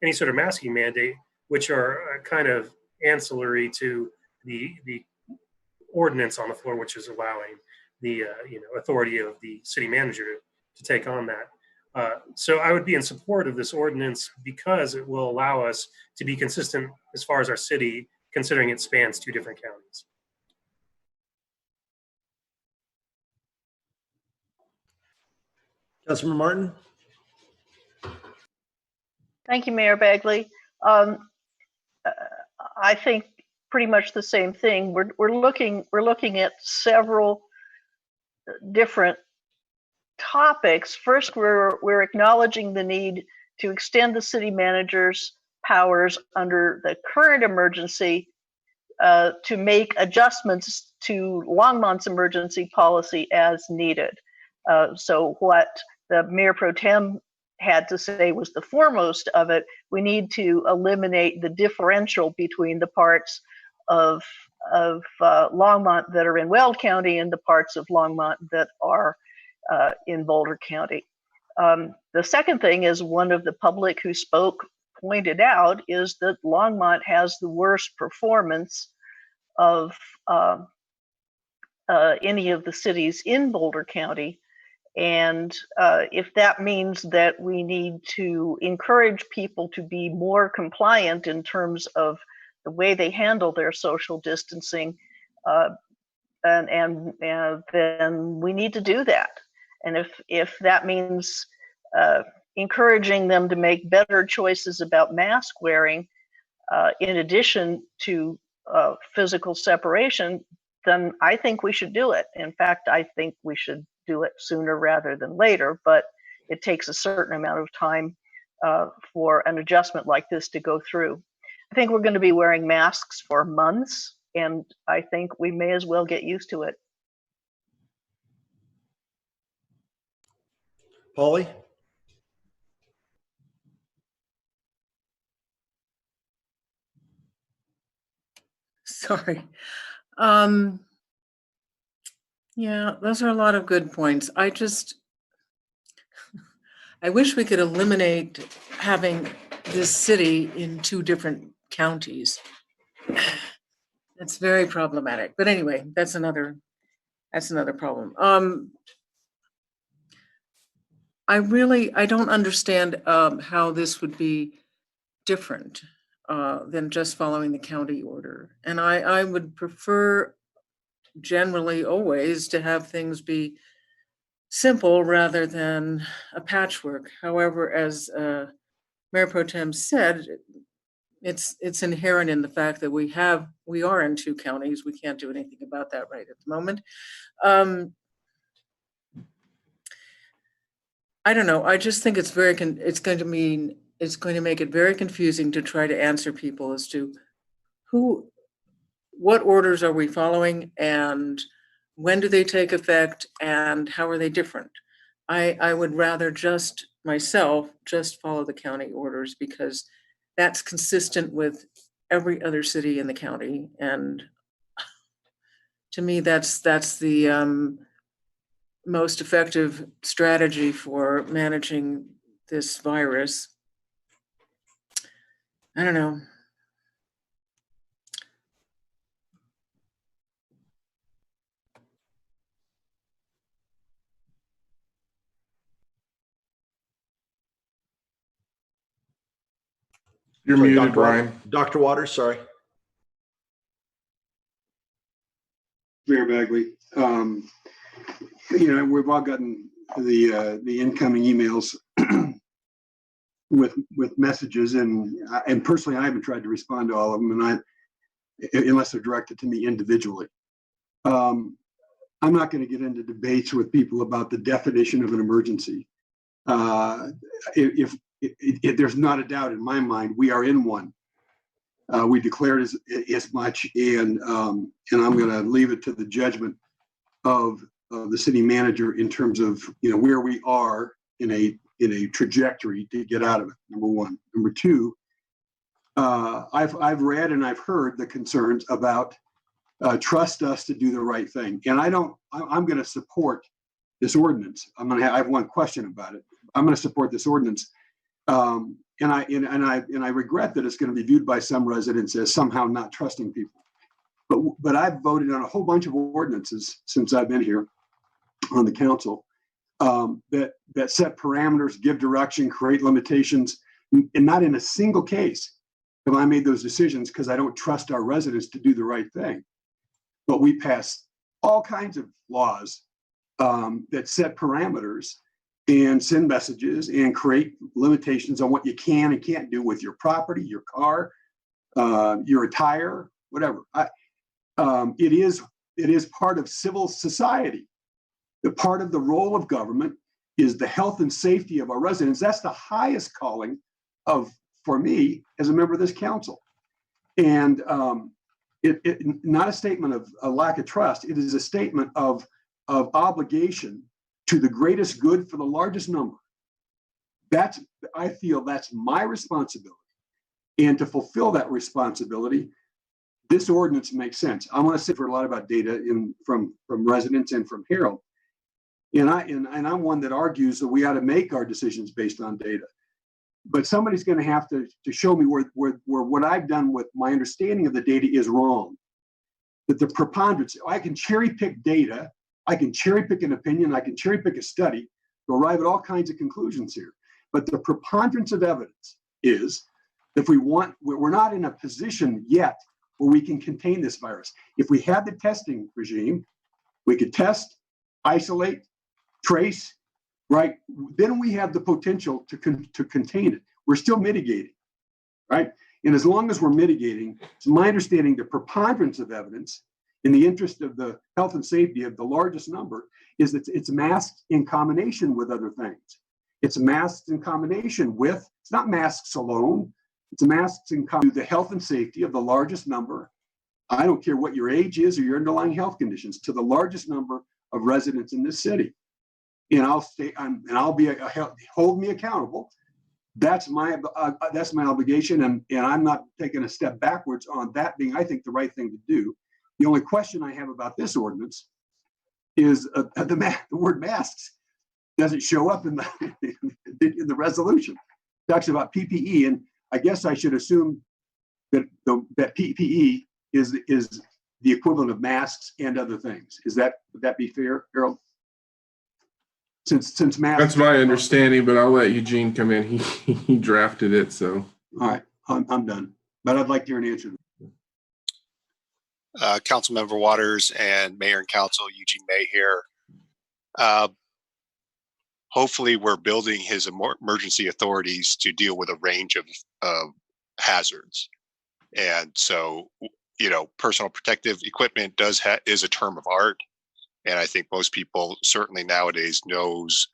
[SPEAKER 5] any sort of masking mandate, which are kind of ancillary to the ordinance on the floor, which is allowing the authority of the city manager to take on that. So I would be in support of this ordinance because it will allow us to be consistent as far as our city, considering it spans 2 different counties.
[SPEAKER 1] Councilmember Martin?
[SPEAKER 4] Thank you, Mayor Bagley. I think pretty much the same thing. We're looking at several different topics. First, we're acknowledging the need to extend the city manager's powers under the current emergency to make adjustments to Longmont's emergency policy as needed. So what the Mayor Pro Tem had to say was the foremost of it. We need to eliminate the differential between the parts of Longmont that are in Weld County and the parts of Longmont that are in Boulder County. The second thing is, one of the public who spoke pointed out, is that Longmont has the worst performance of any of the cities in Boulder County. And if that means that we need to encourage people to be more compliant in terms of the way they handle their social distancing, and then we need to do that. And if that means encouraging them to make better choices about mask wearing, in addition to physical separation, then I think we should do it. In fact, I think we should do it sooner rather than later, but it takes a certain amount of time for an adjustment like this to go through. I think we're going to be wearing masks for months, and I think we may as well get used to it.
[SPEAKER 1] Polly?
[SPEAKER 7] Sorry. Yeah, those are a lot of good points. I wish we could eliminate having this city in two different counties. It's very problematic. But anyway, that's another problem. I don't understand how this would be different than just following the county order. And I would prefer generally always to have things be simple rather than a patchwork. However, as Mayor Pro Tem said, it's inherent in the fact that we are in two counties. We can't do anything about that right at the moment. I don't know. I just think it's going to make it very confusing to try to answer people as to what orders are we following, and when do they take effect, and how are they different? I would rather myself follow the county orders, because that's consistent with every other city in the county. And to me, that's the most effective strategy for managing this virus. I don't know.
[SPEAKER 10] You're
[SPEAKER 1] Sorry,
[SPEAKER 10] muted,
[SPEAKER 1] Dr.
[SPEAKER 10] Brian.
[SPEAKER 1] Dr. Waters, sorry.
[SPEAKER 8] Mayor Bagley, we've all gotten the incoming emails with messages, and personally, I haven't tried to respond to all of them, unless they're directed to me individually. I'm not going to get into debates with people about the definition of an emergency. If there's not a doubt in my mind, we are in one. We declared as much, and I'm going to leave it to the judgment of the city manager in terms of where we are in a trajectory to get out of it. Number one. Number two, I've read and I've heard the concerns about trust us to do the right thing, and I'm going to support this ordinance. I have one question about it. I'm going to support this ordinance. And I regret that it's going to be viewed by some residents as somehow not trusting people. But I've voted on a whole bunch of ordinances since I've been here on the council that set parameters, give direction, create limitations, and not in a single case have I made those decisions because I don't trust our residents to do the right thing. But we pass all kinds of laws that set parameters and send messages and create limitations on what you can and can't do with your property, your car, your attire, whatever. It is part of civil society. The part of the role of government is the health and safety of our residents. That's the highest calling for me as a member of this council. And not a statement of a lack of trust. It is a statement of obligation to the greatest good for the largest number. I feel that's my responsibility. And to fulfill that responsibility, this ordinance makes sense. I want to say for a lot about data from residents and from Harold. And I'm one that argues that we ought to make our decisions based on data. But somebody's going to have to show me where what I've done with my understanding of the data is wrong. That the preponderance, I can cherry pick data, I can cherry pick an opinion, I can cherry pick a study to arrive at all kinds of conclusions here. But the preponderance of evidence is if we're not in a position yet where we can contain this virus. If we had the testing regime, we could test, isolate, trace, right? Then we have the potential to contain it. We're still mitigating, right? And as long as we're mitigating, it's my understanding the preponderance of evidence in the interest of the health and safety of the largest number is that it's masked in combination with other things. It's masked in combination with, it's not masks alone, it's masked in combination with the health and safety of the largest number. I don't care what your age is or your underlying health conditions, to the largest number of residents in this city. And I'll be hold me accountable. That's my obligation, and I'm not taking a step backwards on that being, I think, the right thing to do. The only question I have about this ordinance is the word masks doesn't show up in the resolution. It talks about PPE, and I guess I should assume that PPE is the equivalent of masks and other things. Would that be fair, Harold? Since masks.
[SPEAKER 10] That's my understanding, but I'll let Eugene come in. He drafted it, so.
[SPEAKER 8] All right, I'm done. But I'd like to hear an answer.
[SPEAKER 11] Councilmember Waters and Mayor and Council Eugene May here. Hopefully we're building his emergency authorities to deal with a range of hazards. And so, personal protective equipment is a term of art. And I think most people certainly nowadays knows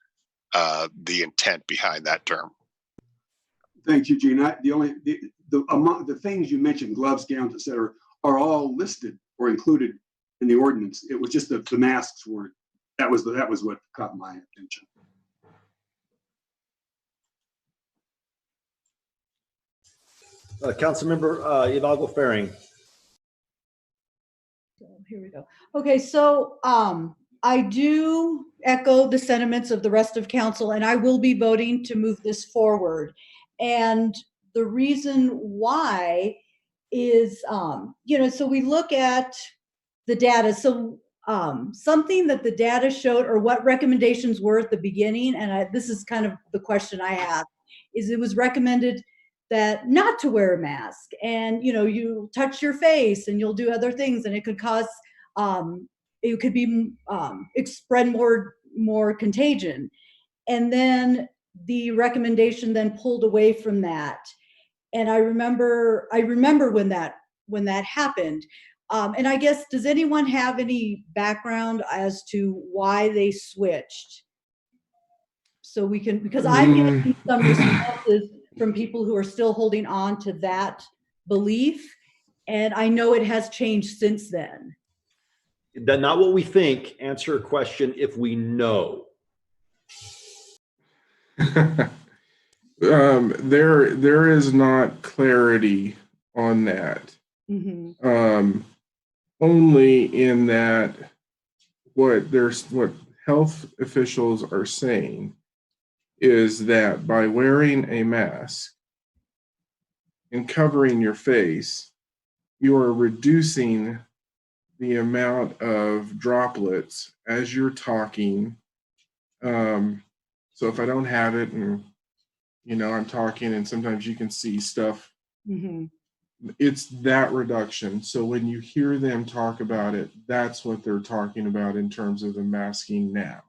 [SPEAKER 11] the intent behind that term.
[SPEAKER 8] Thanks, Eugene. Among the things you mentioned, gloves, gowns, et cetera, are all listed or included in the ordinance. It was just the masks weren't. That was what caught my attention.
[SPEAKER 1] Councilmember Hidalgo Faring.
[SPEAKER 9] Here we go. Okay, so I do echo the sentiments of the rest of council, and I will be voting to move this forward. And the reason why is, so we look at the data. So something that the data showed, or what recommendations were at the beginning, and this is kind of the question I have, is it was recommended that not to wear a mask, and you touch your face and you'll do other things, and it could cause it could be spread more contagion. And then the recommendation then pulled away from that. And I remember when that happened. And I guess, does anyone have any background as to why they switched? So we can, because I'm getting some responses from people who are still holding on to that belief. And I know it has changed since then.
[SPEAKER 1] That's not what we think. Answer a question if we know.
[SPEAKER 10] There is not clarity on that.
[SPEAKER 9] Mm-hmm.
[SPEAKER 10] Only in that what health officials are saying is that by wearing a mask and covering your face, you are reducing the amount of droplets as you're talking. So if I don't have it and, I'm talking and sometimes you can see stuff,
[SPEAKER 9] Mm-hmm.
[SPEAKER 10] it's that reduction. So when you hear them talk about it, that's what they're talking about in terms of the masking now.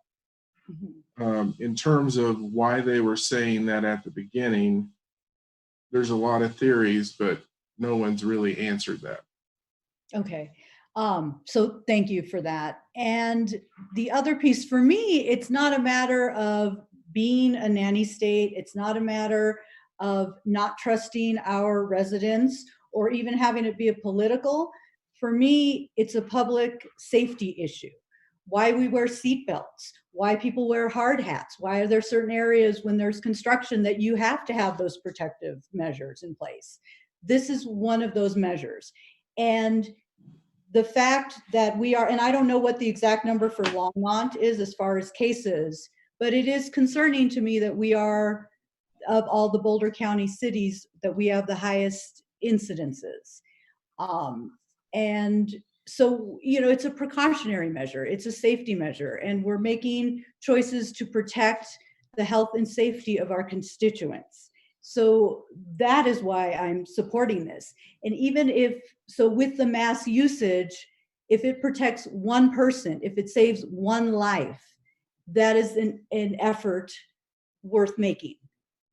[SPEAKER 10] In terms of why they were saying that at the beginning, there's a lot of theories, but no one's really answered that.
[SPEAKER 9] Okay. So thank you for that. And the other piece for me, it's not a matter of being a nanny state. It's not a matter of not trusting our residents or even having it be a political. For me, it's a public safety issue. Why we wear seatbelts, why people wear hard hats, why are there certain areas when there's construction that you have to have those protective measures in place. This is one of those measures. And the fact that we are, and I don't know what the exact number for Longmont is as far as cases, but it is concerning to me that we are, of all the Boulder County cities, that we have the highest incidences. And so, you know, it's a precautionary measure, it's a safety measure, and we're making choices to protect the health and safety of our constituents. So that is why I'm supporting this. And even if, so with the mass usage, if it protects one person, if it saves one life, that is an effort worth making.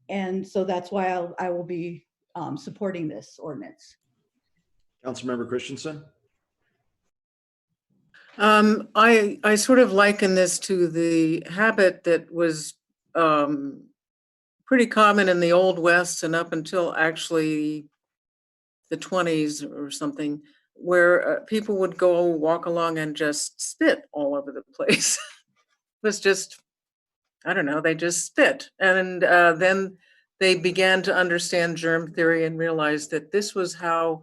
[SPEAKER 9] And so that's why I will be supporting this ordinance.
[SPEAKER 1] Councilmember Christensen.
[SPEAKER 7] I sort of liken this to the habit that was pretty common in the Old West and up until actually the 20s or something, where people would go walk along and just spit all over the place. It was just, I don't know, they just spit. And then they began to understand germ theory and realized that this was how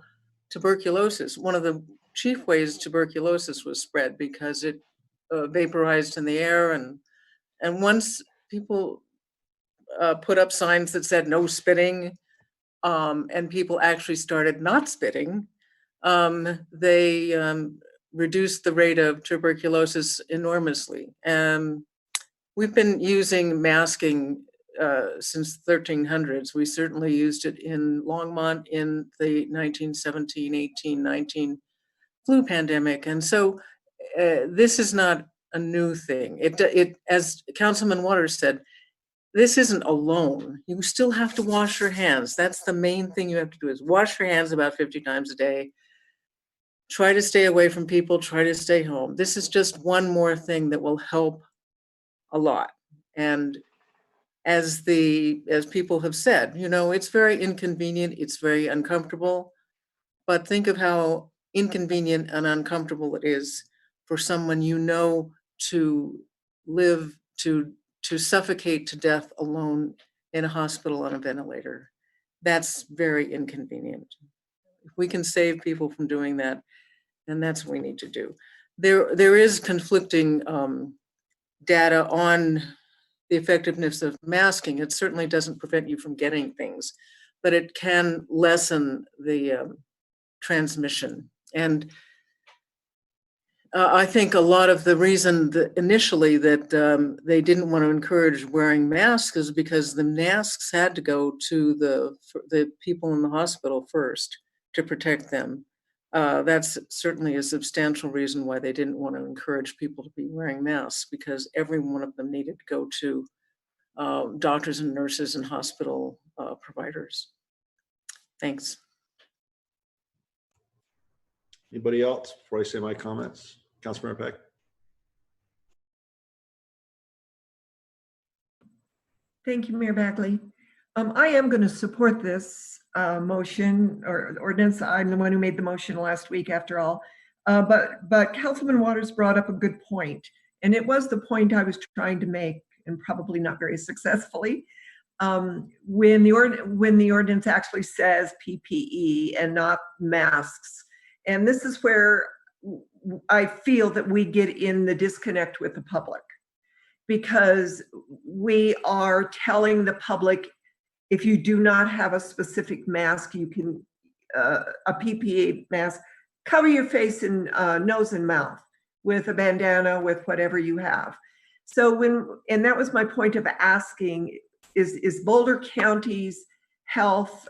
[SPEAKER 7] tuberculosis, one of the chief ways tuberculosis was spread, because it vaporized in the air. And once people put up signs that said no spitting, and people actually started not spitting, they reduced the rate of tuberculosis enormously. We've been using masking since the 1300s. We certainly used it in Longmont in the 1917, 18, 19 flu pandemic. And so this is not a new thing. It, as Councilman Waters said, this isn't alone. You still have to wash your hands. That's the main thing you have to do, is wash your hands about 50 times a day. Try to stay away from people, try to stay home. This is just one more thing that will help a lot. And as people have said, you know, it's very inconvenient, it's very uncomfortable, but think of how inconvenient and uncomfortable it is for someone you know to live, to suffocate to death alone in a hospital on a ventilator. That's very inconvenient. If we can save people from doing that, then that's what we need to do. There is conflicting data on the effectiveness of masking. It certainly doesn't prevent you from getting things, but it can lessen the transmission. And I think a lot of the reason that initially that they didn't want to encourage wearing masks is because the masks had to go to the people in the hospital first to protect them. That's certainly a substantial reason why they didn't want to encourage people to be wearing masks, because every one of them needed to go to doctors and nurses and hospital providers. Thanks.
[SPEAKER 1] Anybody else before I say my comments? Councilmember Peck.
[SPEAKER 3] Thank you, Mayor Bagley. I am going to support this motion or ordinance. I'm the one who made the motion last week, after all. But Councilman Waters brought up a good point, and it was the point I was trying to make, and probably not very successfully. When the ordinance actually says PPE and not masks. And this is where I feel that we get in the disconnect with the public, because we are telling the public, if you do not have a specific mask, you can, a PPE mask, cover your face and nose and mouth with a bandana, with whatever you have. So and that was my point of asking, is Boulder County's health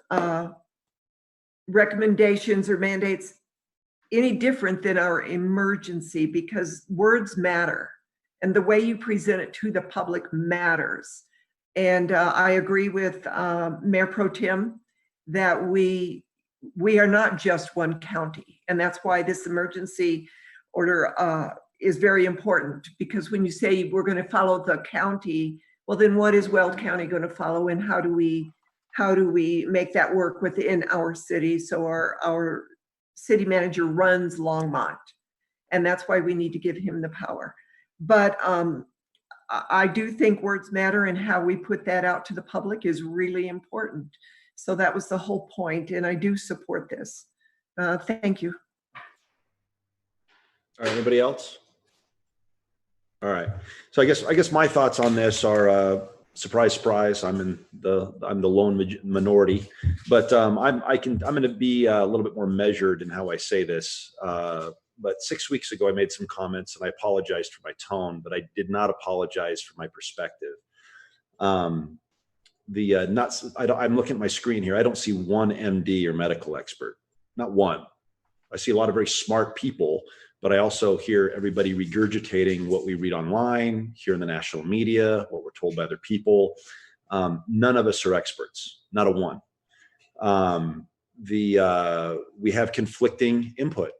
[SPEAKER 3] recommendations or mandates any different than our emergency? Because words matter. And the way you present it to the public matters. And I agree with Mayor Pro Tem that we are not just one county. And that's why this emergency order is very important, because when you say we're going to follow the county, well, then what is Weld County going to follow, and how do we make that work within our city? So our city manager runs Longmont, and that's why we need to give him the power. But I do think words matter, and how we put that out to the public is really important. So that was the whole point, and I do support this. Thank you.
[SPEAKER 1] All right, anybody else? All right. So I guess my thoughts on this are surprise, surprise. I'm the lone minority, but I'm going to be a little bit more measured in how I say this. But 6 weeks ago, I made some comments, and I apologized for my tone, but I did not apologize for my perspective. I'm looking at my screen here. I don't see one MD or medical expert, not one. I see a lot of very smart people, but I also hear everybody regurgitating what we read online, here in the national media, what we're told by other people. None of us are experts, not a one. We have conflicting input.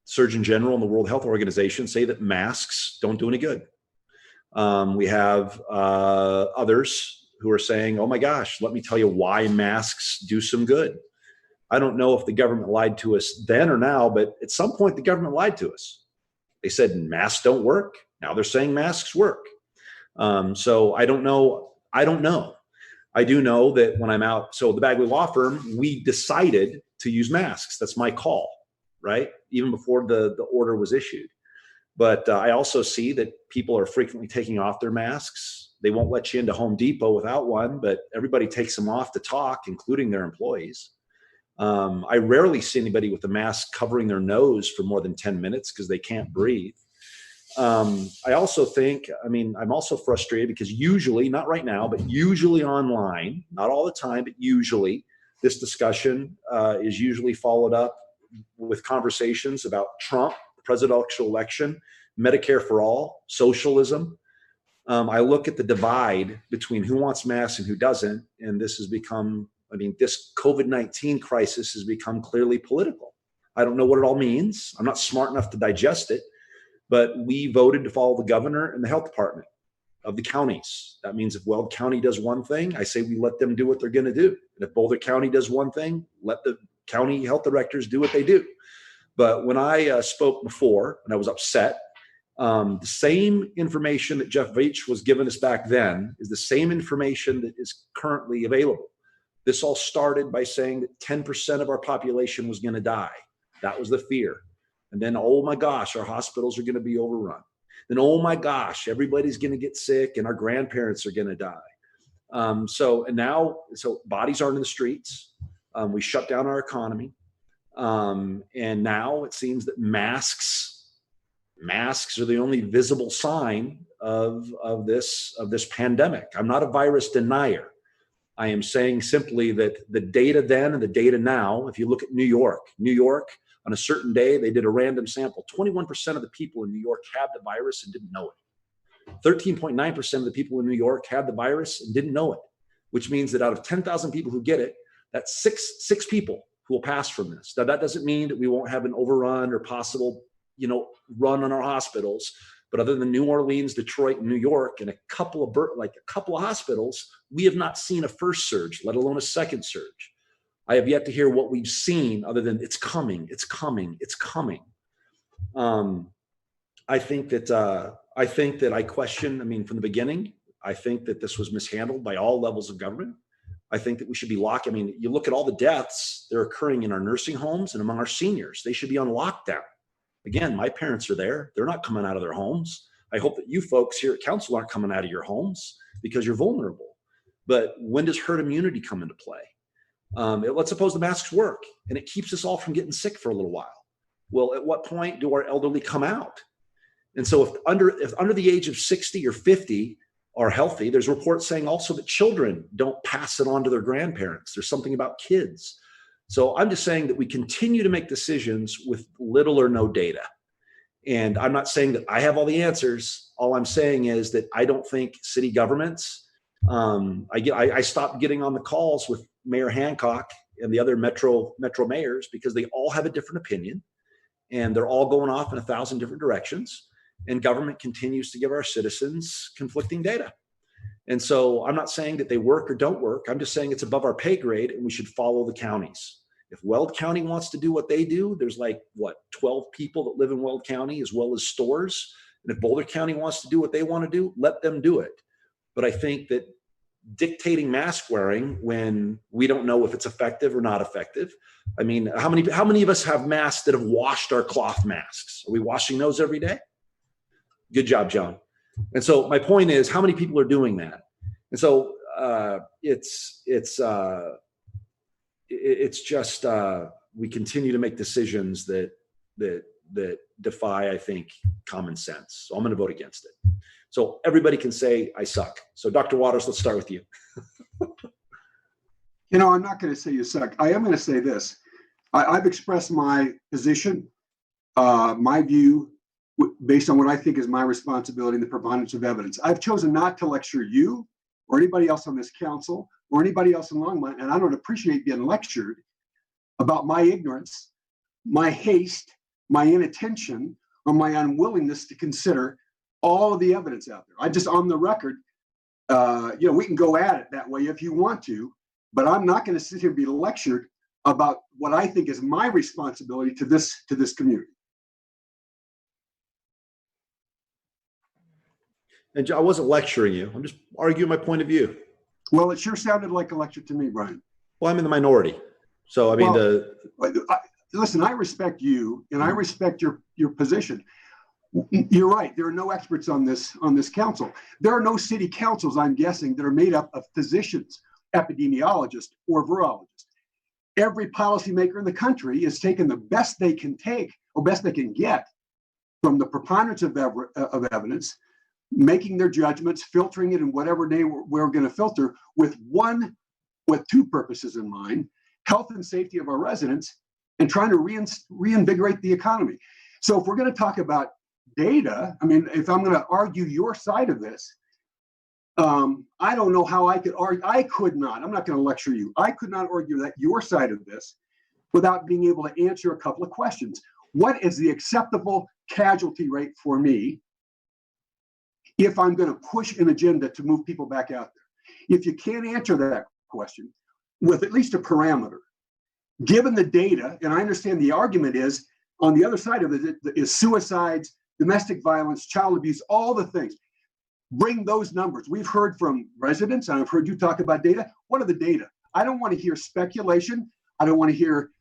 [SPEAKER 1] Surgeon General and the World Health Organization say that masks don't do any good. We have others who are saying, oh my gosh, let me tell you why masks do some good. I don't know if the government lied to us then or now, but at some point the government lied to us. They said masks don't work. Now they're saying masks work. So I don't know. I do know that when I'm out, so the Bagley Law Firm, we decided to use masks. That's my call, right? Even before the order was issued. But I also see that people are frequently taking off their masks. They won't let you into Home Depot without one, but everybody takes them off to talk, including their employees. I rarely see anybody with a mask covering their nose for more than 10 minutes because they can't breathe. I also think, I'm also frustrated because usually, not right now, but usually online, not all the time, but usually this discussion is usually followed up with conversations about Trump, the presidential election, Medicare for all, socialism. I look at the divide between who wants masks and who doesn't, and this has become, this COVID-19 crisis has become clearly political. I don't know what it all means. I'm not smart enough to digest it, but we voted to follow the governor and the health department of the counties. That means if Weld County does one thing, I say we let them do what they're going to do. And if Boulder County does one thing, let the county health directors do what they do. But when I spoke before and I was upset, the same information that Jeff Veach was giving us back then is the same information that is currently available. This all started by saying that 10% of our population was going to die. That was the fear. And then, oh my gosh, our hospitals are going to be overrun. Then, oh my gosh, everybody's going to get sick and our grandparents are going to die. So bodies aren't in the streets. We shut down our economy. And now it seems that masks are the only visible sign of this pandemic. I'm not a virus denier. I am saying simply that the data then and the data now, if you look at New York, on a certain day, they did a random sample. 21% of the people in New York had the virus and didn't know it. 13.9% of the people in New York had the virus and didn't know it, which means that out of 10,000 people who get it, that's six people who will pass from this. Now, that doesn't mean that we won't have an overrun or possible, run on our hospitals. But other than New Orleans, Detroit, and New York, and a couple of hospitals, we have not seen a first surge, let alone a second surge. I have yet to hear what we've seen other than it's coming, it's coming, it's coming. I think that I question, from the beginning, I think that this was mishandled by all levels of government. I think that we should be locked. You look at all the deaths, they're occurring in our nursing homes and among our seniors. They should be on lockdown. Again, my parents are there. They're not coming out of their homes. I hope that you folks here at council aren't coming out of your homes because you're vulnerable. But when does herd immunity come into play? Let's suppose the masks work and it keeps us all from getting sick for a little while. Well, at what point do our elderly come out? And so if under the age of 60 or 50 are healthy, there's reports saying also that children don't pass it on to their grandparents. There's something about kids. So I'm just saying that we continue to make decisions with little or no data. And I'm not saying that I have all the answers. All I'm saying is that I don't think city governments, I stopped getting on the calls with Mayor Hancock and the other metro mayors because they all have a different opinion and they're all going off in 1,000 different directions. And government continues to give our citizens conflicting data. And so I'm not saying that they work or don't work. I'm just saying it's above our pay grade and we should follow the counties. If Weld County wants to do what they do, there's like, 12 people that live in Weld County as well as stores. And if Boulder County wants to do what they want to do, let them do it. But I think that dictating mask wearing when we don't know if it's effective or not effective. I mean, how many of us have masks that have washed our cloth masks? Are we washing those every day? Good job, John. And so my point is, how many people are doing that? And so it's just we continue to make decisions that defy, I think, common sense. So I'm going to vote against it. So everybody can say I suck. So Dr. Waters, let's start with you.
[SPEAKER 8] You know, I'm not going to say you suck. I am going to say this. I've expressed my position, my view, based on what I think is my responsibility in the preponderance of evidence. I've chosen not to lecture you or anybody else on this council or anybody else in Longmont, and I don't appreciate being lectured about my ignorance, my haste, my inattention, or my unwillingness to consider all of the evidence out there. I just, on the record, you know, we can go at it that way if you want to, but I'm not going to sit here and be lectured about what I think is my responsibility to this community.
[SPEAKER 1] And I wasn't lecturing you. I'm just arguing my point of view.
[SPEAKER 8] Well, it sure sounded like a lecture to me, Brian.
[SPEAKER 1] Well, I'm in the minority. So, I mean,
[SPEAKER 8] listen, I respect you and I respect your position. You're right. There are no experts on this council. There are no city councils, I'm guessing, that are made up of physicians, epidemiologists, or virologists. Every policymaker in the country is taking the best they can take or best they can get from the preponderance of evidence, making their judgments, filtering it in whatever day we're going to filter with two purposes in mind: health and safety of our residents and trying to reinvigorate the economy. So if we're going to talk about data, I mean, if I'm going to argue your side of this, I don't know how I could argue. I could not, I'm not going to lecture you. I could not argue that your side of this without being able to answer a couple of questions. What is the acceptable casualty rate for me if I'm going to push an agenda to move people back out there? If you can't answer that question with at least a parameter, given the data, and I understand the argument is on the other side of it is suicides, domestic violence, child abuse, all the things. Bring those numbers. We've heard from residents, and I've heard you talk about data. What are the data? I don't want to hear speculation. I don't want to hear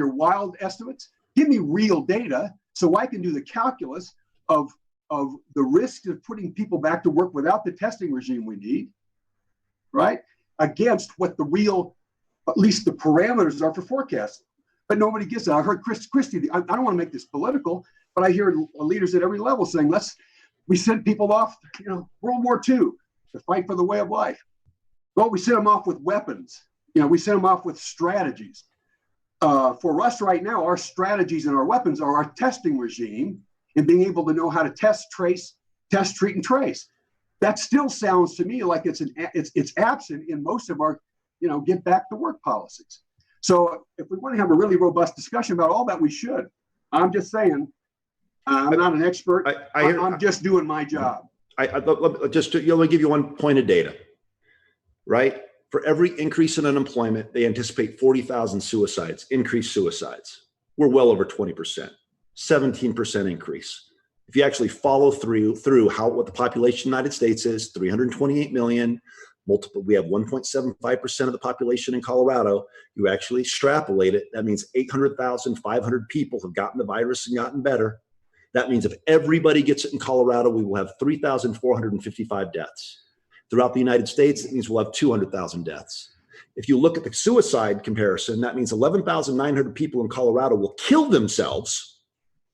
[SPEAKER 8] wild estimates. Give me real data so I can do the calculus of the risk of putting people back to work without the testing regime we need, right? Against what the real, at least the parameters are for forecasting. But nobody gets it. I heard Chris Christie, I don't want to make this political, but I hear leaders at every level saying, we sent people off, World War II to fight for the way of life. Well, we sent them off with weapons. We sent them off with strategies. For us right now, our strategies and our weapons are our testing regime and being able to know how to test, treat, and trace. That still sounds to me like it's absent in most of our, get back to work policies. So if we want to have a really robust discussion about all that, we should. I'm just saying, I'm not an expert. I'm just doing my job.
[SPEAKER 1] Let me give you one point of data, right? For every increase in unemployment, they anticipate 40,000 suicides, increased suicides. We're well over 20%, 17% increase. If you actually follow through what the population of the United States is, 328 million, we have 1.75% of the population in Colorado. You actually extrapolate it. That means 800,500 people have gotten the virus and gotten better. That means if everybody gets it in Colorado, we will have 3,455 deaths. Throughout the United States, it means we'll have 200,000 deaths. If you look at the suicide comparison, that means 11,900 people in Colorado will kill themselves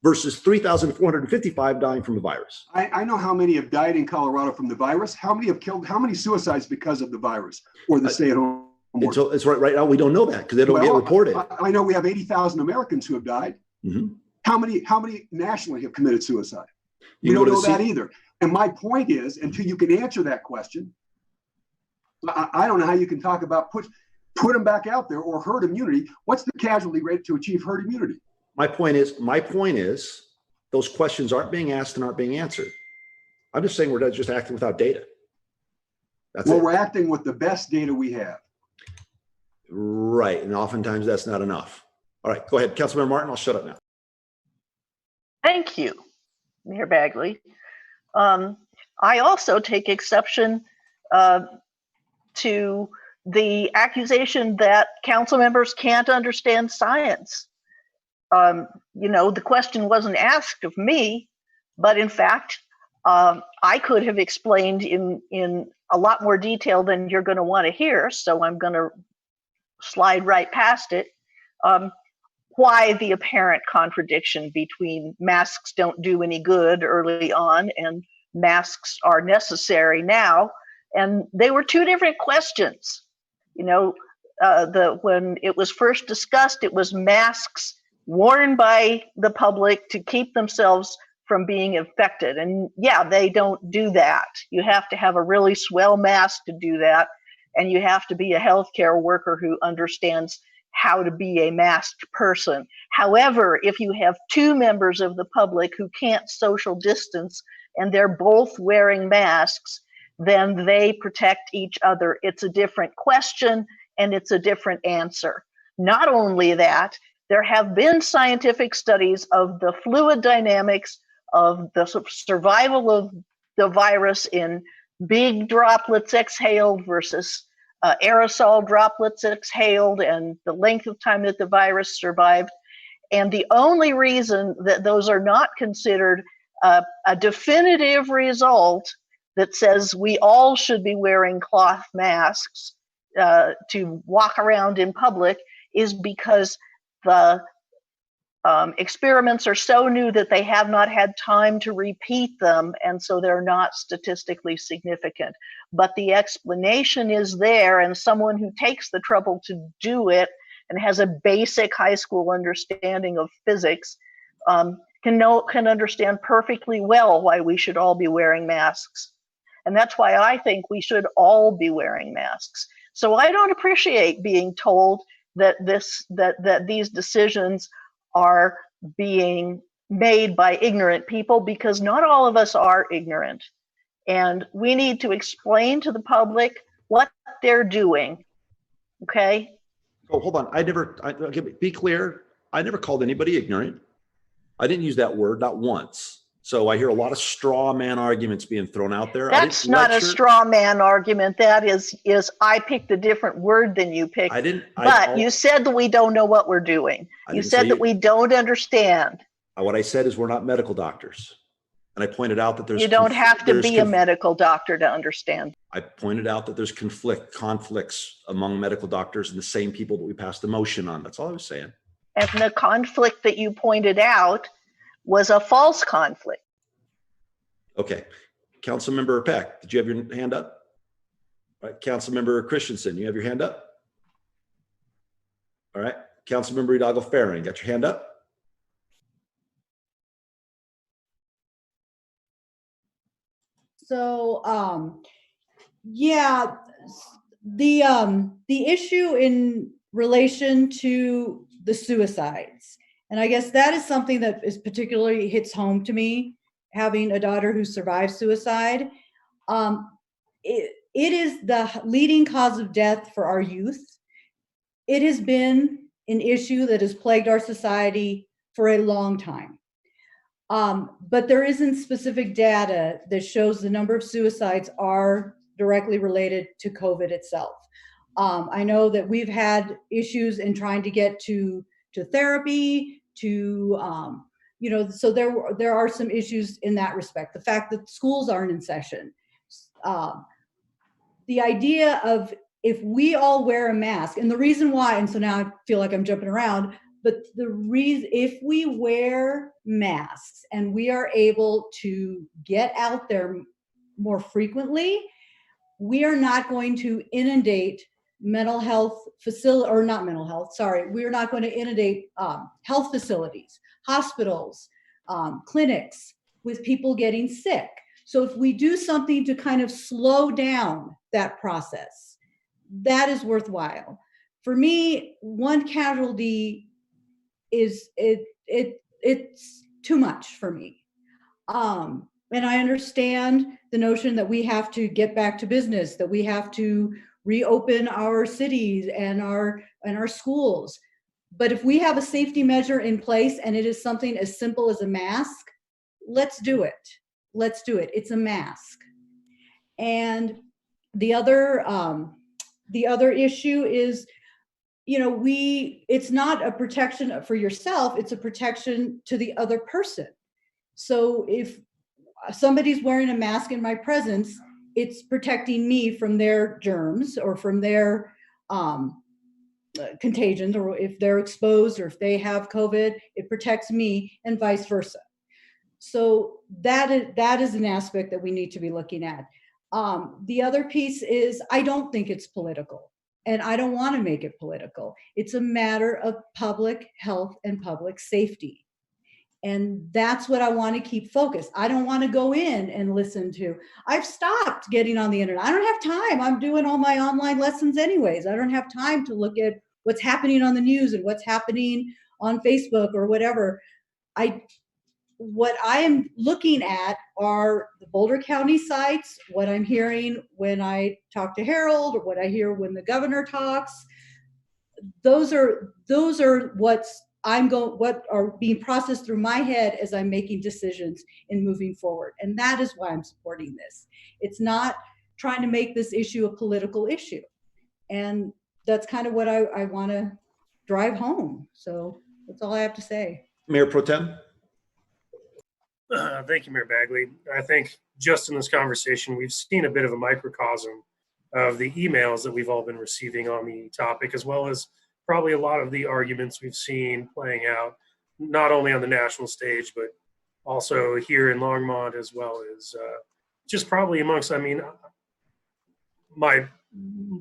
[SPEAKER 1] versus 3,455 dying from the virus.
[SPEAKER 8] I know how many have died in Colorado from the virus. How many suicides because of the virus or the stay-at-home order?
[SPEAKER 1] It's right now, we don't know that because they don't get reported.
[SPEAKER 8] I know we have 80,000 Americans who have died.
[SPEAKER 1] Mm-hmm.
[SPEAKER 8] How many nationally have committed suicide? We
[SPEAKER 1] You
[SPEAKER 8] don't
[SPEAKER 1] go to
[SPEAKER 8] know that
[SPEAKER 1] see-
[SPEAKER 8] either. And my point is, until you can answer that question, I don't know how you can talk about put them back out there or herd immunity. What's the casualty rate to achieve herd immunity?
[SPEAKER 1] My point is, those questions aren't being asked and aren't being answered. I'm just saying we're just acting without data. That's
[SPEAKER 8] Well,
[SPEAKER 1] it.
[SPEAKER 8] we're acting with the best data we have.
[SPEAKER 1] Right, and oftentimes that's not enough. All right, go ahead, Councilmember Martin. I'll shut up now.
[SPEAKER 4] Thank you, Mayor Bagley. I also take exception to the accusation that council members can't understand science. The question wasn't asked of me, but in fact, I could have explained in a lot more detail than you're going to want to hear, so I'm going to slide right past it. Why the apparent contradiction between masks don't do any good early on and masks are necessary now. And they were two different questions. When it was first discussed, it was masks worn by the public to keep themselves from being infected. And yeah, they don't do that. You have to have a really swell mask to do that. And you have to be a healthcare worker who understands how to be a masked person. However, if you have two members of the public who can't social distance and they're both wearing masks, then they protect each other. It's a different question and it's a different answer. Not only that, there have been scientific studies of the fluid dynamics of the survival of the virus in big droplets exhaled versus aerosol droplets exhaled and the length of time that the virus survived. And the only reason that those are not considered a definitive result that says we all should be wearing cloth masks to walk around in public is because the experiments are so new that they have not had time to repeat them, and so they're not statistically significant. But the explanation is there, and someone who takes the trouble to do it and has a basic high school understanding of physics can understand perfectly well why we should all be wearing masks. And that's why I think we should all be wearing masks. So I don't appreciate being told that these decisions are being made by ignorant people, because not all of us are ignorant. And we need to explain to the public what they're doing. Okay?
[SPEAKER 1] Oh, hold on. Be clear. I never called anybody ignorant. I didn't use that word, not once. So I hear a lot of straw man arguments being thrown out there.
[SPEAKER 4] That's not a straw man argument. That is I picked a different word than you picked. You said that we don't know what we're doing. You said that we don't understand.
[SPEAKER 1] What I said is we're not medical doctors. And I pointed out that there's—
[SPEAKER 4] You don't have to be a medical doctor to understand.
[SPEAKER 1] I pointed out that there's conflicts among medical doctors and the same people that we passed the motion on. That's all I was saying.
[SPEAKER 4] And the conflict that you pointed out was a false conflict.
[SPEAKER 1] Okay. Councilmember Peck, did you have your hand up? All right. Councilmember Christensen, you have your hand up? All right. Councilmember Hidalgo-Farron, got your hand up?
[SPEAKER 9] So, yeah, the issue in relation to the suicides, and I guess that is something that is particularly hits home to me, having a daughter who survived suicide. It is the leading cause of death for our youth. It has been an issue that has plagued our society for a long time. But there isn't specific data that shows the number of suicides are directly related to COVID itself. I know that we've had issues in trying to get to therapy, so there are some issues in that respect. The fact that schools aren't in session. The idea of if we all wear a mask, and the reason why, and so now I feel like I'm jumping around, but the reason, if we wear masks and we are able to get out there more frequently, we are not going to inundate mental health facility, or not mental health, sorry, we're not going to inundate health facilities, hospitals, clinics with people getting sick. So if we do something to kind of slow down that process, that is worthwhile. For me, one casualty is it's too much for me. And I understand the notion that we have to get back to business, that we have to reopen our cities and our schools. But if we have a safety measure in place and it is something as simple as a mask, let's do it. Let's do it. It's a mask. And the other issue is, you know, it's not a protection for yourself, it's a protection to the other person. So if somebody's wearing a mask in my presence, it's protecting me from their germs or from their contagions, or if they're exposed or if they have COVID, it protects me, and vice versa. So that is an aspect that we need to be looking at. The other piece is, I don't think it's political, and I don't want to make it political. It's a matter of public health and public safety. And that's what I want to keep focused. I don't want to go in and listen to, I've stopped getting on the internet. I don't have time. I'm doing all my online lessons anyways. I don't have time to look at what's happening on the news and what's happening on Facebook or whatever. What I am looking at are the Boulder County sites, what I'm hearing when I talk to Harold, or what I hear when the governor talks. Those are what are being processed through my head as I'm making decisions in moving forward. And that is why I'm supporting this. It's not trying to make this issue a political issue. And that's kind of what I want to drive home. So that's all I have to say.
[SPEAKER 1] Mayor Pro Tem.
[SPEAKER 5] Thank you, Mayor Bagley. I think just in this conversation, we've seen a bit of a microcosm of the emails that we've all been receiving on the topic, as well as probably a lot of the arguments we've seen playing out, not only on the national stage, but also here in Longmont, as well as just probably amongst, I mean, my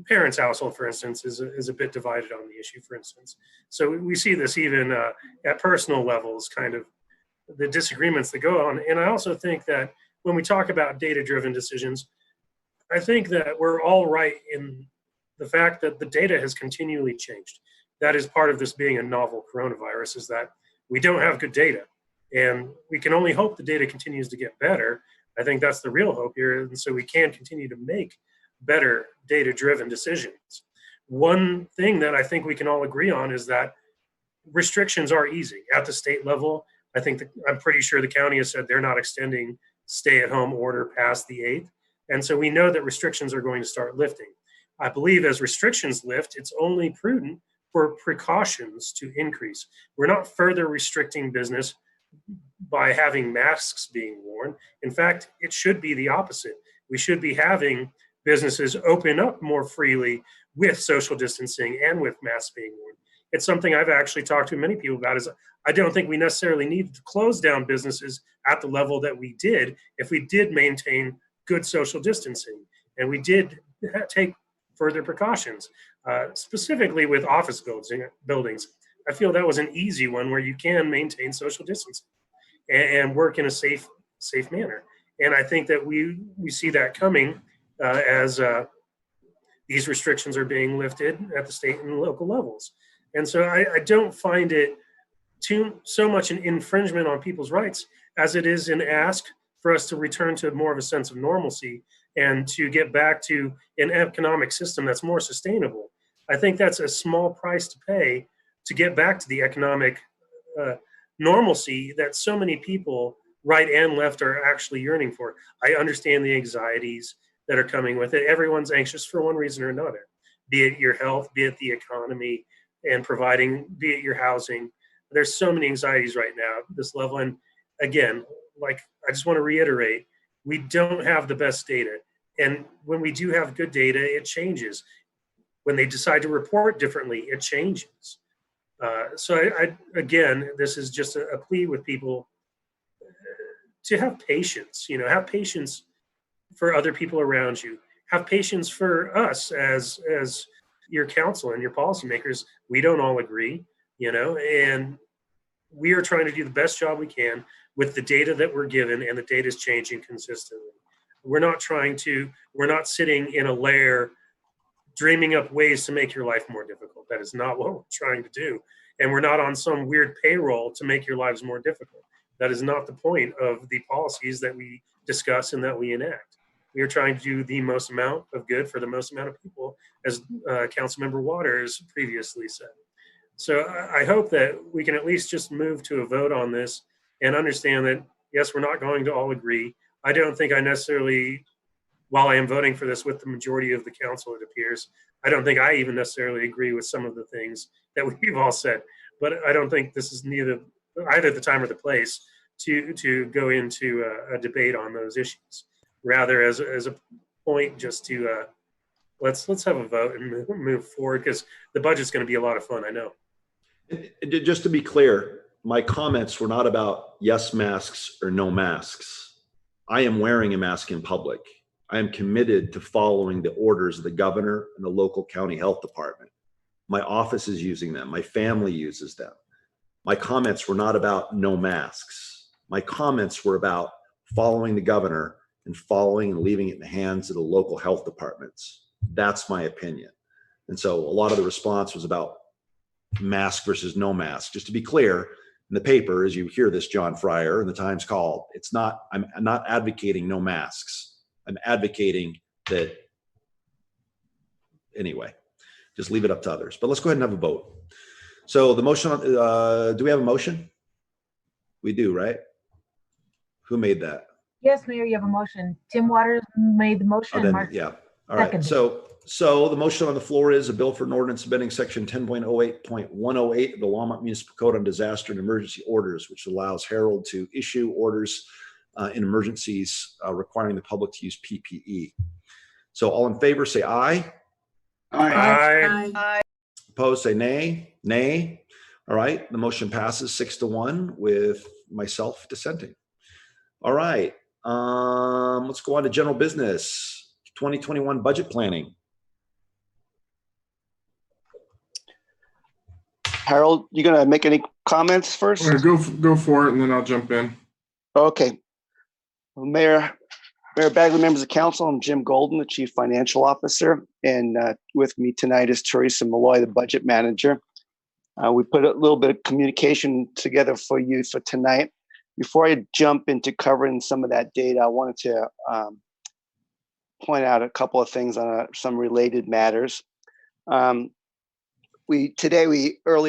[SPEAKER 5] parents' household, for instance, is a bit divided on the issue, for instance. So we see this even at personal levels, kind of the disagreements that go on. And I also think that when we talk about data-driven decisions, I think that we're all right in the fact that the data has continually changed. That is part of this being a novel coronavirus, is that we don't have good data. And we can only hope the data continues to get better. I think that's the real hope here. And so we can continue to make better data-driven decisions. One thing that I think we can all agree on is that restrictions are easy at the state level. I think I'm pretty sure the county has said they're not extending stay-at-home order past the 8th. And so we know that restrictions are going to start lifting. I believe as restrictions lift, it's only prudent for precautions to increase. We're not further restricting business by having masks being worn. In fact, it should be the opposite. We should be having businesses open up more freely with social distancing and with masks being worn. It's something I've actually talked to many people about, is I don't think we necessarily need to close down businesses at the level that we did if we did maintain good social distancing and we did take further precautions, specifically with office buildings. I feel that was an easy one where you can maintain social distancing and work in a safe manner. And I think that we see that coming as these restrictions are being lifted at the state and local levels. And so I don't find it so much an infringement on people's rights as it is an ask for us to return to more of a sense of normalcy and to get back to an economic system that's more sustainable. I think that's a small price to pay to get back to the economic normalcy that so many people, right and left, are actually yearning for. I understand the anxieties that are coming with it. Everyone's anxious for one reason or another, be it your health, be it the economy and providing, be it your housing. There's so many anxieties right now at this level. And again, like, I just want to reiterate, we don't have the best data. And when we do have good data, it changes. When they decide to report differently, it changes. So again, this is just a plea with people to have patience, have patience for other people around you. Have patience for us as your council and your policymakers, we don't all agree, and we are trying to do the best job we can with the data that we're given, and the data is changing consistently. We're not sitting in a lair dreaming up ways to make your life more difficult. That is not what we're trying to do. And we're not on some weird payroll to make your lives more difficult. That is not the point of the policies that we discuss and that we enact. We are trying to do the most amount of good for the most amount of people, as Councilmember Waters previously said. So I hope that we can at least just move to a vote on this and understand that, yes, we're not going to all agree. I don't think I necessarily, while I am voting for this with the majority of the council, it appears, I don't think I even necessarily agree with some of the things that we've all said. But I don't think this is either the time or the place to go into a debate on those issues. Rather, as a point, just to let's have a vote and move forward, because the budget's going to be a lot of fun, I know.
[SPEAKER 1] Just to be clear, my comments were not about yes masks or no masks. I am wearing a mask in public. I am committed to following the orders of the governor and the local county health department. My office is using them. My family uses them. My comments were not about no masks. My comments were about following the governor and following and leaving it in the hands of the local health departments. That's my opinion. And so a lot of the response was about mask versus no mask. Just to be clear, in the paper, as you hear this, John Fryer, and the Times called, I'm not advocating no masks. I'm advocating that, anyway, just leave it up to others. But let's go ahead and have a vote. So the motion, do we have a motion? We do, right? Who made that?
[SPEAKER 2] Yes, Mayor, you have a motion. Tim Waters made the motion.
[SPEAKER 1] Then,
[SPEAKER 2] Mark
[SPEAKER 1] yeah. All right.
[SPEAKER 2] seconded.
[SPEAKER 1] So the motion on the floor is a bill for an ordinance amending section 10.08.108 of the Longmont Municipal Code on Disaster and Emergency Orders, which allows Harold to issue orders in emergencies requiring the public to use PPE. So all in favor, say aye.
[SPEAKER 5] Aye.
[SPEAKER 4] Aye.
[SPEAKER 1] Opposed, say nay. Nay. All right. The motion passes 6-1 with myself dissenting. All right. Let's go on to general business. 2021 budget planning.
[SPEAKER 20] Harold, you gonna make any comments first?
[SPEAKER 10] Go for it, and then I'll jump in.
[SPEAKER 20] Okay. Mayor Bagley, members of council, I'm Jim Golden, the Chief Financial Officer, and with me tonight is Teresa Malloy, the Budget Manager. We put a little bit of communication together for you for tonight. Before I jump into covering some of that data, I wanted to point out a couple of things on some related matters. Earlier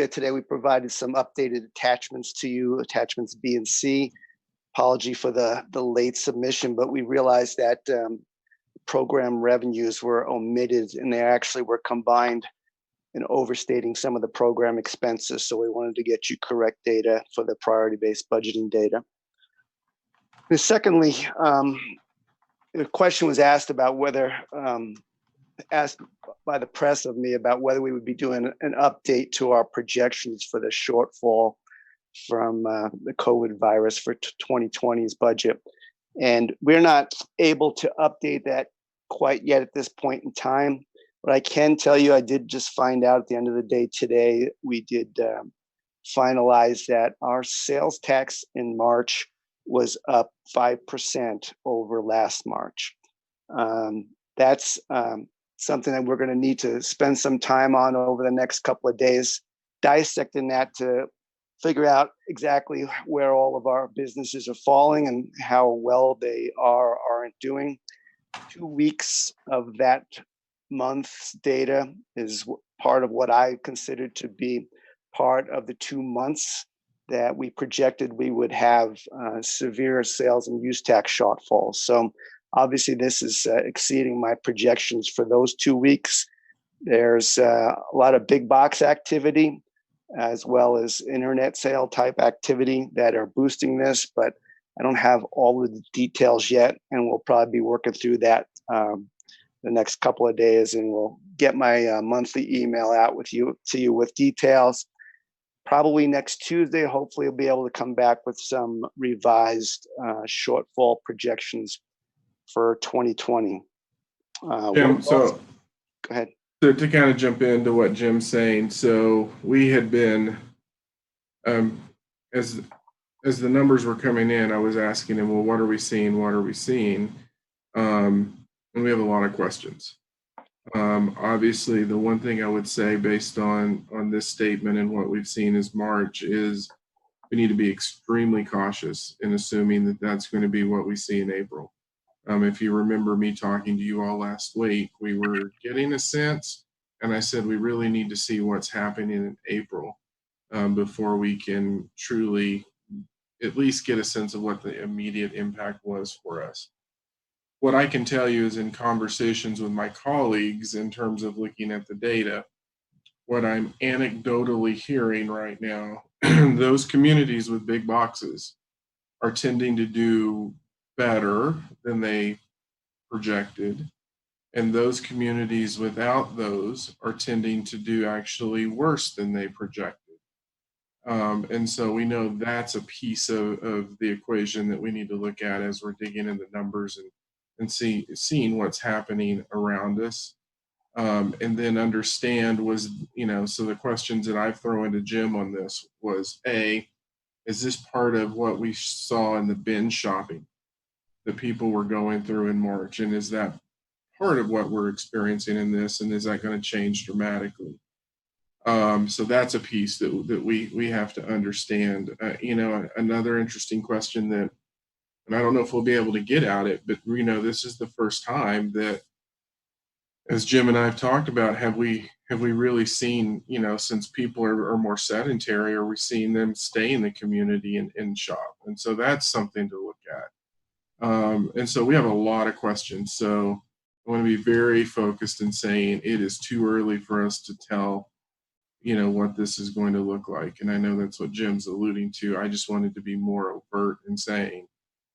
[SPEAKER 20] today, we provided some updated attachments to you, attachments B and C. Apology for the late submission, but we realized that program revenues were omitted and they actually were combined and overstating some of the program expenses. So we wanted to get you correct data for the priority-based budgeting data. And secondly, the question was asked about whether, asked by the press of me about whether we would be doing an update to our projections for the shortfall from the COVID virus for 2020's budget. And we're not able to update that quite yet at this point in time. But I can tell you, I did just find out at the end of the day today, we did finalize that our sales tax in March was up 5% over last March. That's something that we're going to need to spend some time on over the next couple of days, dissecting that to figure out exactly where all of our businesses are falling and how well they are or aren't doing. 2 weeks of that month's data is part of what I consider to be part of the 2 months that we projected we would have severe sales and use tax shortfalls. So obviously this is exceeding my projections for those 2 weeks. There's a lot of big box activity as well as internet sale type activity that are boosting this, but I don't have all of the details yet, and we'll probably be working through that the next couple of days, and we'll get my monthly email out to you with details. Probably next Tuesday, hopefully we'll be able to come back with some revised shortfall projections for 2020.
[SPEAKER 10] Jim, so
[SPEAKER 20] go ahead.
[SPEAKER 10] to kind of jump into what Jim's saying, so we had been, as the numbers were coming in, I was asking him, well, what are we seeing? What are we seeing? And we have a lot of questions. Obviously, the one thing I would say based on this statement and what we've seen as March is we need to be extremely cautious in assuming that that's going to be what we see in April. If you remember me talking to you all last week, we were getting a sense, and I said we really need to see what's happening in April before we can truly at least get a sense of what the immediate impact was for us. What I can tell you is in conversations with my colleagues in terms of looking at the data, what I'm anecdotally hearing right now, those communities with big boxes are tending to do better than they projected. And those communities without those are tending to do actually worse than they projected. And so we know that's a piece of the equation that we need to look at as we're digging in the numbers and seeing what's happening around us. And then understand was, so the questions that I've thrown into Jim on this was, A, is this part of what we saw in the binge shopping that people were going through in March? And is that part of what we're experiencing in this? And is that going to change dramatically? So that's a piece that we have to understand. Another interesting question that, and I don't know if we'll be able to get at it, but this is the first time that, as Jim and I have talked about, have we really seen, since people are more sedentary, are we seeing them stay in the community and shop? And so that's something to look at. And so we have a lot of questions. So I want to be very focused in saying it is too early for us to tell, what this is going to look like. And I know that's what Jim's alluding to. I just wanted to be more overt in saying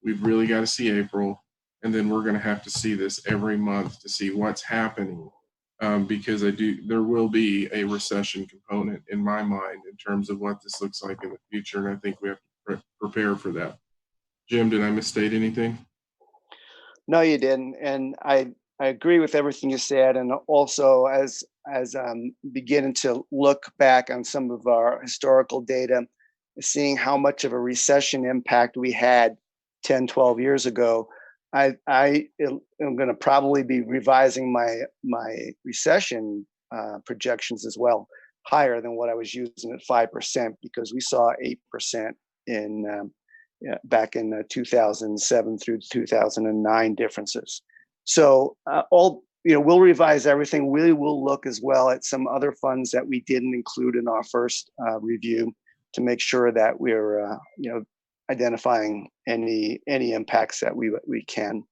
[SPEAKER 10] we've really got to see April. And then we're going to have to see this every month to see what's happening, because there will be a recession component in my mind in terms of what this looks like in the future. And I think we have to prepare for that. Jim, did I misstate anything?
[SPEAKER 20] No, you didn't. And I agree with everything you said. And also as beginning to look back on some of our historical data, seeing how much of a recession impact we had 10, 12 years ago, I am going to probably be revising my recession projections as well, higher than what I was using at 5%, because we saw 8% back in 2007 through 2009 differences. So we'll revise everything. We will look as well at some other funds that we didn't include in our first review to make sure that we're identifying any impacts that we can.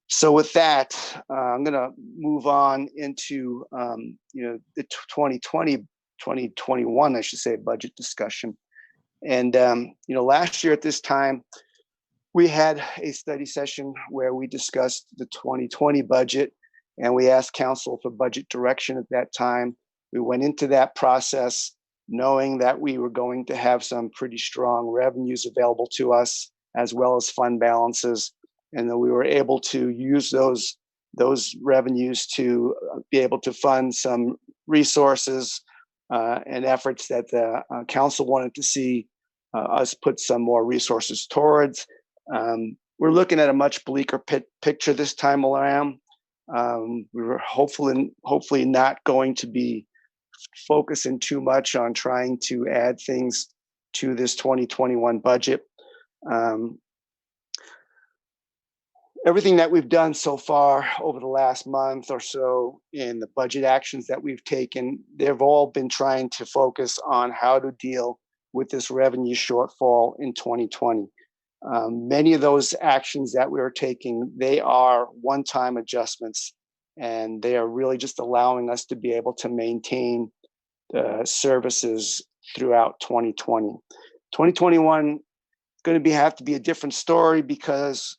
[SPEAKER 20] So with that, I'm going to move on into the 2021, I should say, budget discussion. And last year at this time, we had a study session where we discussed the 2020 budget, and we asked council for budget direction at that time. We went into that process knowing that we were going to have some pretty strong revenues available to us, as well as fund balances, and that we were able to use those revenues to be able to fund some resources and efforts that the council wanted to see us put some more resources towards. We're looking at a much bleaker picture this time around. We were hopefully not going to be focusing too much on trying to add things to this 2021 budget. Everything that we've done so far over the last month or so in the budget actions that we've taken, they've all been trying to focus on how to deal with this revenue shortfall in 2020. Many of those actions that we are taking, they are one-time adjustments, and they are really just allowing us to be able to maintain services throughout 2020. 2021 is going to have to be a different story because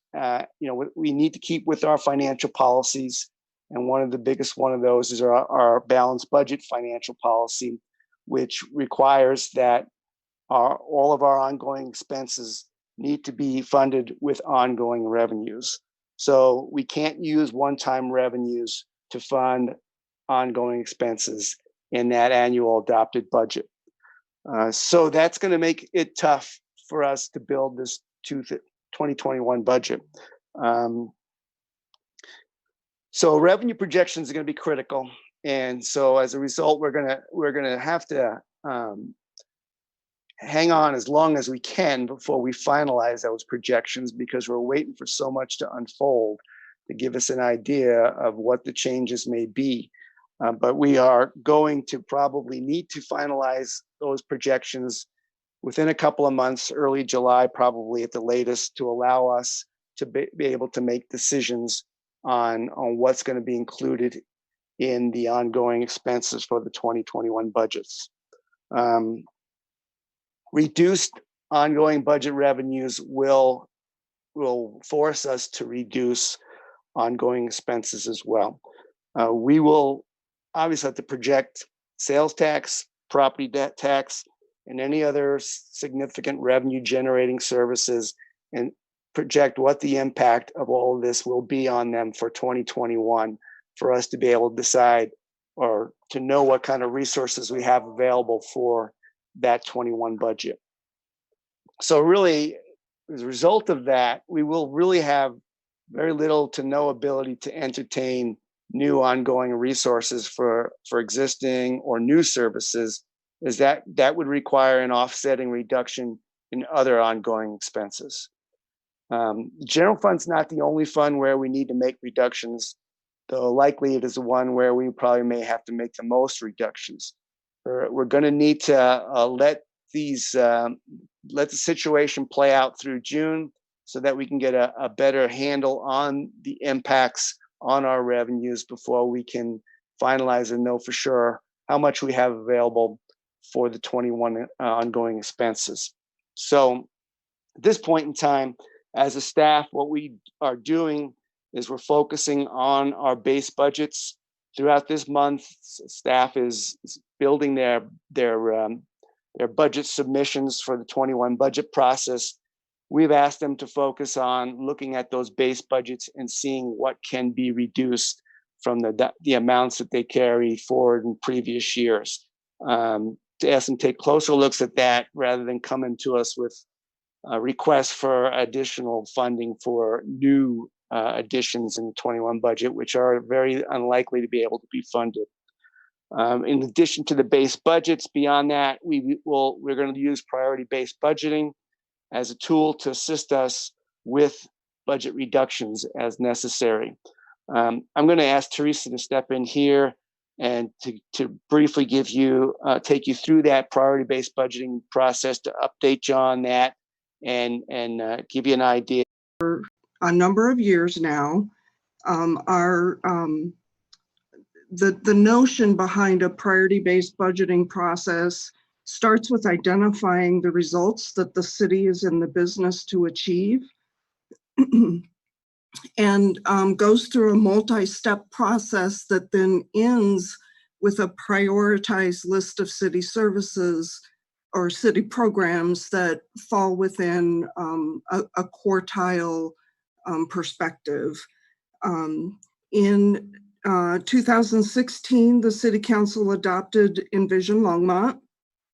[SPEAKER 20] we need to keep with our financial policies, and one of the biggest one of those is our balanced budget financial policy, which requires that all of our ongoing expenses need to be funded with ongoing revenues. So we can't use one-time revenues to fund ongoing expenses in that annual adopted budget. So that's going to make it tough for us to build this 2021 budget. So revenue projections are going to be critical, and so as a result, we're gonna have to hang on as long as we can before we finalize those projections, because we're waiting for so much to unfold to give us an idea of what the changes may be. But we are going to probably need to finalize those projections within a couple of months, early July, probably at the latest, to allow us to be able to make decisions on what's going to be included in the ongoing expenses for the 2021 budgets. Reduced ongoing budget revenues will force us to reduce ongoing expenses as well. We will obviously have to project sales tax, property debt tax, and any other significant revenue generating services, and project what the impact of all of this will be on them for 2021, for us to be able to decide or to know what kind of resources we have available for that 21 budget. So really, as a result of that, we will really have very little to no ability to entertain new ongoing resources for existing or new services, is that would require an offsetting reduction in other ongoing expenses. General fund's not the only fund where we need to make reductions, though likely it is the one where we probably may have to make the most reductions. We're going to need to let the situation play out through June, so that we can get a better handle on the impacts on our revenues before we can finalize and know for sure how much we have available for the 21 ongoing expenses. So at this point in time, as a staff, what we are doing is we're focusing on our base budgets. Throughout this month, staff is building their budget submissions for the 21 budget process. We've asked them to focus on looking at those base budgets and seeing what can be reduced from the amounts that they carry forward in previous years. To ask them to take closer looks at that, rather than coming to us with requests for additional funding for new additions in the 21 budget, which are very unlikely to be able to be funded. In addition to the base budgets, beyond that, we're going to use priority-based budgeting as a tool to assist us with budget reductions as necessary. I'm going to ask Teresa to step in here and to briefly take you through that priority-based budgeting process, to update you on that and give you an idea.
[SPEAKER 21] For a number of years now, the notion behind a priority-based budgeting process starts with identifying the results that the city is in the business to achieve, and goes through a multi-step process that then ends with a prioritized list of city services or city programs that fall within a quartile perspective. In 2016, the City Council adopted Envision Longmont.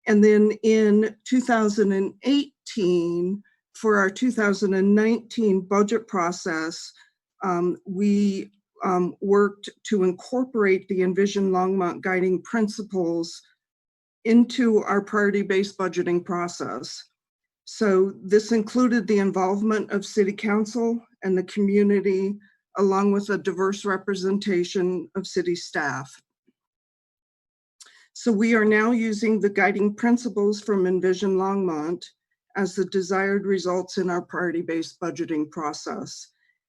[SPEAKER 21] And then in 2018, for our 2019 budget process, we worked to incorporate the Envision Longmont guiding principles into our priority-based budgeting process. So this included the involvement of City Council and the community, along with a diverse representation of city staff. So we are now using the guiding principles from Envision Longmont as the desired results in our priority-based budgeting process.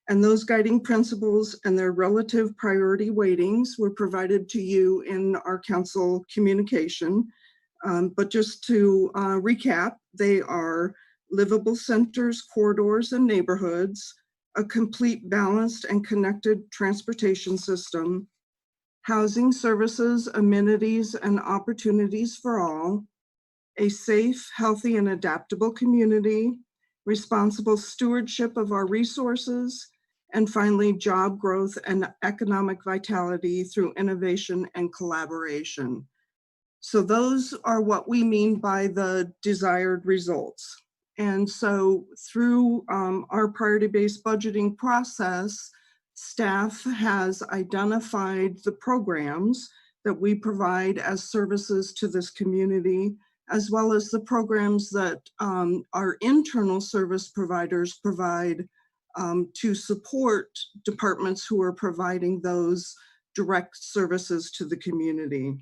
[SPEAKER 21] And those guiding principles and their relative priority weightings were provided to you in our council communication. But just to recap, they are livable centers, corridors, and neighborhoods, a complete, balanced, and connected transportation system, housing, services, amenities, and opportunities for all, a safe, healthy, and adaptable community, responsible stewardship of our resources, And finally, job growth and economic vitality through innovation and collaboration. So those are what we mean by the desired results. And so through our priority-based budgeting process, staff has identified the programs that we provide as services to this community, as well as the programs that our internal service providers provide to support departments who are providing those direct services to the community.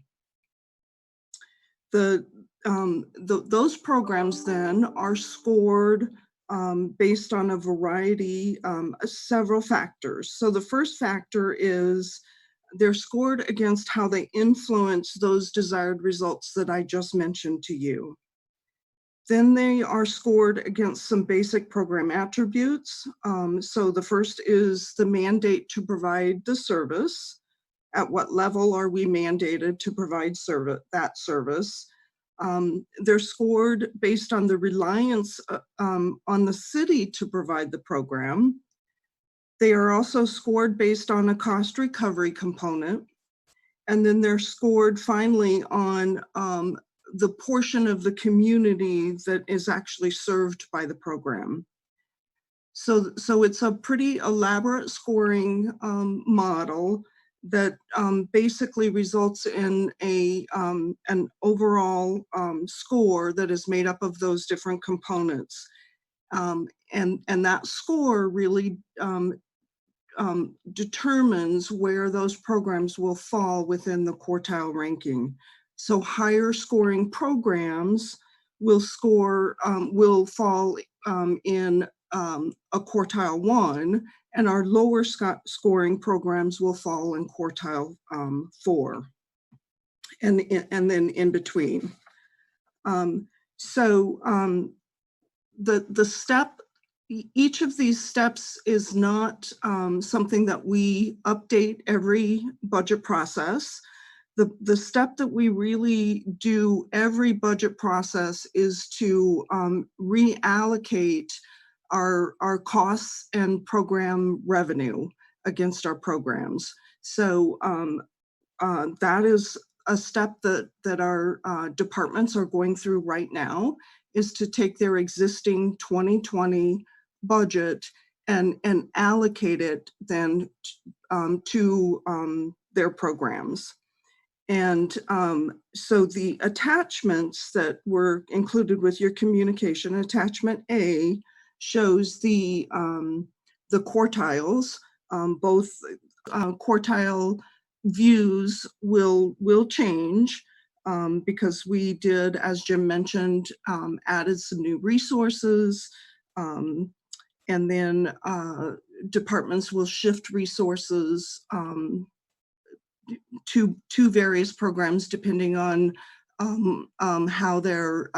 [SPEAKER 21] Those programs then are scored based on a variety, several factors. So the first factor is they're scored against how they influence those desired results that I just mentioned to you. Then they are scored against some basic program attributes. So the first is the mandate to provide the service. At what level are we mandated to provide that service? They're scored based on the reliance on the city to provide the program. They are also scored based on a cost recovery component. And then they're scored finally on the portion of the community that is actually served by the program. So it's a pretty elaborate scoring model that basically results in an overall score that is made up of those different components. And that score really determines where those programs will fall within the quartile ranking. So higher scoring programs will fall in a quartile 1, and our lower scoring programs will fall in quartile 4, and then in between. The step, each of these steps is not something that we update every budget process. The step that we really do every budget process is to reallocate our costs and program revenue against our programs. So that is a step that our departments are going through right now, is to take their existing 2020 budget and allocate it then to their programs. And so the attachments that were included with your communication, attachment A shows the quartiles. Both quartile views will change because we did, as Jim mentioned, added some new resources, and then departments will shift resources to various programs depending on how they're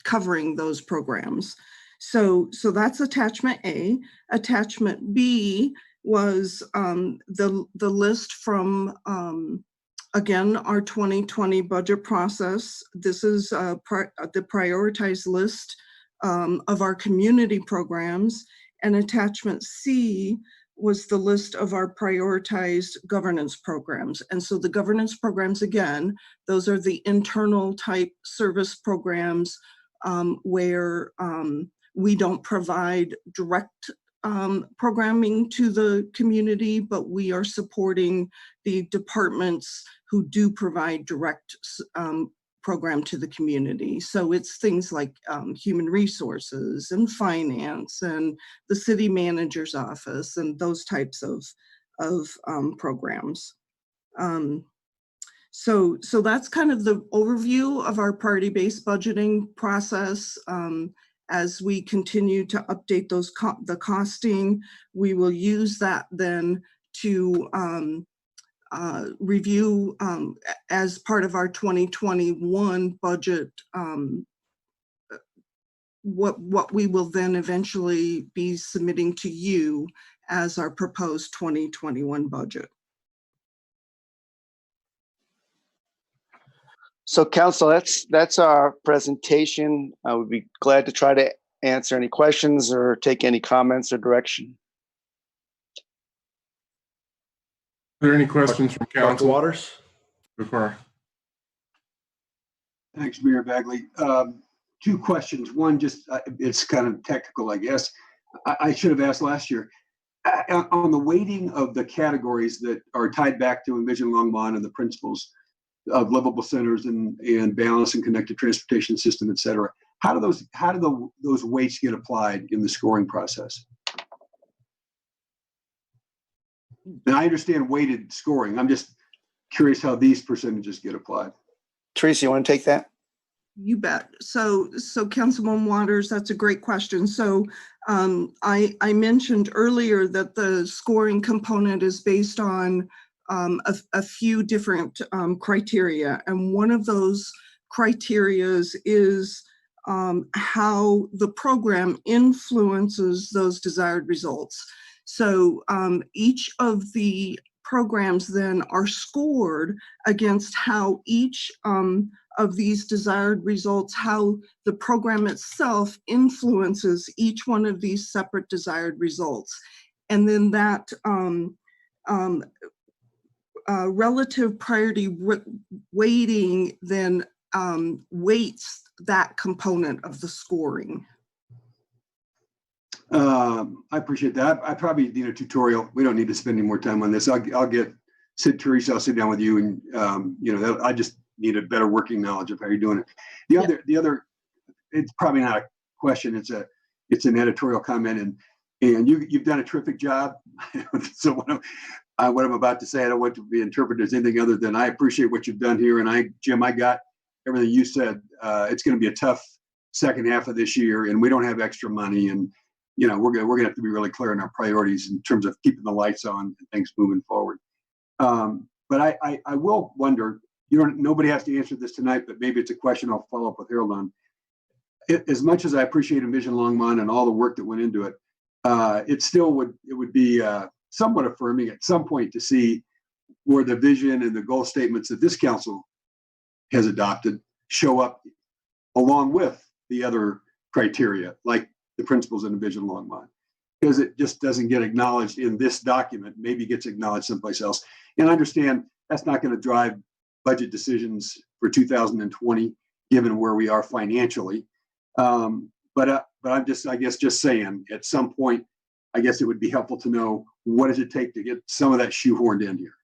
[SPEAKER 21] covering those programs. So that's attachment A. Attachment B was the list from, again, our 2020 budget process. This is the prioritized list of our community programs, and attachment C was the list of our prioritized governance programs. And so the governance programs, again, those are the internal type service programs where we don't provide direct programming to the community, but we are supporting the departments who do provide direct program to the community. So it's things like human resources and finance and the city manager's office and those types of programs. So that's kind of the overview of our priority-based budgeting process. As we continue to update the costing, we will use that then to review as part of our 2021 budget, what we will then eventually be submitting to you as our proposed 2021 budget.
[SPEAKER 20] So Council, that's our presentation. I would be glad to try to answer any questions or take any comments or direction.
[SPEAKER 10] Are there any questions from
[SPEAKER 1] Dr.
[SPEAKER 10] council?
[SPEAKER 1] Waters?
[SPEAKER 10] Before.
[SPEAKER 8] Thanks, Mayor Bagley. Two questions. One, just it's kind of technical, I guess. I should have asked last year. On the weighting of the categories that are tied back to Envision Longmont and the principles of livable centers and balanced and connected transportation system, et cetera, how do those weights get applied in the scoring process? And I understand weighted scoring. I'm just curious how these percentages get applied.
[SPEAKER 20] Teresa, you want to take that?
[SPEAKER 21] You bet. So Councilman Waters, that's a great question. So I mentioned earlier that the scoring component is based on a few different criteria. And one of those criterias is how the program influences those desired results. So each of the programs then are scored against how each of these desired results, how the program itself influences each one of these separate desired results. And then that relative priority weighting then weights that component of the scoring.
[SPEAKER 8] I appreciate that. I probably need a tutorial. We don't need to spend any more time on this. I'll get Teresa, I'll sit down with you and I just need a better working knowledge of how you're doing it. The other, it's probably not a question. It's an editorial comment, and you've done a terrific job. So what I'm about to say, I don't want to be interpreted as anything other than I appreciate what you've done here. And Jim, I got everything you said. It's going to be a tough second half of this year, and we don't have extra money, and we're gonna have to be really clear on our priorities in terms of keeping the lights on and things moving forward. But I will wonder. Nobody has to answer this tonight, but maybe it's a question I'll follow up with Harold on. As much as I appreciate Envision Longmont and all the work that went into it, it would be somewhat affirming at some point to see where the vision and the goal statements that this council has adopted show up along with the other criteria, like the principles in Envision Longmont, because it just doesn't get acknowledged in this document. Maybe gets acknowledged someplace else. And I understand that's not going to drive budget decisions for 2020, given where we are financially. But I'm just saying, at some point, I guess it would be helpful to know what does it take to get some of that shoehorned in here.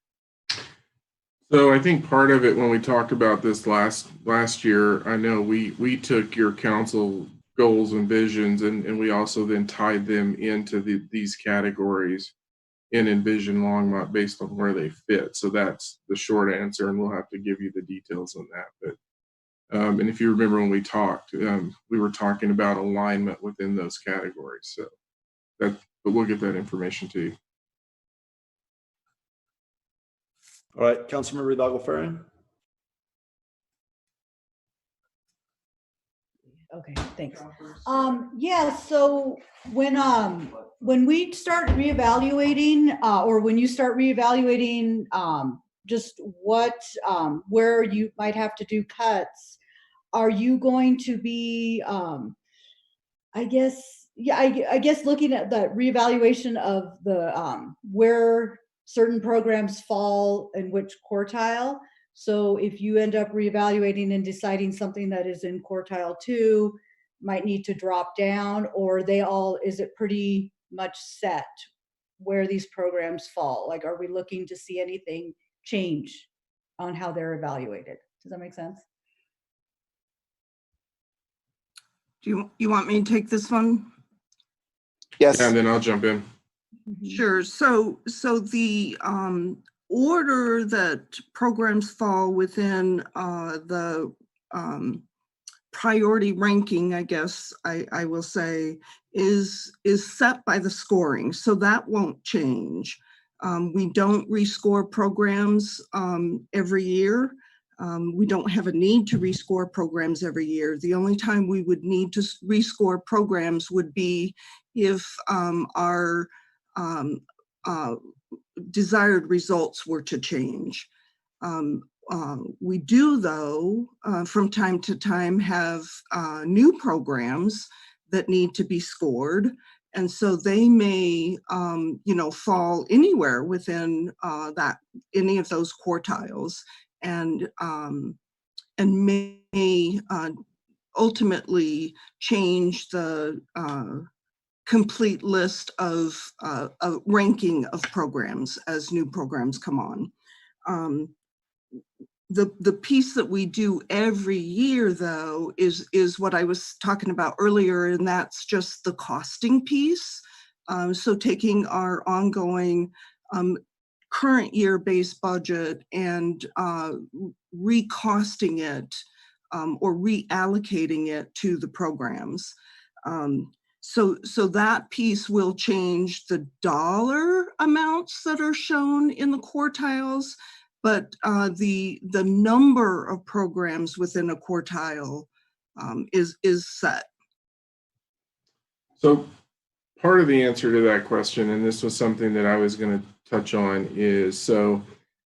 [SPEAKER 10] So I think part of it, when we talked about this last year, I know we took your council goals and visions, and we also then tied them into these categories in Envision Longmont based on where they fit. So that's the short answer, and we'll have to give you the details on that. But and if you remember when we talked, we were talking about alignment within those categories. So but we'll get that information to you.
[SPEAKER 1] All right, Councilmember Hidalgo-Ferrin.
[SPEAKER 9] Okay, thanks. Yeah, so when we start reevaluating, or when you start reevaluating just where you might have to do cuts, are you going to be, I guess looking at the reevaluation of the where certain programs fall in which quartile? So if you end up reevaluating and deciding something that is in quartile 2 might need to drop down, or is it pretty much set where these programs fall? Like, are we looking to see anything change on how they're evaluated? Does that make sense?
[SPEAKER 21] Do you want me to take this one?
[SPEAKER 20] Yes.
[SPEAKER 10] And then I'll jump in.
[SPEAKER 21] Sure. So the order that programs fall within the priority ranking, I guess I will say, is set by the scoring. So that won't change. We don't rescore programs every year. We don't have a need to rescore programs every year. The only time we would need to rescore programs would be if our desired results were to change. We do, though, from time to time have new programs that need to be scored. And so they may, fall anywhere within any of those quartiles, and may ultimately change the complete list of a ranking of programs as new programs come on. The piece that we do every year, though, is what I was talking about earlier, and that's just the costing piece. So taking our ongoing current year base budget and recosting it or reallocating it to the programs. So that piece will change the dollar amounts that are shown in the quartiles, but the number of programs within a quartile is set.
[SPEAKER 10] So part of the answer to that question, and this was something that I was going to touch on, is so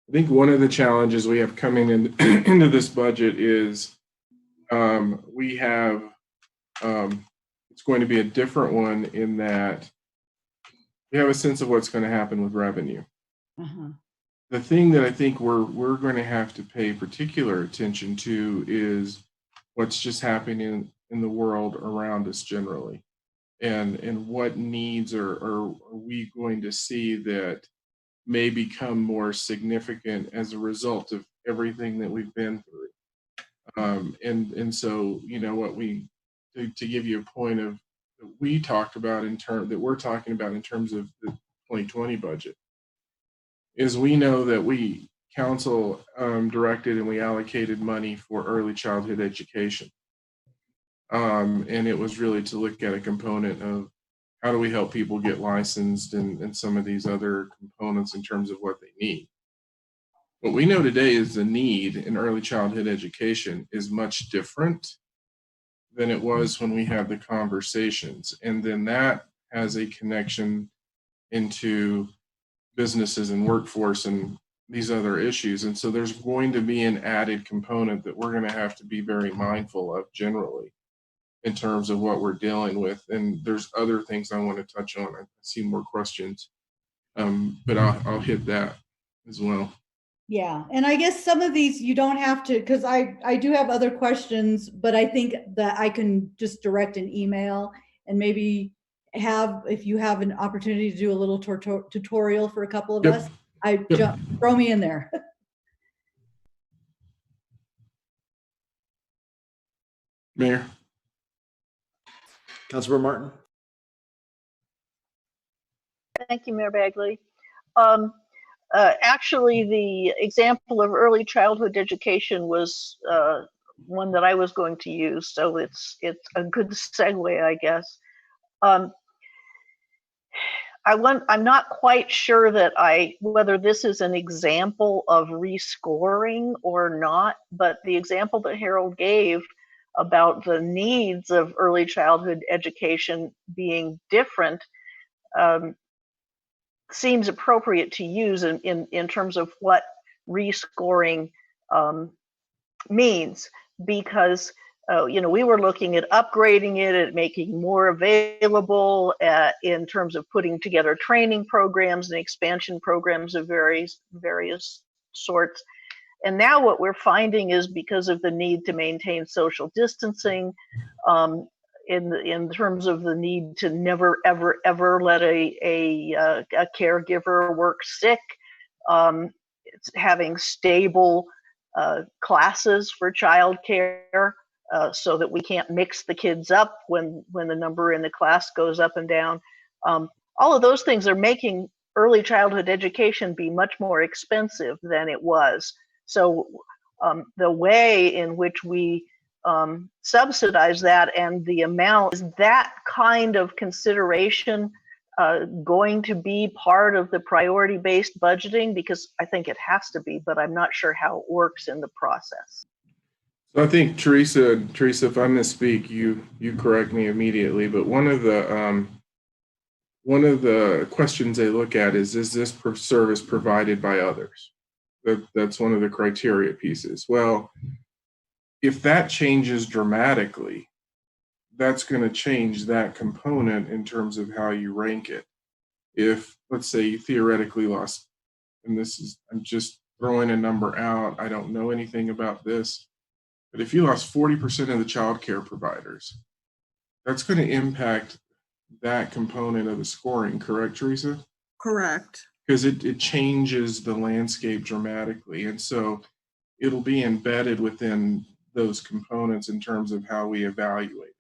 [SPEAKER 10] I think one of the challenges we have coming in, into this budget is we have, it's going to be a different one in that we have a sense of what's going to happen with revenue. The thing that I think we're going to have to pay particular attention to is what's just happening in the world around us generally, and what needs are we going to see that may become more significant as a result of everything that we've been through. And so, what we, to give you a point of that we talked about that we're talking about in terms of the 2020 budget, is we know that we council directed and we allocated money for early childhood education. And it was really to look at a component of how do we help people get licensed and some of these other components in terms of what they need. What we know today is the need in early childhood education is much different than it was when we had the conversations. And then that has a connection into businesses and workforce and these other issues. And so there's going to be an added component that we're going to have to be very mindful of generally in terms of what we're dealing with. And there's other things I want to touch on. I see more questions, but I'll hit that as well.
[SPEAKER 9] Yeah, and I guess some of these you don't have to, because I do have other questions, but I think that I can just direct an email and maybe if you have an opportunity to do a little tutorial for a couple of us, throw me in there.
[SPEAKER 10] Mayor.
[SPEAKER 1] Councilor Martin.
[SPEAKER 4] Thank you, Mayor Bagley. Actually, the example of early childhood education was one that I was going to use, so it's a good segue, I guess. I'm not quite sure that whether this is an example of rescoring or not, but the example that Harold gave about the needs of early childhood education being different seems appropriate to use in terms of what rescoring means, because we were looking at upgrading it, at making more available, in terms of putting together training programs and expansion programs of various sorts. And now what we're finding is, because of the need to maintain social distancing, in terms of the need to never, ever, ever let a caregiver work sick, it's having stable classes for childcare, so that we can't mix the kids up when the number in the class goes up and down. All of those things are making early childhood education be much more expensive than it was. So the way in which we subsidize that and the amount, is that kind of consideration going to be part of the priority-based budgeting? Because I think it has to be, but I'm not sure how it works in the process.
[SPEAKER 10] So I think Teresa, if I misspeak, you correct me immediately. But one of the questions they look at is this service provided by others? That's one of the criteria pieces. Well, if that changes dramatically, that's going to change that component in terms of how you rank it. If, let's say, you theoretically lost, and I'm just throwing a number out, I don't know anything about this, but if you lost 40% of the child care providers, that's going to impact that component of the scoring, correct, Teresa?
[SPEAKER 21] Correct.
[SPEAKER 10] Because it changes the landscape dramatically. And so it'll be embedded within those components in terms of how we evaluate.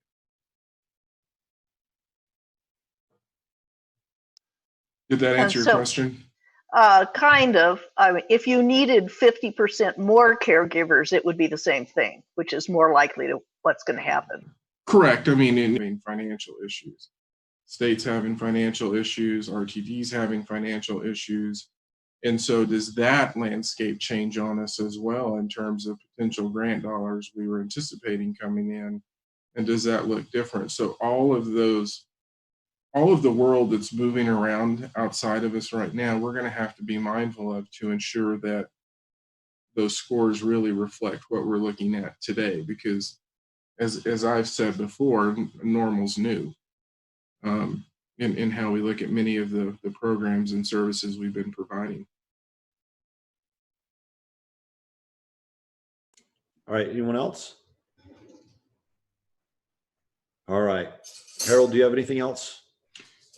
[SPEAKER 10] Did that answer your question?
[SPEAKER 4] Kind of. I mean, if you needed 50% more caregivers, it would be the same thing, which is more likely to what's going to happen.
[SPEAKER 10] Correct. I mean, in financial issues, states having financial issues, RTDs having financial issues. And so does that landscape change on us as well in terms of potential grant dollars we were anticipating coming in? And does that look different? So all of the world that's moving around outside of us right now, we're going to have to be mindful of to ensure that those scores really reflect what we're looking at today. Because as I've said before, normal's new in how we look at many of the programs and services we've been providing.
[SPEAKER 1] All right, anyone else? All right, Harold, do you have anything else?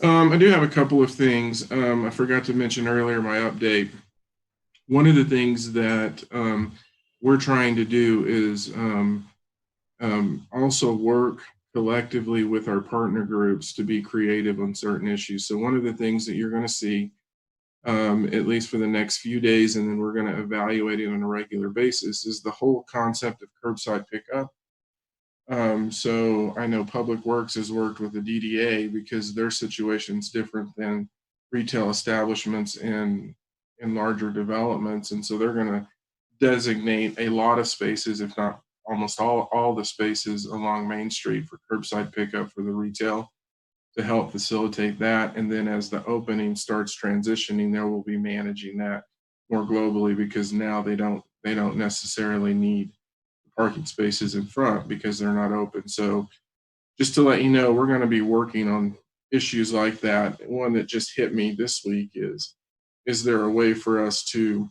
[SPEAKER 10] I do have a couple of things. I forgot to mention earlier my update. One of the things that we're trying to do is also work collectively with our partner groups to be creative on certain issues. So one of the things that you're going to see, at least for the next few days, and then we're going to evaluate it on a regular basis, is the whole concept of curbside pickup. So I know Public Works has worked with the DDA because their situation's different than retail establishments in larger developments. And so they're going to designate a lot of spaces, if not almost all the spaces along Main Street for curbside pickup for the retail to help facilitate that. And then as the opening starts transitioning, they will be managing that more globally because now they don't necessarily need parking spaces in front because they're not open. So just to let you know, we're going to be working on issues like that. One that just hit me this week is there a way for us to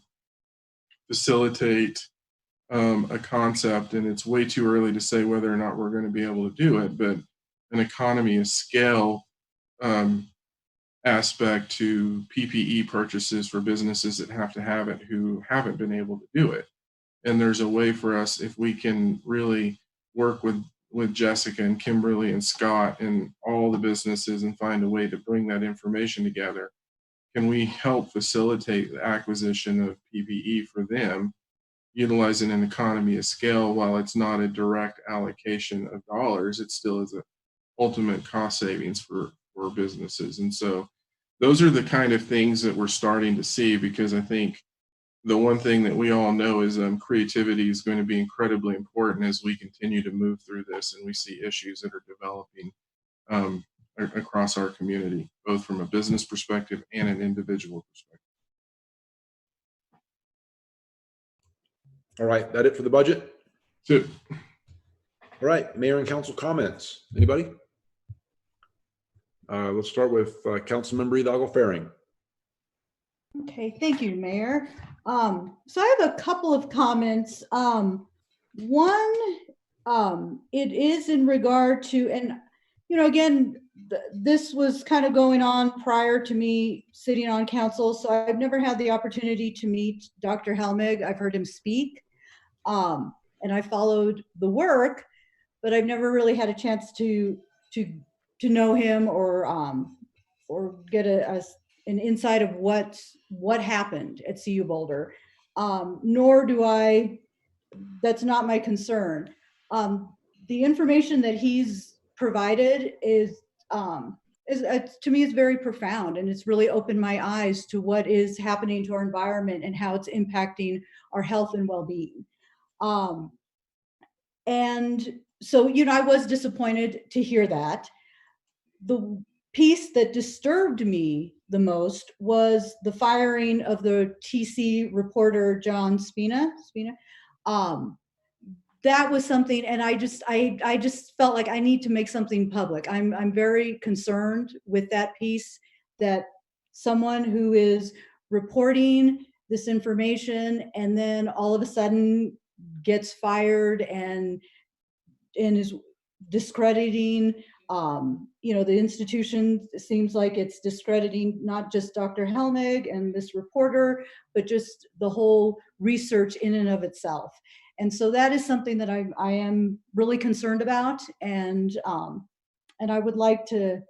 [SPEAKER 10] facilitate a concept, and it's way too early to say whether or not we're going to be able to do it, but an economy of scale aspect to PPE purchases for businesses that have to have it who haven't been able to do it. And there's a way for us, if we can really work with Jessica and Kimberly and Scott and all the businesses and find a way to bring that information together, can we help facilitate the acquisition of PPE for them, utilizing an economy of scale? While it's not a direct allocation of dollars, it still is an ultimate cost savings for businesses. And so those are the kind of things that we're starting to see, because I think the one thing that we all know is creativity is going to be incredibly important as we continue to move through this and we see issues that are developing across our community, both from a business perspective and an individual perspective.
[SPEAKER 1] All right, that it for the budget?
[SPEAKER 10] That's it.
[SPEAKER 1] All right, mayor and council comments. Anybody? Let's start with Councilmember Hidalgo Faring.
[SPEAKER 9] Okay, thank you, Mayor. So I have a couple of comments. One, it is in regard to, and again, this was kind of going on prior to me sitting on council, so I've never had the opportunity to meet Dr. Helmig. I've heard him speak, and I followed the work, but I've never really had a chance to know him or get an insight of what happened at CU Boulder. Nor do I, that's not my concern. The information that he's provided is to me is very profound, and it's really opened my eyes to what is happening to our environment and how it's impacting our health and well-being. And so, I was disappointed to hear that. The piece that disturbed me the most was the firing of the TC reporter, John Spina. that was something, and I just felt like I need to make something public. I'm very concerned with that piece, that someone who is reporting this information and then all of a sudden gets fired and is discrediting, the institution. Seems like it's discrediting not just Dr. Helmig and this reporter, but just the whole research in and of itself. And so that is something that I am really concerned about, and I would like to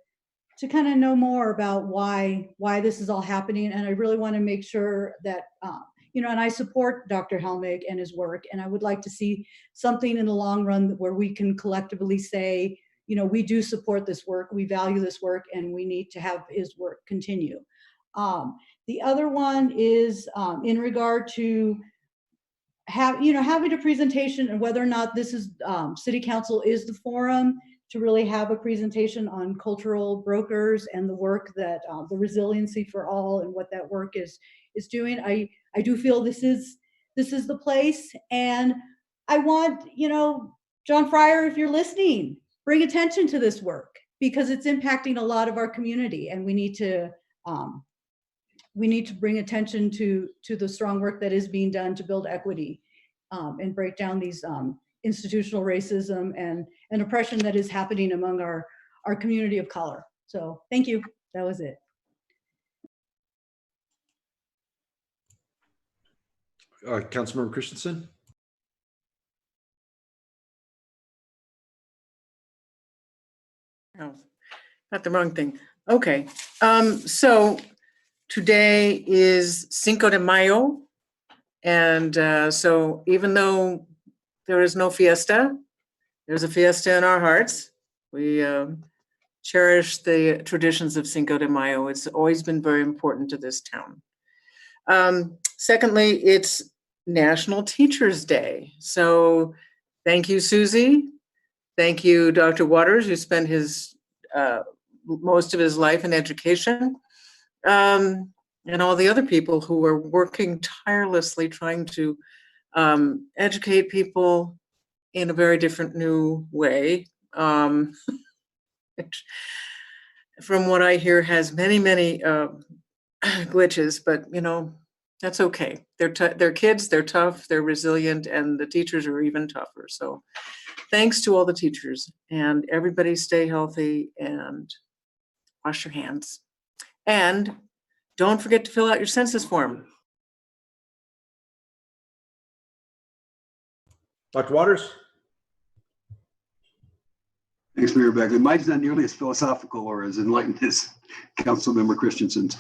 [SPEAKER 9] kind of know more about why this is all happening. And I really want to make sure that and I support Dr. Helmig and his work, and I would like to see something in the long run where we can collectively say, we do support this work, we value this work, and we need to have his work continue. The other one is in regard to having a presentation, and whether or not this is City Council is the forum to really have a presentation on cultural brokers and the work that the Resiliency for All and what that work is doing. I do feel this is the place, and I want, John Fryer, if you're listening, bring attention to this work, because it's impacting a lot of our community, and we need to bring attention to the strong work that is being done to build equity and break down these institutional racism and oppression that is happening among our community of color. So thank you. That was it.
[SPEAKER 1] Councilmember Christensen.
[SPEAKER 7] Oh, got the wrong thing. Okay. So today is Cinco de Mayo. And so even though there is no fiesta, there's a fiesta in our hearts. We cherish the traditions of Cinco de Mayo. It's always been very important to this town. Secondly, it's National Teachers Day. So thank you, Susie. Thank you, Dr. Waters, who spent his most of his life in education. And all the other people who are working tirelessly trying to educate people in a very different new way. Which, from what I hear, has many glitches, but that's okay. They're kids, they're tough, they're resilient, and the teachers are even tougher. So thanks to all the teachers, and everybody stay healthy and wash your hands. And don't forget to fill out your census form.
[SPEAKER 1] Dr. Waters?
[SPEAKER 8] Thanks, Mayor Beckley. Mine's not nearly as philosophical or as enlightened as Councilmember Christensen's.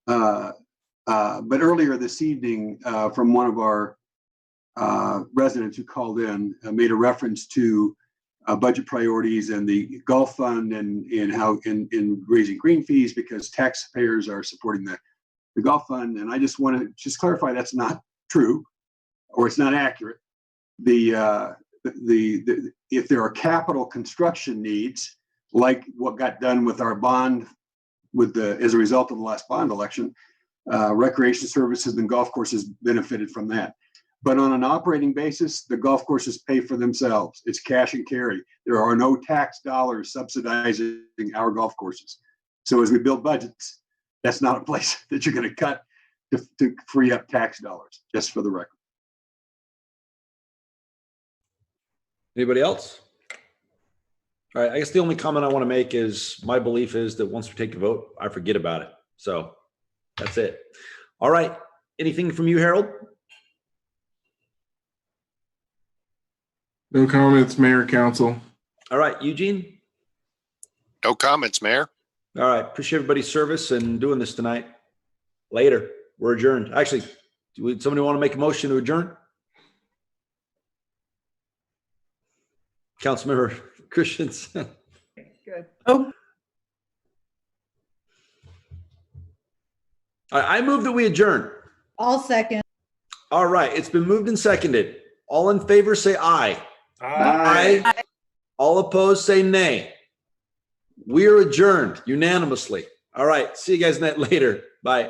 [SPEAKER 8] But earlier this evening, from one of our residents who called in, made a reference to budget priorities and the Gulf Fund and how in raising green fees because taxpayers are supporting the Gulf Fund. And I just want to clarify that's not true, or it's not accurate. If there are capital construction needs, like what got done with our bond as a result of the last bond election, recreation services and golf courses benefited from that. But on an operating basis, the golf courses pay for themselves. It's cash and carry. There are no tax dollars subsidizing our golf courses. So as we build budgets, that's not a place that you're going to cut to free up tax dollars, just for the record.
[SPEAKER 1] Anybody else? All right, I guess the only comment I want to make is my belief is that once we take a vote, I forget about it. So that's it. All right, anything from you, Harold?
[SPEAKER 10] No comments, Mayor, Council.
[SPEAKER 1] All right, Eugene?
[SPEAKER 11] No comments, Mayor.
[SPEAKER 1] All right, appreciate everybody's service and doing this tonight. Later, we're adjourned. Actually, somebody want to make a motion to adjourn? Councilmember Christensen.
[SPEAKER 3] Good.
[SPEAKER 7] Oh.
[SPEAKER 1] I move that we adjourn.
[SPEAKER 9] I'll second.
[SPEAKER 1] All right, it's been moved and seconded. All in favor, say aye.
[SPEAKER 5] Aye.
[SPEAKER 1] Aye. All opposed, say nay. We are adjourned unanimously. All right, see you guys later. Bye.